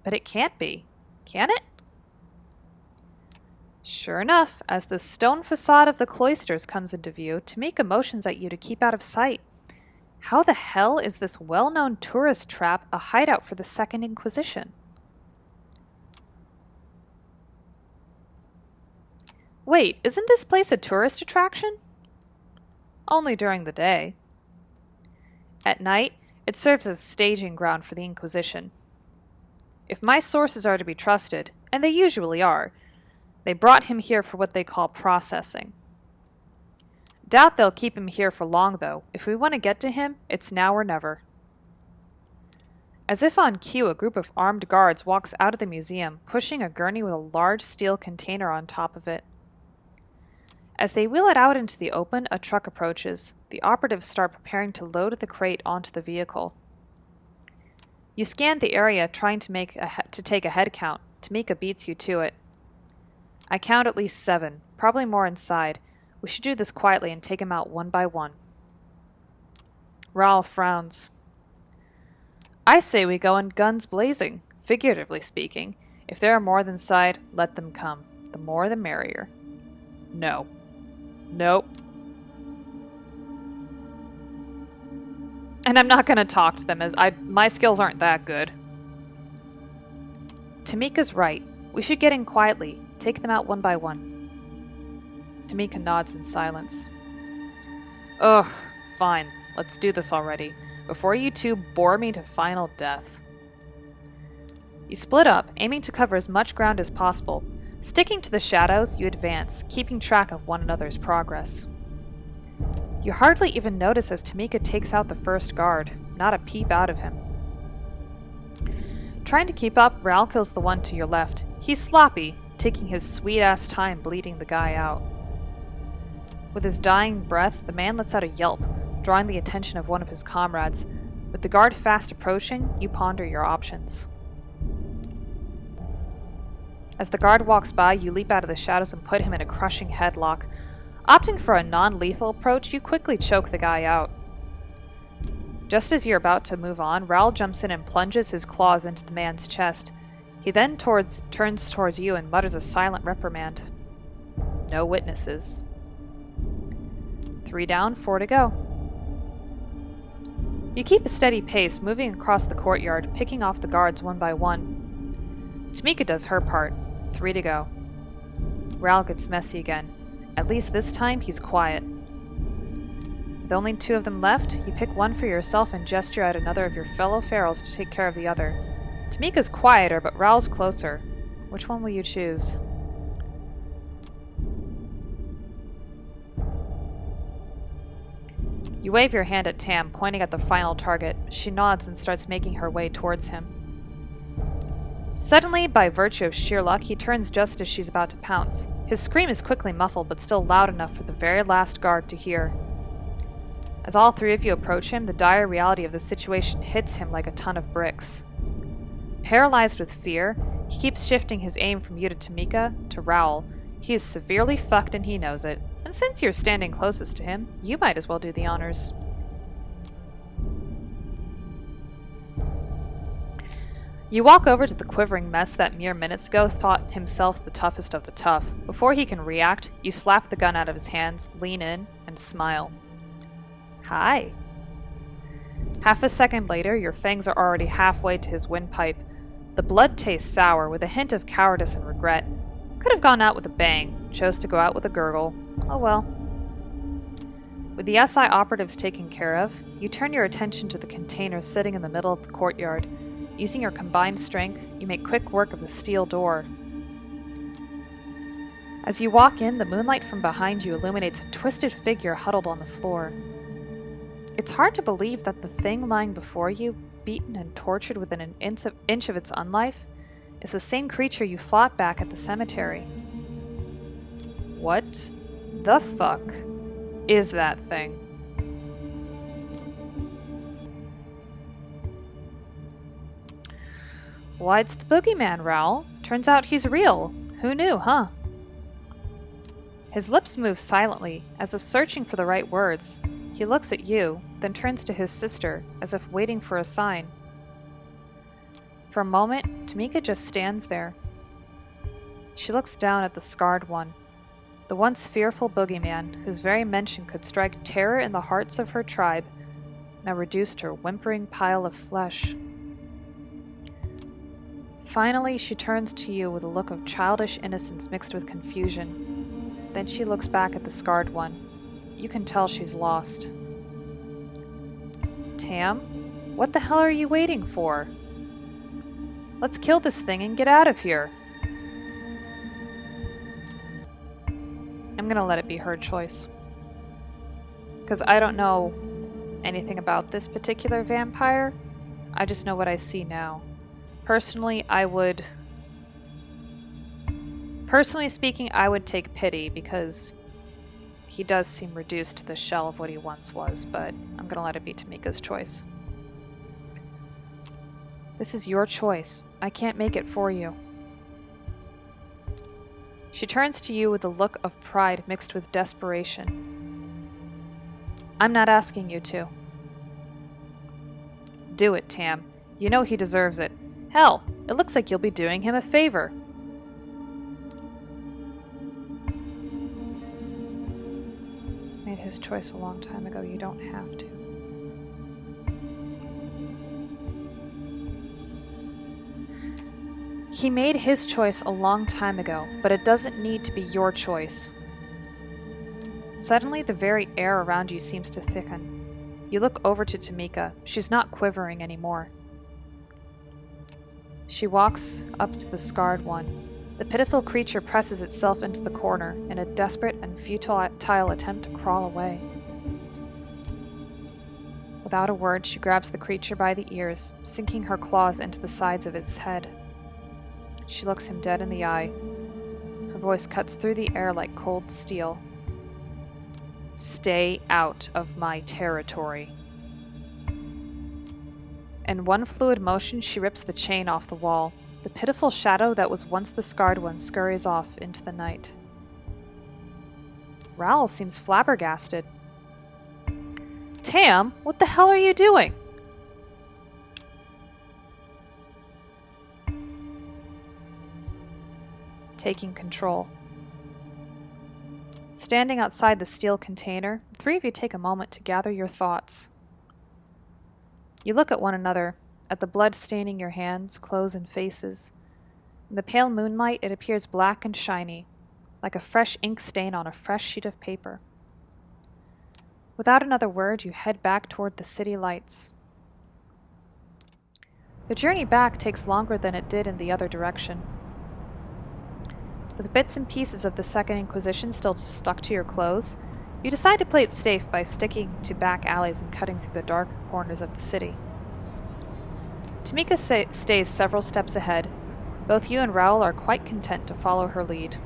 But it can't be. Can it? Sure enough, as the stone facade of the cloisters comes into view, Tamika motions at you to keep out of sight. How the hell is this well-known tourist trap a hideout for the Second Inquisition? Wait, isn't this place a tourist attraction? Only during the day. At night, it serves as a staging ground for the Inquisition. If my sources are to be trusted, and they usually are, they brought him here for what they call processing. Doubt they'll keep him here for long, though. If we want to get to him, it's now or never. As if on cue, a group of armed guards walks out of the museum, pushing a gurney with a large steel container on top of it. As they wheel it out into the open, a truck approaches. The operatives start preparing to load the crate onto the vehicle. You scan the area, trying to take a head count. Tamika beats you to it. I count at least 7, probably more inside. We should do this quietly and take them out one by one. Raoul frowns. I say we go in guns blazing, figuratively speaking. If there are more than inside, let them come. The more the merrier. No. Nope. And I'm not going to talk to them, as my skills aren't that good. Tamika's right. We should get in quietly. Take them out one by one. Tamika nods in silence. Ugh, fine. Let's do this already, before you two bore me to final death. You split up, aiming to cover as much ground as possible. Sticking to the shadows, you advance, keeping track of one another's progress. You hardly even notice as Tamika takes out the first guard, not a peep out of him. Trying to keep up, Raoul kills the one to your left. He's sloppy, taking his sweet-ass time bleeding the guy out. With his dying breath, the man lets out a yelp, drawing the attention of one of his comrades. With the guard fast approaching, you ponder your options. As the guard walks by, you leap out of the shadows and put him in a crushing headlock. Opting for a non-lethal approach, you quickly choke the guy out. Just as you're about to move on, Raoul jumps in and plunges his claws into the man's chest. He then turns towards you and mutters a silent reprimand. No witnesses. 3 down, 4 to go. You keep a steady pace, moving across the courtyard, picking off the guards one by one. Tamika does her part. 3 to go. Raoul gets messy again. At least this time, he's quiet. With only 2 of them left, you pick one for yourself and gesture at another of your fellow ferals to take care of the other. Tamika's quieter, but Raoul's closer. Which one will you choose? You wave your hand at Tam, pointing at the final target. She nods and starts making her way towards him. Suddenly, by virtue of sheer luck, he turns just as she's about to pounce. His scream is quickly muffled, but still loud enough for the very last guard to hear. As all three of you approach him, the dire reality of the situation hits him like a ton of bricks. Paralyzed with fear, he keeps shifting his aim from you to Tamika to Raoul. He is severely fucked and he knows it, and since you're standing closest to him, you might as well do the honors. You walk over to the quivering mess that mere minutes ago thought himself the toughest of the tough. Before he can react, you slap the gun out of his hands, lean in, and smile. Hi. Half a second later, your fangs are already halfway to his windpipe. The blood tastes sour, with a hint of cowardice and regret. Could have gone out with a bang, chose to go out with a gurgle. Oh well. With the SI operatives taken care of, you turn your attention to the container sitting in the middle of the courtyard. Using your combined strength, you make quick work of the steel door. As you walk in, the moonlight from behind you illuminates a twisted figure huddled on the floor. It's hard to believe that the thing lying before you, beaten and tortured within an inch of its unlife, is the same creature you fought back at the cemetery. What the fuck is that thing? Why, it's the boogeyman, Raoul. Turns out he's real. Who knew, huh? His lips move silently, as if searching for the right words. He looks at you, then turns to his sister, as if waiting for a sign. For a moment, Tamika just stands there. She looks down at the scarred one, the once fearful boogeyman, whose very mention could strike terror in the hearts of her tribe, now reduced to a whimpering pile of flesh. Finally, she turns to you with a look of childish innocence mixed with confusion. Then she looks back at the scarred one. You can tell she's lost. Tam, what the hell are you waiting for? Let's kill this thing and get out of here. I'm gonna let it be her choice. Because I don't know anything about this particular vampire. I just know what I see now. Personally speaking, I would take pity because he does seem reduced to the shell of what he once was, but I'm gonna let it be Tamika's choice. This is your choice. I can't make it for you. She turns to you with a look of pride mixed with desperation. I'm not asking you to. Do it, Tam. You know he deserves it. Hell, it looks like you'll be doing him a favor. Made his choice a long time ago. You don't have to. He made his choice a long time ago, but it doesn't need to be your choice. Suddenly, the very air around you seems to thicken. You look over to Tamika. She's not quivering anymore. She walks up to the scarred one. The pitiful creature presses itself into the corner in a desperate and futile attempt to crawl away. Without a word, she grabs the creature by the ears, sinking her claws into the sides of its head. She looks him dead in the eye. Her voice cuts through the air like cold steel. Stay out of my territory. In one fluid motion, she rips the chain off the wall. The pitiful shadow that was once the scarred one scurries off into the night. Raoul seems flabbergasted. Tam, what the hell are you doing? Taking control. Standing outside the steel container, the three of you take a moment to gather your thoughts. You look at one another, at the blood staining your hands, clothes, and faces. In the pale moonlight, it appears black and shiny, like a fresh ink stain on a fresh sheet of paper. Without another word, you head back toward the city lights. The journey back takes longer than it did in the other direction. With bits and pieces of the Second Inquisition still stuck to your clothes, you decide to play it safe by sticking to back alleys and cutting through the dark corners of the city. Tamika stays several steps ahead. Both you and Raoul are quite content to follow her lead.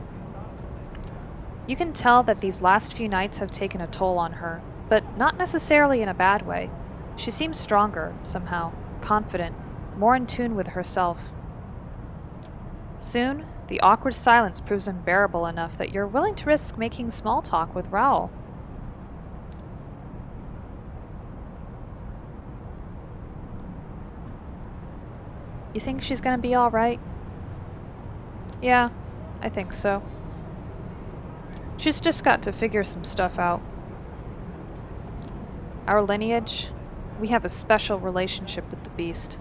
You can tell that these last few nights have taken a toll on her, but not necessarily in a bad way. She seems stronger, somehow, confident, more in tune with herself. Soon, the awkward silence proves unbearable enough that you're willing to risk making small talk with Raoul. You think she's gonna be alright? Yeah, I think so. She's just got to figure some stuff out. Our lineage, we have a special relationship with the beast.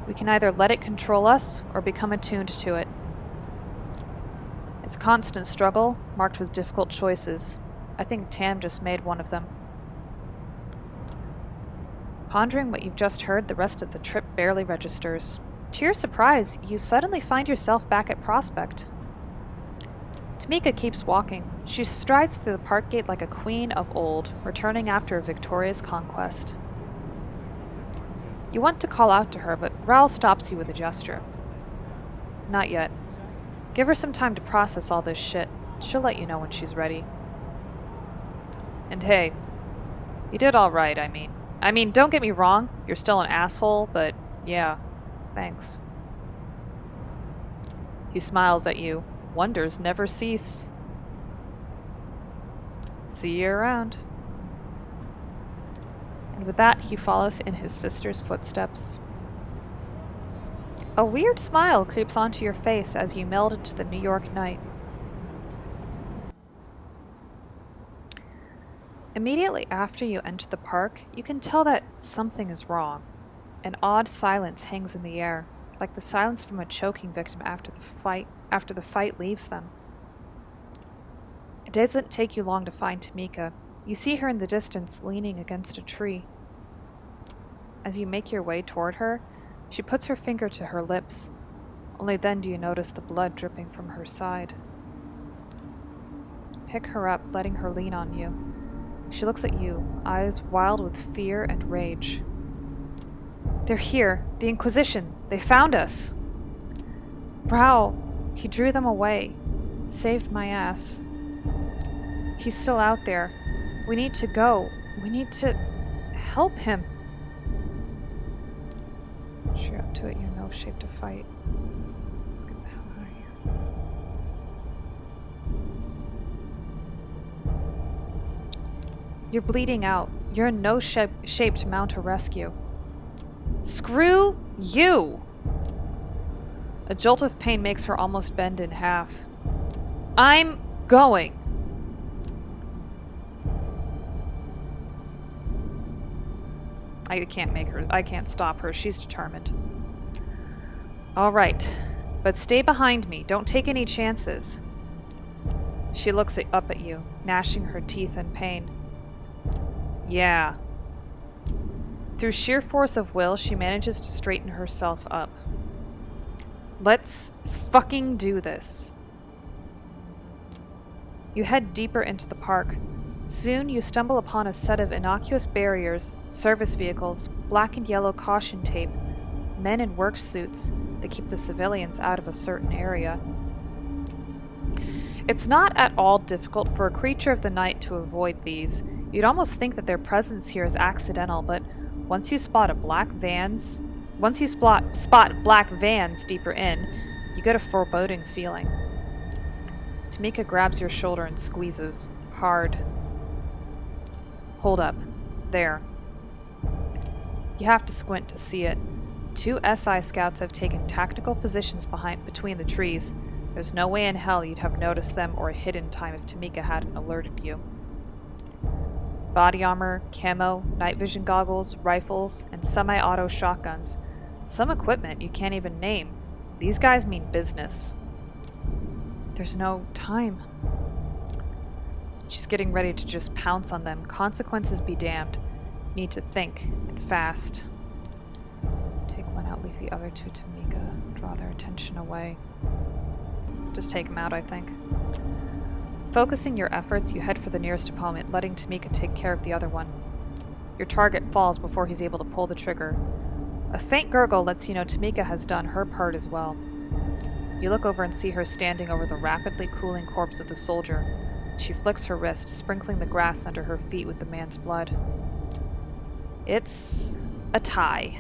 We can either let it control us or become attuned to it. It's a constant struggle, marked with difficult choices. I think Tam just made one of them. Pondering what you've just heard, the rest of the trip barely registers. To your surprise, you suddenly find yourself back at Prospect. Tamika keeps walking. She strides through the park gate like a queen of old, returning after a victorious conquest. You want to call out to her, but Raoul stops you with a gesture. Not yet. Give her some time to process all this shit. She'll let you know when she's ready. And hey, you did all right, I mean, don't get me wrong, you're still an asshole, but yeah, thanks. He smiles at you. Wonders never cease. See you around. And with that, he follows in his sister's footsteps. A weird smile creeps onto your face as you meld into the New York night. Immediately after you enter the park, you can tell that something is wrong. An odd silence hangs in the air, like the silence from a choking victim after the fight leaves them. It doesn't take you long to find Tamika. You see her in the distance, leaning against a tree. As you make your way toward her, she puts her finger to her lips. Only then do you notice the blood dripping from her side. Pick her up, letting her lean on you. She looks at you, eyes wild with fear and rage. They're here. The Inquisition. They found us. Raoul. He drew them away. Saved my ass. He's still out there. We need to go. We need to help him. Once you're up to it, you're in no shape to fight. Let's get the hell out of here. You're bleeding out. You're in no shape to mount a rescue. Screw you! A jolt of pain makes her almost bend in half. I'm going! I can't stop her. She's determined. Alright, but stay behind me. Don't take any chances. She looks up at you, gnashing her teeth in pain. Yeah. Through sheer force of will, she manages to straighten herself up. Let's fucking do this. You head deeper into the park. Soon you stumble upon a set of innocuous barriers, service vehicles, black and yellow caution tape, men in work suits that keep the civilians out of a certain area. It's not at all difficult for a creature of the night to avoid these. You'd almost think that their presence here is accidental, but once you spot black vans deeper in, you get a foreboding feeling. Tamika grabs your shoulder and squeezes, hard. Hold up. There. You have to squint to see it. 2 SI scouts have taken tactical positions between the trees. There's no way in hell you'd have noticed them or hid in time if Tamika hadn't alerted you. Body armor, camo, night vision goggles, rifles, and semi-auto shotguns. Some equipment you can't even name. These guys mean business. There's no time. She's getting ready to just pounce on them. Consequences be damned. Need to think, and fast. Take one out, leave the other 2 to Tamika. Draw their attention away. Just take them out, I think. Focusing your efforts, you head for the nearest opponent, letting Tamika take care of the other one. Your target falls before he's able to pull the trigger. A faint gurgle lets you know Tamika has done her part as well. You look over and see her standing over the rapidly cooling corpse of the soldier. She flicks her wrist, sprinkling the grass under her feet with the man's blood. It's a tie.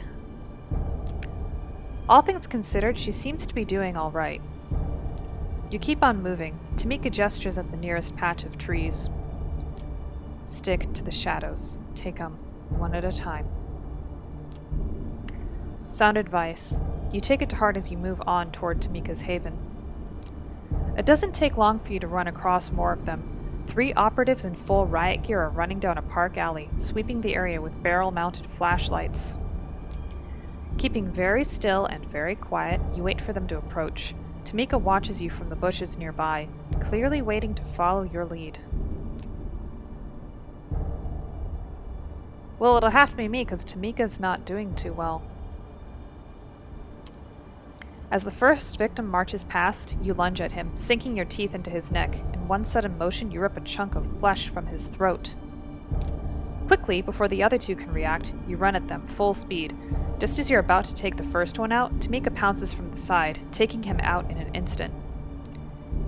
All things considered, she seems to be doing all right. You keep on moving. Tamika gestures at the nearest patch of trees. Stick to the shadows. Take 'em one at a time. Sound advice. You take it to heart as you move on toward Tamika's haven. It doesn't take long for you to run across more of them. 3 operatives in full riot gear are running down a park alley, sweeping the area with barrel-mounted flashlights. Keeping very still and very quiet, you wait for them to approach. Tamika watches you from the bushes nearby, clearly waiting to follow your lead. Well, it'll have to be me, because Tamika's not doing too well. As the first victim marches past, you lunge at him, sinking your teeth into his neck. In one sudden motion, you rip a chunk of flesh from his throat. Quickly, before the other 2 can react, you run at them, full speed. Just as you're about to take the first one out, Tamika pounces from the side, taking him out in an instant.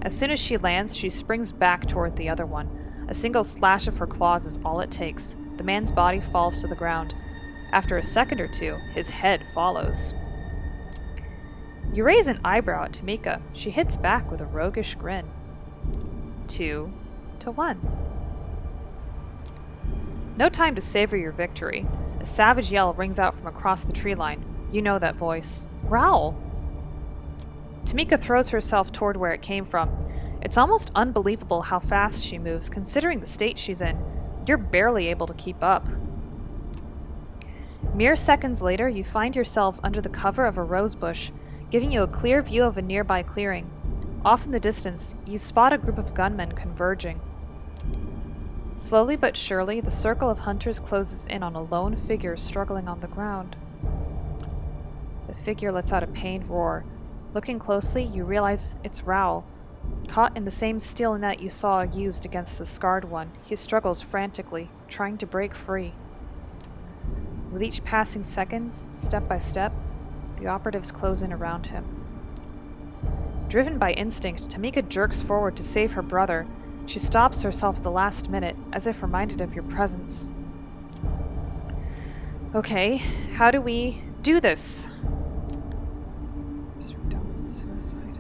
As soon as she lands, she springs back toward the other one. A single slash of her claws is all it takes. The man's body falls to the ground. After a second or 2, his head follows. You raise an eyebrow at Tamika. She hits back with a roguish grin. 2 to 1. No time to savor your victory. A savage yell rings out from across the tree line. You know that voice. Growl! Tamika throws herself toward where it came from. It's almost unbelievable how fast she moves, considering the state she's in. You're barely able to keep up. Mere seconds later, you find yourselves under the cover of a rose bush, giving you a clear view of a nearby clearing. Off in the distance, you spot a group of gunmen converging. Slowly but surely, the circle of hunters closes in on a lone figure struggling on the ground. The figure lets out a pained roar. Looking closely, you realize it's Raoul. Caught in the same steel net you saw used against the scarred one, he struggles frantically, trying to break free. With each passing seconds, step by step, the operatives close in around him. Driven by instinct, Tamika jerks forward to save her brother. She stops herself at the last minute, as if reminded of your presence. Okay, how do we do this? Suicide.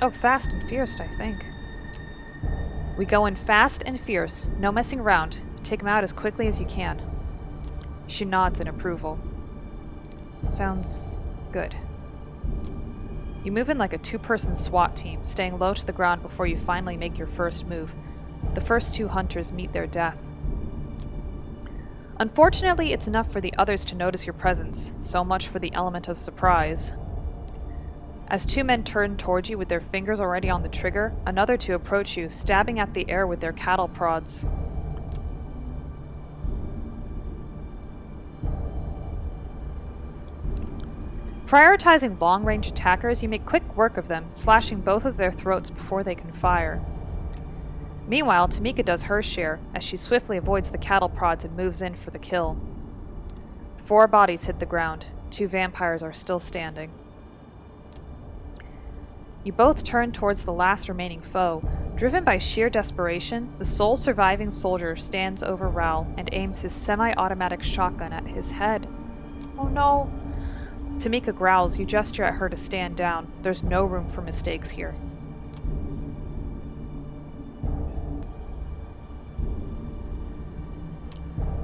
Oh, fast and fierce, I think. We go in fast and fierce, no messing around. Take him out as quickly as you can. She nods in approval. Sounds good. You move in like a 2-person SWAT team, staying low to the ground before you finally make your first move. The first 2 hunters meet their death. Unfortunately, it's enough for the others to notice your presence, so much for the element of surprise. As 2 men turn toward you with their fingers already on the trigger, another 2 approach you, stabbing at the air with their cattle prods. Prioritizing long-range attackers, you make quick work of them, slashing both of their throats before they can fire. Meanwhile, Tamika does her share, as she swiftly avoids the cattle prods and moves in for the kill. 4 bodies hit the ground. 2 vampires are still standing. You both turn towards the last remaining foe. Driven by sheer desperation, the sole surviving soldier stands over Raoul and aims his semi-automatic shotgun at his head. Oh no! Tamika growls. You gesture at her to stand down. There's no room for mistakes here.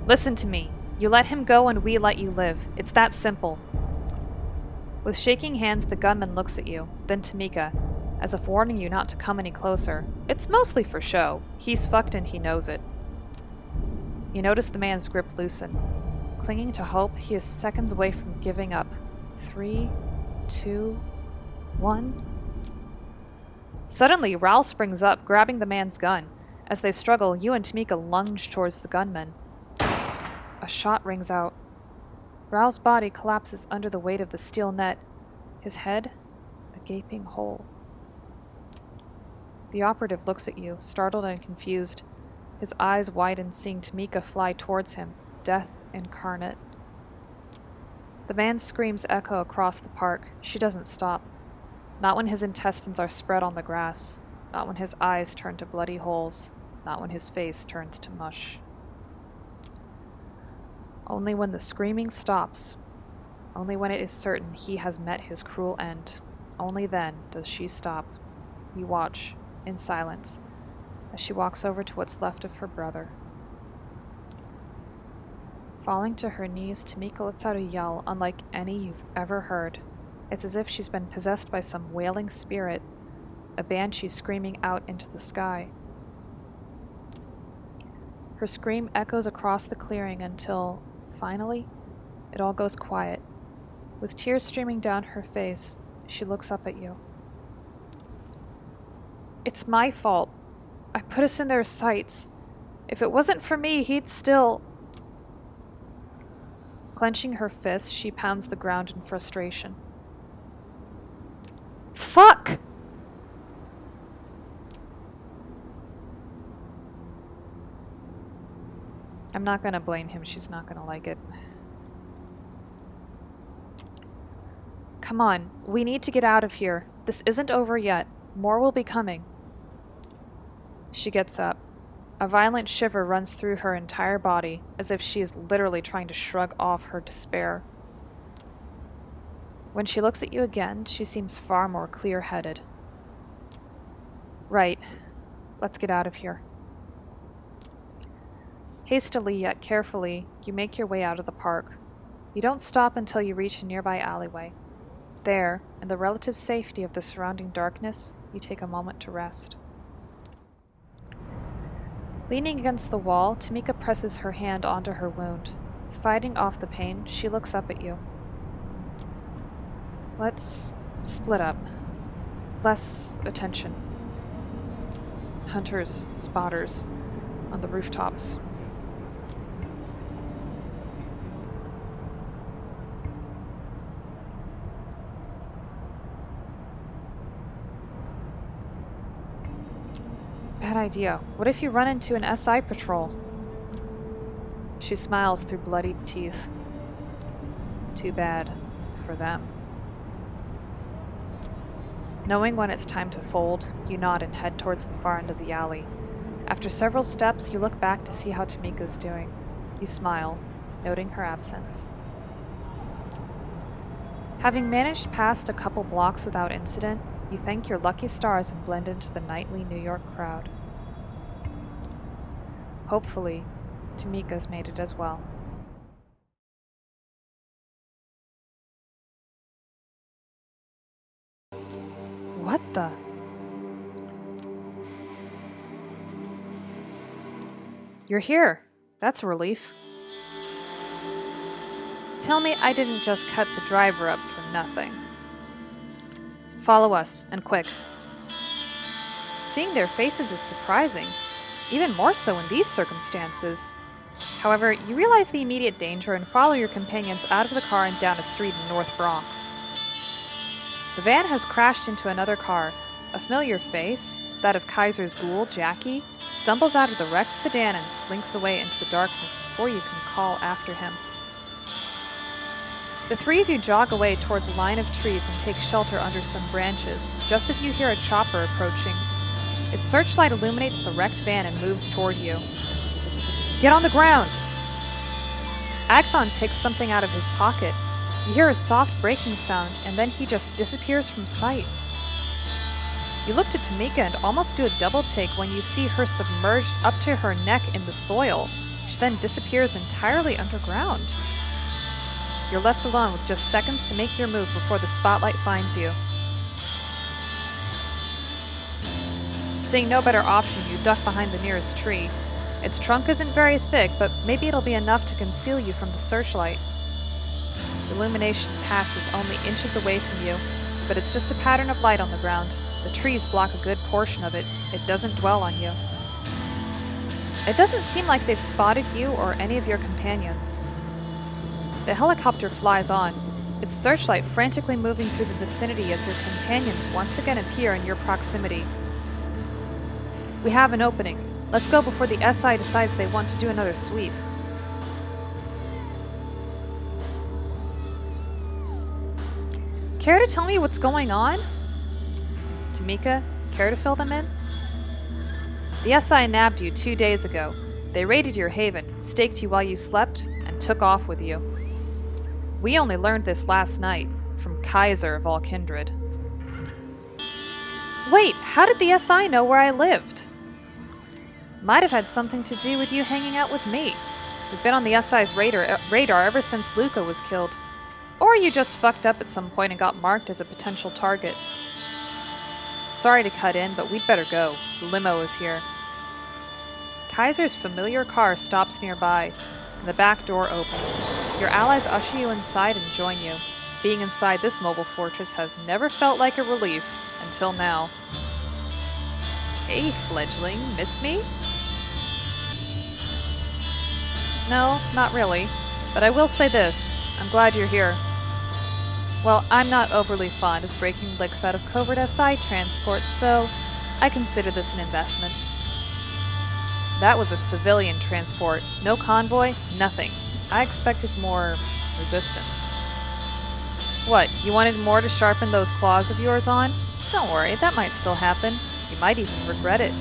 Listen to me. You let him go and we let you live. It's that simple. With shaking hands, the gunman looks at you, then Tamika, as if warning you not to come any closer. It's mostly for show. He's fucked and he knows it. You notice the man's grip loosen. Clinging to hope, he is seconds away from giving up. 3, 2, 1. Suddenly, Raoul springs up, grabbing the man's gun. As they struggle, you and Tamika lunge towards the gunman. A shot rings out. Raoul's body collapses under the weight of the steel net. His head, a gaping hole. The operative looks at you, startled and confused. His eyes widen, seeing Tamika fly towards him, death incarnate. The man's screams echo across the park. She doesn't stop. Not when his intestines are spread on the grass. Not when his eyes turn to bloody holes. Not when his face turns to mush. Only when the screaming stops. Only when it is certain he has met his cruel end. Only then does she stop. You watch, in silence, as she walks over to what's left of her brother. Falling to her knees, Tamika lets out a yell unlike any you've ever heard. It's as if she's been possessed by some wailing spirit, a banshee screaming out into the sky. Her scream echoes across the clearing until, finally, it all goes quiet. With tears streaming down her face, she looks up at you. It's my fault. I put us in their sights. If it wasn't for me, he'd still... Clenching her fist, she pounds the ground in frustration. Fuck! I'm not gonna blame him. She's not gonna like it. Come on. We need to get out of here. This isn't over yet. More will be coming. She gets up. A violent shiver runs through her entire body, as if she is literally trying to shrug off her despair. When she looks at you again, she seems far more clear-headed. Right. Let's get out of here. Hastily yet carefully, you make your way out of the park. You don't stop until you reach a nearby alleyway. There, in the relative safety of the surrounding darkness, you take a moment to rest. Leaning against the wall, Tamika presses her hand onto her wound. Fighting off the pain, she looks up at you. Let's split up. Less attention. Hunters, spotters, on the rooftops. Bad idea. What if you run into an SI patrol? She smiles through bloodied teeth. Too bad for them. Knowing when it's time to fold, you nod and head towards the far end of the alley. After several steps, you look back to see how Tamika's doing. You smile, noting her absence. Having managed past a couple blocks without incident, you thank your lucky stars and blend into the nightly New York crowd. Hopefully, Tamika's made it as well. What the? You're here. That's a relief. Tell me I didn't just cut the driver up for nothing. Follow us, and quick. Seeing their faces is surprising, even more so in these circumstances. However, you realize the immediate danger and follow your companions out of the car and down a street in North Bronx. The van has crashed into another car. A familiar face, that of Kaiser's ghoul, Jackie, stumbles out of the wrecked sedan and slinks away into the darkness before you can call after him. The three of you jog away toward the line of trees and take shelter under some branches, just as you hear a chopper approaching. Its searchlight illuminates the wrecked van and moves toward you. Get on the ground! Agathon takes something out of his pocket. You hear a soft breaking sound, and then he just disappears from sight. You look to Tamika and almost do a double take when you see her submerged up to her neck in the soil. She then disappears entirely underground. You're left alone with just seconds to make your move before the spotlight finds you. Seeing no better option, you duck behind the nearest tree. Its trunk isn't very thick, but maybe it'll be enough to conceal you from the searchlight. The illumination passes only inches away from you, but it's just a pattern of light on the ground. The trees block a good portion of it. It doesn't dwell on you. It doesn't seem like they've spotted you or any of your companions. The helicopter flies on, its searchlight frantically moving through the vicinity as your companions once again appear in your proximity. We have an opening. Let's go before the SI decides they want to do another sweep. Care to tell me what's going on? Tamika, care to fill them in? The SI nabbed you 2 days ago. They raided your haven, staked you while you slept, and took off with you. We only learned this last night, from Qadir of all kindred. Wait, how did the SI know where I lived? Might have had something to do with you hanging out with me. We've been on the SI's radar ever since Luca was killed. Or you just fucked up at some point and got marked as a potential target. Sorry to cut in, but we'd better go. The limo is here. Kaiser's familiar car stops nearby, and the back door opens. Your allies usher you inside and join you. Being inside this mobile fortress has never felt like a relief, until now. Hey, fledgling, miss me? No, not really. But I will say this, I'm glad you're here. Well, I'm not overly fond of breaking legs out of covert SI transport, so I consider this an investment. That was a civilian transport. No convoy, nothing. I expected more resistance. What, you wanted more to sharpen those claws of yours on? Don't worry, that might still happen. You might even regret it.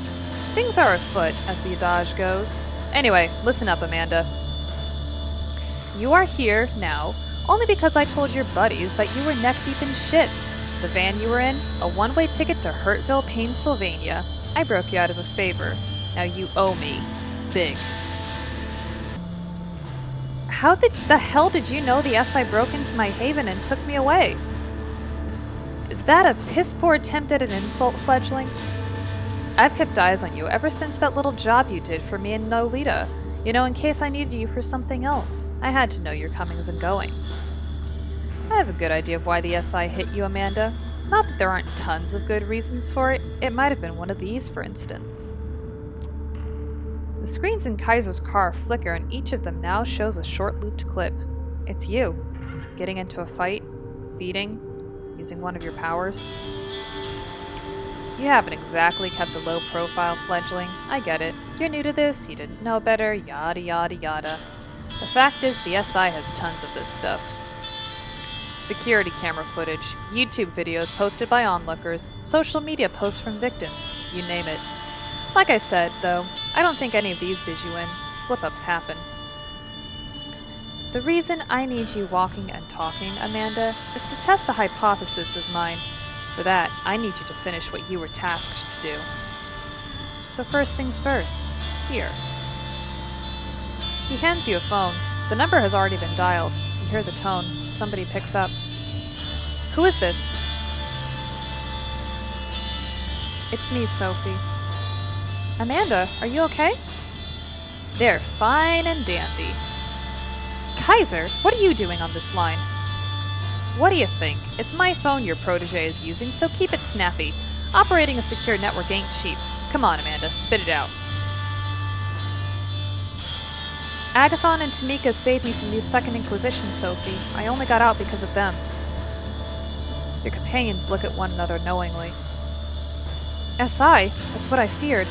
Things are afoot, as the adage goes. Anyway, listen up, Amanda. You are here now only because I told your buddies that you were neck-deep in shit. The van you were in, a one-way ticket to Hurtville, Pennsylvania. I broke you out as a favor. Now you owe me. Big. How the hell did you know the SI broke into my haven and took me away? Is that a piss-poor attempt at an insult, fledgling? I've kept eyes on you ever since that little job you did for me in Nolita. You know, in case I needed you for something else. I had to know your comings and goings. I have a good idea of why the SI hit you, Amanda. Not that there aren't tons of good reasons for it. It might have been one of these, for instance. The screens in Kaiser's car flicker, and each of them now shows a short-looped clip. It's you, getting into a fight, feeding, using one of your powers. You haven't exactly kept a low profile, fledgling. I get it. You're new to this, you didn't know better, yada yada yada. The fact is, the SI has tons of this stuff. Security camera footage, YouTube videos posted by onlookers, social media posts from victims, you name it. Like I said, though, I don't think any of these did you in. Slip-ups happen. The reason I need you walking and talking, Amanda, is to test a hypothesis of mine. For that, I need you to finish what you were tasked to do. So first things first. Here. He hands you a phone. The number has already been dialed. You hear the tone. Somebody picks up. Who is this? It's me, Sophie. Amanda, are you okay? They're fine and dandy. Kaiser, what are you doing on this line? What do you think? It's my phone your protege is using, so keep it snappy. Operating a secure network ain't cheap. Come on, Amanda, spit it out. Agathon and Tamika saved me from the Second Inquisition, Sophie. I only got out because of them. Your companions look at one another knowingly. SI? That's what I feared.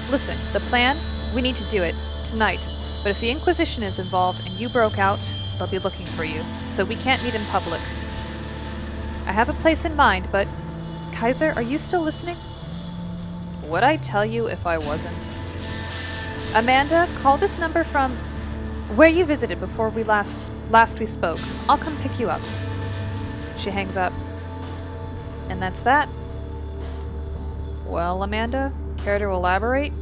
Listen, the plan? We need to do it. Tonight. But if the Inquisition is involved and you broke out, they'll be looking for you, so we can't meet in public. I have a place in mind, but... Kaiser, are you still listening? Would I tell you if I wasn't? Amanda, call this number from... where you visited before we last we spoke. I'll come pick you up. She hangs up. And that's that. Well, Amanda, care to elaborate?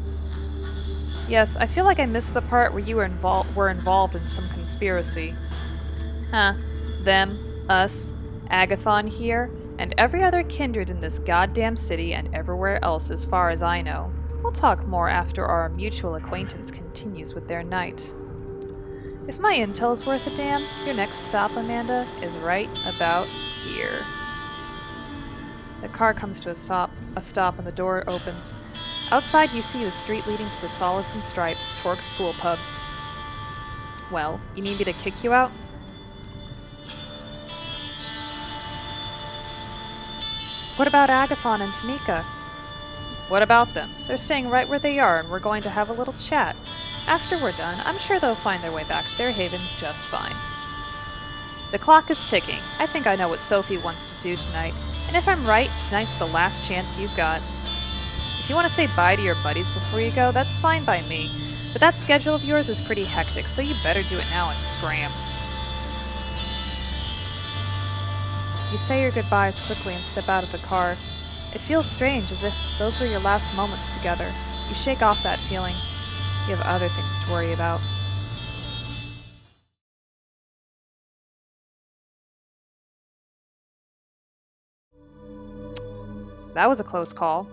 Yes, I feel like I missed the part where you were involved in some conspiracy. Huh. Them, us, Agathon here, and every other kindred in this goddamn city and everywhere else as far as I know. We'll talk more after our mutual acquaintance continues with their night. If my intel is worth a damn, your next stop, Amanda, is right about here. The car comes to a stop and the door opens. Outside, you see the street leading to the Solids and Stripes, Torque's Pool Pub. Well, you need me to kick you out? What about Agathon and Tamika? What about them? They're staying right where they are, and we're going to have a little chat. After we're done, I'm sure they'll find their way back to their havens just fine. The clock is ticking. I think I know what Sophie wants to do tonight. And if I'm right, tonight's the last chance you've got. If you want to say bye to your buddies before you go, that's fine by me. But that schedule of yours is pretty hectic, so you better do it now and scram. You say your goodbyes quickly and step out of the car. It feels strange, as if those were your last moments together. You shake off that feeling. You have other things to worry about. That was a close call.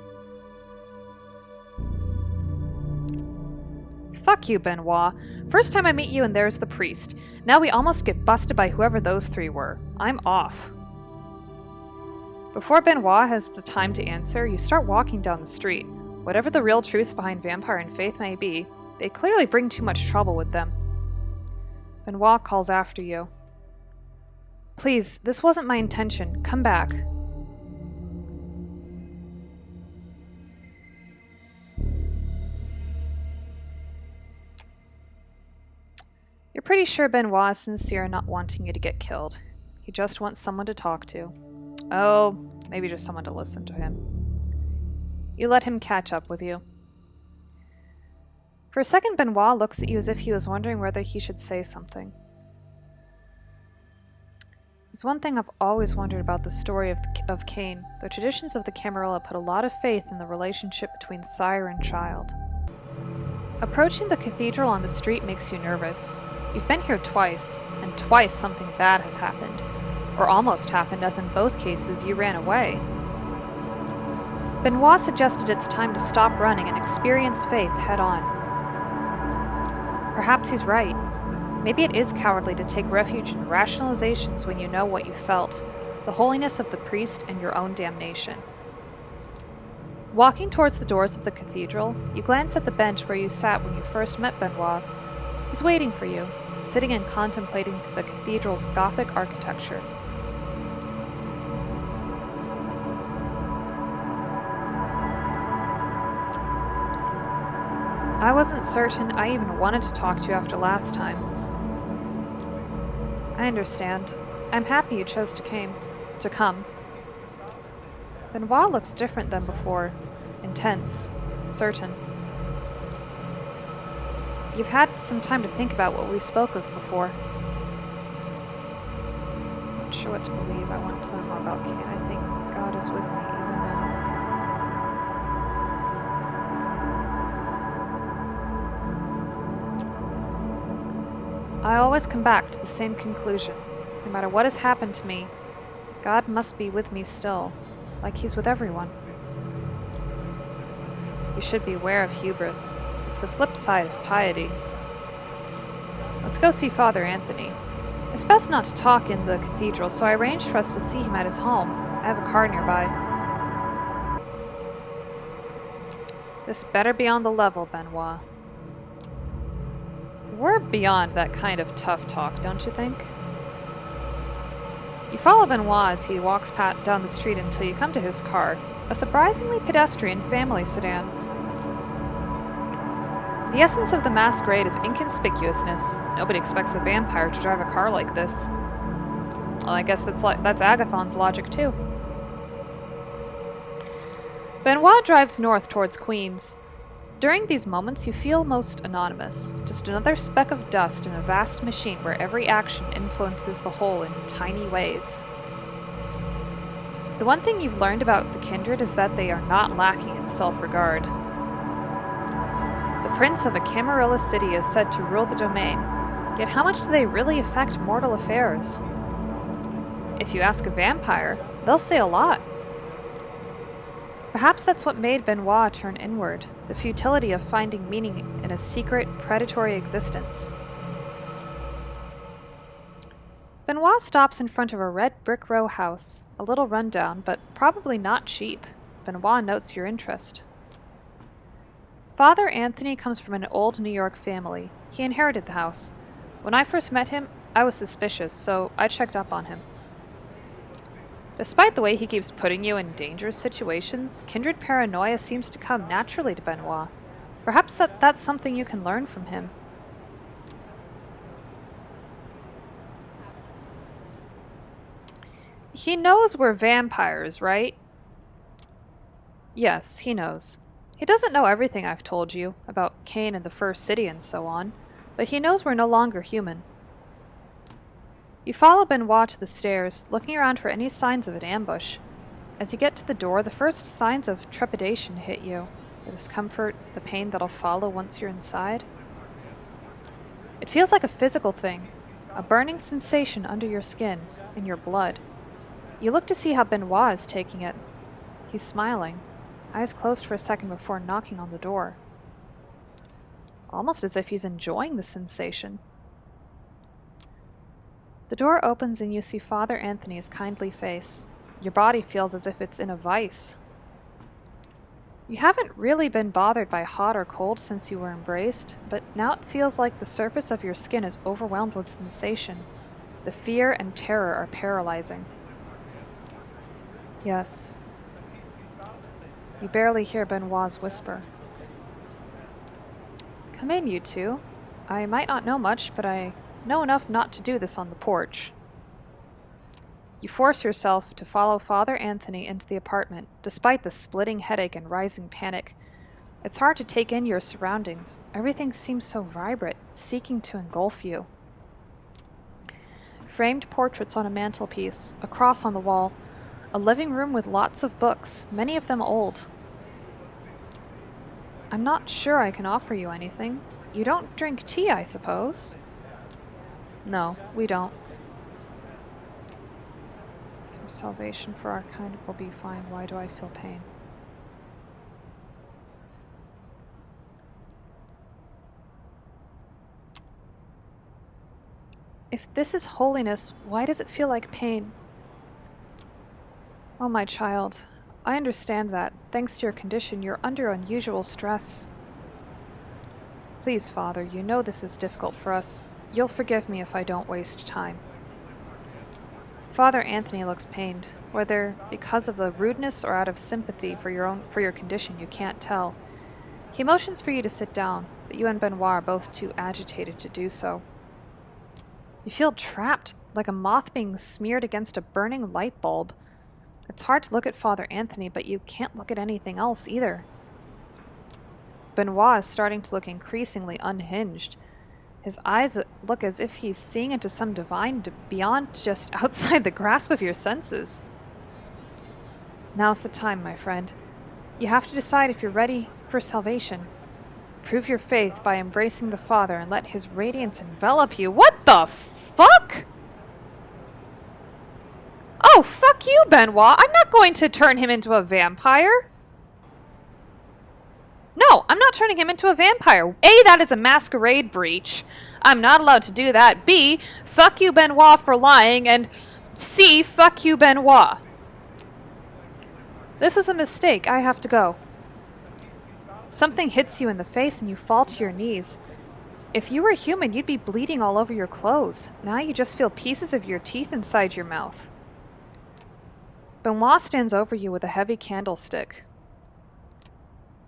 Fuck you, Benoit. First time I meet you and there's the priest. Now we almost get busted by whoever those three were. I'm off. Before Benoit has the time to answer, you start walking down the street. Whatever the real truth behind vampire and faith may be, they clearly bring too much trouble with them. Benoit calls after you. Please, this wasn't my intention. Come back. You're pretty sure Benoit is sincere in not wanting you to get killed. He just wants someone to talk to. Oh, maybe just someone to listen to him. You let him catch up with you. For a second, Benoit looks at you as if he was wondering whether he should say something. There's one thing I've always wondered about the story of Cain. The traditions of the Camarilla put a lot of faith in the relationship between sire and child. Approaching the cathedral on the street makes you nervous. You've been here twice, and twice something bad has happened. Or almost happened, as in both cases you ran away. Benoit suggested it's time to stop running and experience faith head-on. Perhaps he's right. Maybe it is cowardly to take refuge in rationalizations when you know what you felt, the holiness of the priest and your own damnation. Walking towards the doors of the cathedral, you glance at the bench where you sat when you first met Benoit. He's waiting for you, sitting and contemplating the cathedral's Gothic architecture. I wasn't certain I even wanted to talk to you after last time. I understand. I'm happy you chose to come. Benoit looks different than before. Intense. Certain. You've had some time to think about what we spoke of before. Not sure what to believe. I want to learn more about Cain. I think God is with me even now. I always come back to the same conclusion. No matter what has happened to me, God must be with me still, like he's with everyone. You should beware of hubris. It's the flip side of piety. Let's go see Father Anthony. It's best not to talk in the cathedral, so I arranged for us to see him at his home. I have a car nearby. This better be on the level, Benoit. We're beyond that kind of tough talk, don't you think? You follow Benoit as he walks down the street until you come to his car, a surprisingly pedestrian family sedan. The essence of the Masquerade is inconspicuousness. Nobody expects a vampire to drive a car like this. Well, I guess that's Agathon's logic too. Benoit drives north towards Queens. During these moments, you feel most anonymous, just another speck of dust in a vast machine where every action influences the whole in tiny ways. The one thing you've learned about the kindred is that they are not lacking in self-regard. The prince of a Camarilla city is said to rule the domain, yet how much do they really affect mortal affairs? If you ask a vampire, they'll say a lot. Perhaps that's what made Benoit turn inward, the futility of finding meaning in a secret, predatory existence. Benoit stops in front of a red brick row house, a little rundown, but probably not cheap. Benoit notes your interest. Father Anthony comes from an old New York family. He inherited the house. When I first met him, I was suspicious, so I checked up on him. Despite the way he keeps putting you in dangerous situations, kindred paranoia seems to come naturally to Benoit. Perhaps that's something you can learn from him. He knows we're vampires, right? Yes, he knows. He doesn't know everything I've told you about Cain and the First City and so on, but he knows we're no longer human. You follow Benoit to the stairs, looking around for any signs of an ambush. As you get to the door, the first signs of trepidation hit you. The discomfort, the pain that'll follow once you're inside. It feels like a physical thing, a burning sensation under your skin, in your blood. You look to see how Benoit is taking it. He's smiling, eyes closed for a second before knocking on the door. Almost as if he's enjoying the sensation. The door opens and you see Father Anthony's kindly face. Your body feels as if it's in a vice. You haven't really been bothered by hot or cold since you were embraced, but now it feels like the surface of your skin is overwhelmed with sensation. The fear and terror are paralyzing. Yes. You barely hear Benoit's whisper. Come in, you two. I might not know much, but I know enough not to do this on the porch. You force yourself to follow Father Anthony into the apartment, despite the splitting headache and rising panic. It's hard to take in your surroundings. Everything seems so vibrant, seeking to engulf you. Framed portraits on a mantelpiece, a cross on the wall, a living room with lots of books, many of them old. I'm not sure I can offer you anything. You don't drink tea, I suppose? No, we don't. Through salvation for our kind will be fine. Why do I feel pain? If this is holiness, why does it feel like pain? Oh, my child, I understand that. Thanks to your condition, you're under unusual stress. Please, Father, you know this is difficult for us. You'll forgive me if I don't waste time. Father Anthony looks pained, whether because of the rudeness or out of sympathy for your condition, you can't tell. He motions for you to sit down, but you and Benoit are both too agitated to do so. You feel trapped, like a moth being smeared against a burning light bulb. It's hard to look at Father Anthony, but you can't look at anything else either. Benoit is starting to look increasingly unhinged. His eyes look as if he's seeing into some divine beyond just outside the grasp of your senses. Now's the time, my friend. You have to decide if you're ready for salvation. Prove your faith by embracing the Father and let his radiance envelop you. What the fuck? Oh, fuck you, Benoit. I'm not going to turn him into a vampire. No, I'm not turning him into a vampire. A, that is a masquerade breach. I'm not allowed to do that. B, fuck you, Benoit, for lying. And C, fuck you, Benoit. This was a mistake. I have to go. Something hits you in the face and you fall to your knees. If you were human, you'd be bleeding all over your clothes. Now you just feel pieces of your teeth inside your mouth. Benoit stands over you with a heavy candlestick.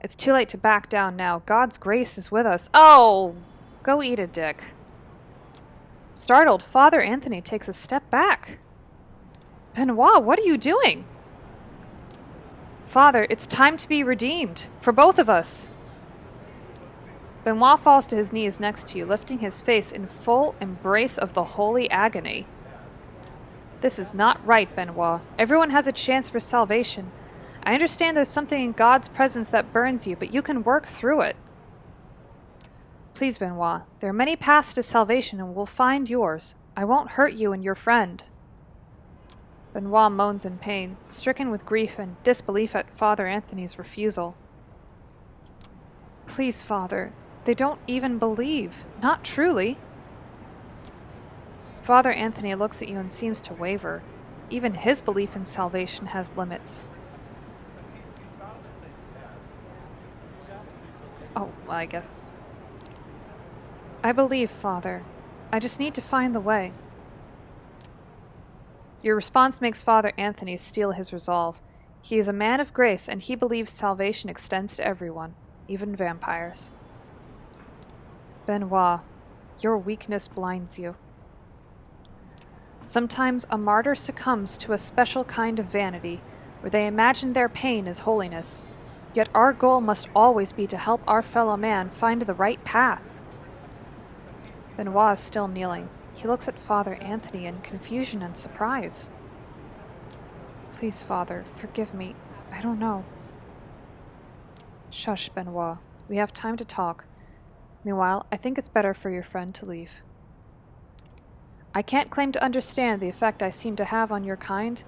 It's too late to back down now. God's grace is with us. Oh! Go eat a dick. Startled, Father Anthony takes a step back. Benoit, what are you doing? Father, it's time to be redeemed. For both of us. Benoit falls to his knees next to you, lifting his face in full embrace of the holy agony. This is not right, Benoit. Everyone has a chance for salvation. I understand there's something in God's presence that burns you, but you can work through it. Please, Benoit, there are many paths to salvation and we'll find yours. I won't hurt you and your friend. Benoit moans in pain, stricken with grief and disbelief at Father Anthony's refusal. Please, Father, they don't even believe. Not truly. Father Anthony looks at you and seems to waver. Even his belief in salvation has limits. Oh, well, I guess. I believe, Father. I just need to find the way. Your response makes Father Anthony steel his resolve. He is a man of grace, and he believes salvation extends to everyone, even vampires. Benoit, your weakness blinds you. Sometimes a martyr succumbs to a special kind of vanity, where they imagine their pain is holiness. Yet our goal must always be to help our fellow man find the right path. Benoit is still kneeling. He looks at Father Anthony in confusion and surprise. Please, Father, forgive me. I don't know. Shush, Benoit. We have time to talk. Meanwhile, I think it's better for your friend to leave. I can't claim to understand the effect I seem to have on your kind,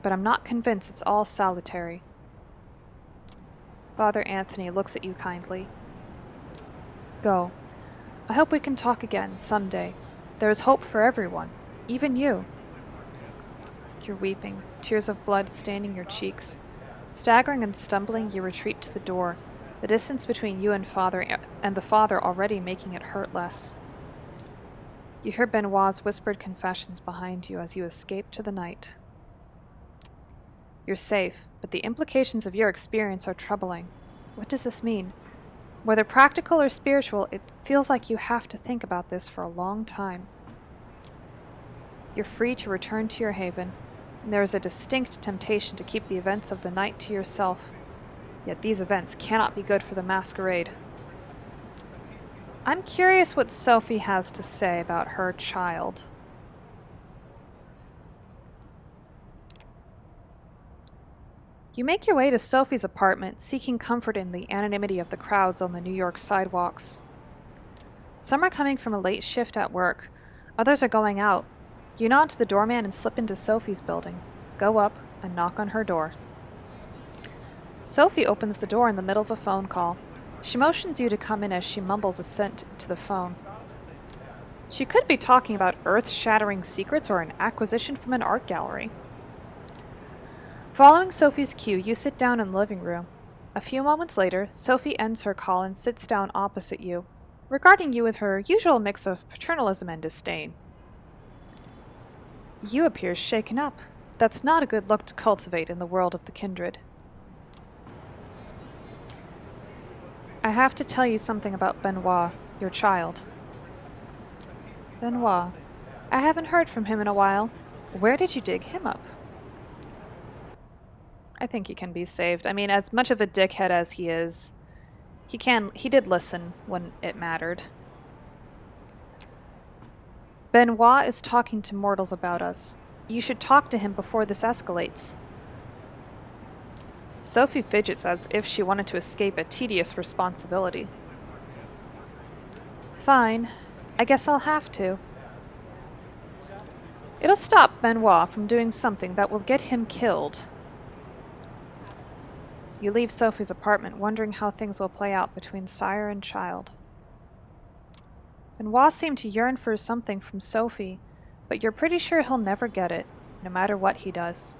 but I'm not convinced it's all salutary. Father Anthony looks at you kindly. Go. I hope we can talk again someday. There is hope for everyone, even you. You're weeping, tears of blood staining your cheeks. Staggering and stumbling, you retreat to the door, the distance between you and the father already making it hurt less. You hear Benoit's whispered confessions behind you as you escape to the night. You're safe, but the implications of your experience are troubling. What does this mean? Whether practical or spiritual, it feels like you have to think about this for a long time. You're free to return to your haven, and there is a distinct temptation to keep the events of the night to yourself. Yet these events cannot be good for the Masquerade. I'm curious what Sophie has to say about her child. You make your way to Sophie's apartment, seeking comfort in the anonymity of the crowds on the New York sidewalks. Some are coming from a late shift at work. Others are going out. You nod to the doorman and slip into Sophie's building. Go up and knock on her door. Sophie opens the door in the middle of a phone call. She motions you to come in as she mumbles assent to the phone. She could be talking about earth-shattering secrets or an acquisition from an art gallery. Following Sophie's cue, you sit down in the living room. A few moments later, Sophie ends her call and sits down opposite you, regarding you with her usual mix of paternalism and disdain. You appear shaken up. That's not a good look to cultivate in the world of the kindred. I have to tell you something about Benoit, your child. Benoit. I haven't heard from him in a while. Where did you dig him up? I think he can be saved. I mean, as much of a dickhead as he is, he did listen when it mattered. Benoit is talking to mortals about us. You should talk to him before this escalates. Sophie fidgets as if she wanted to escape a tedious responsibility. Fine. I guess I'll have to. It'll stop Benoit from doing something that will get him killed. You leave Sophie's apartment, wondering how things will play out between sire and child. Benoit seemed to yearn for something from Sophie, but you're pretty sure he'll never get it, no matter what he does.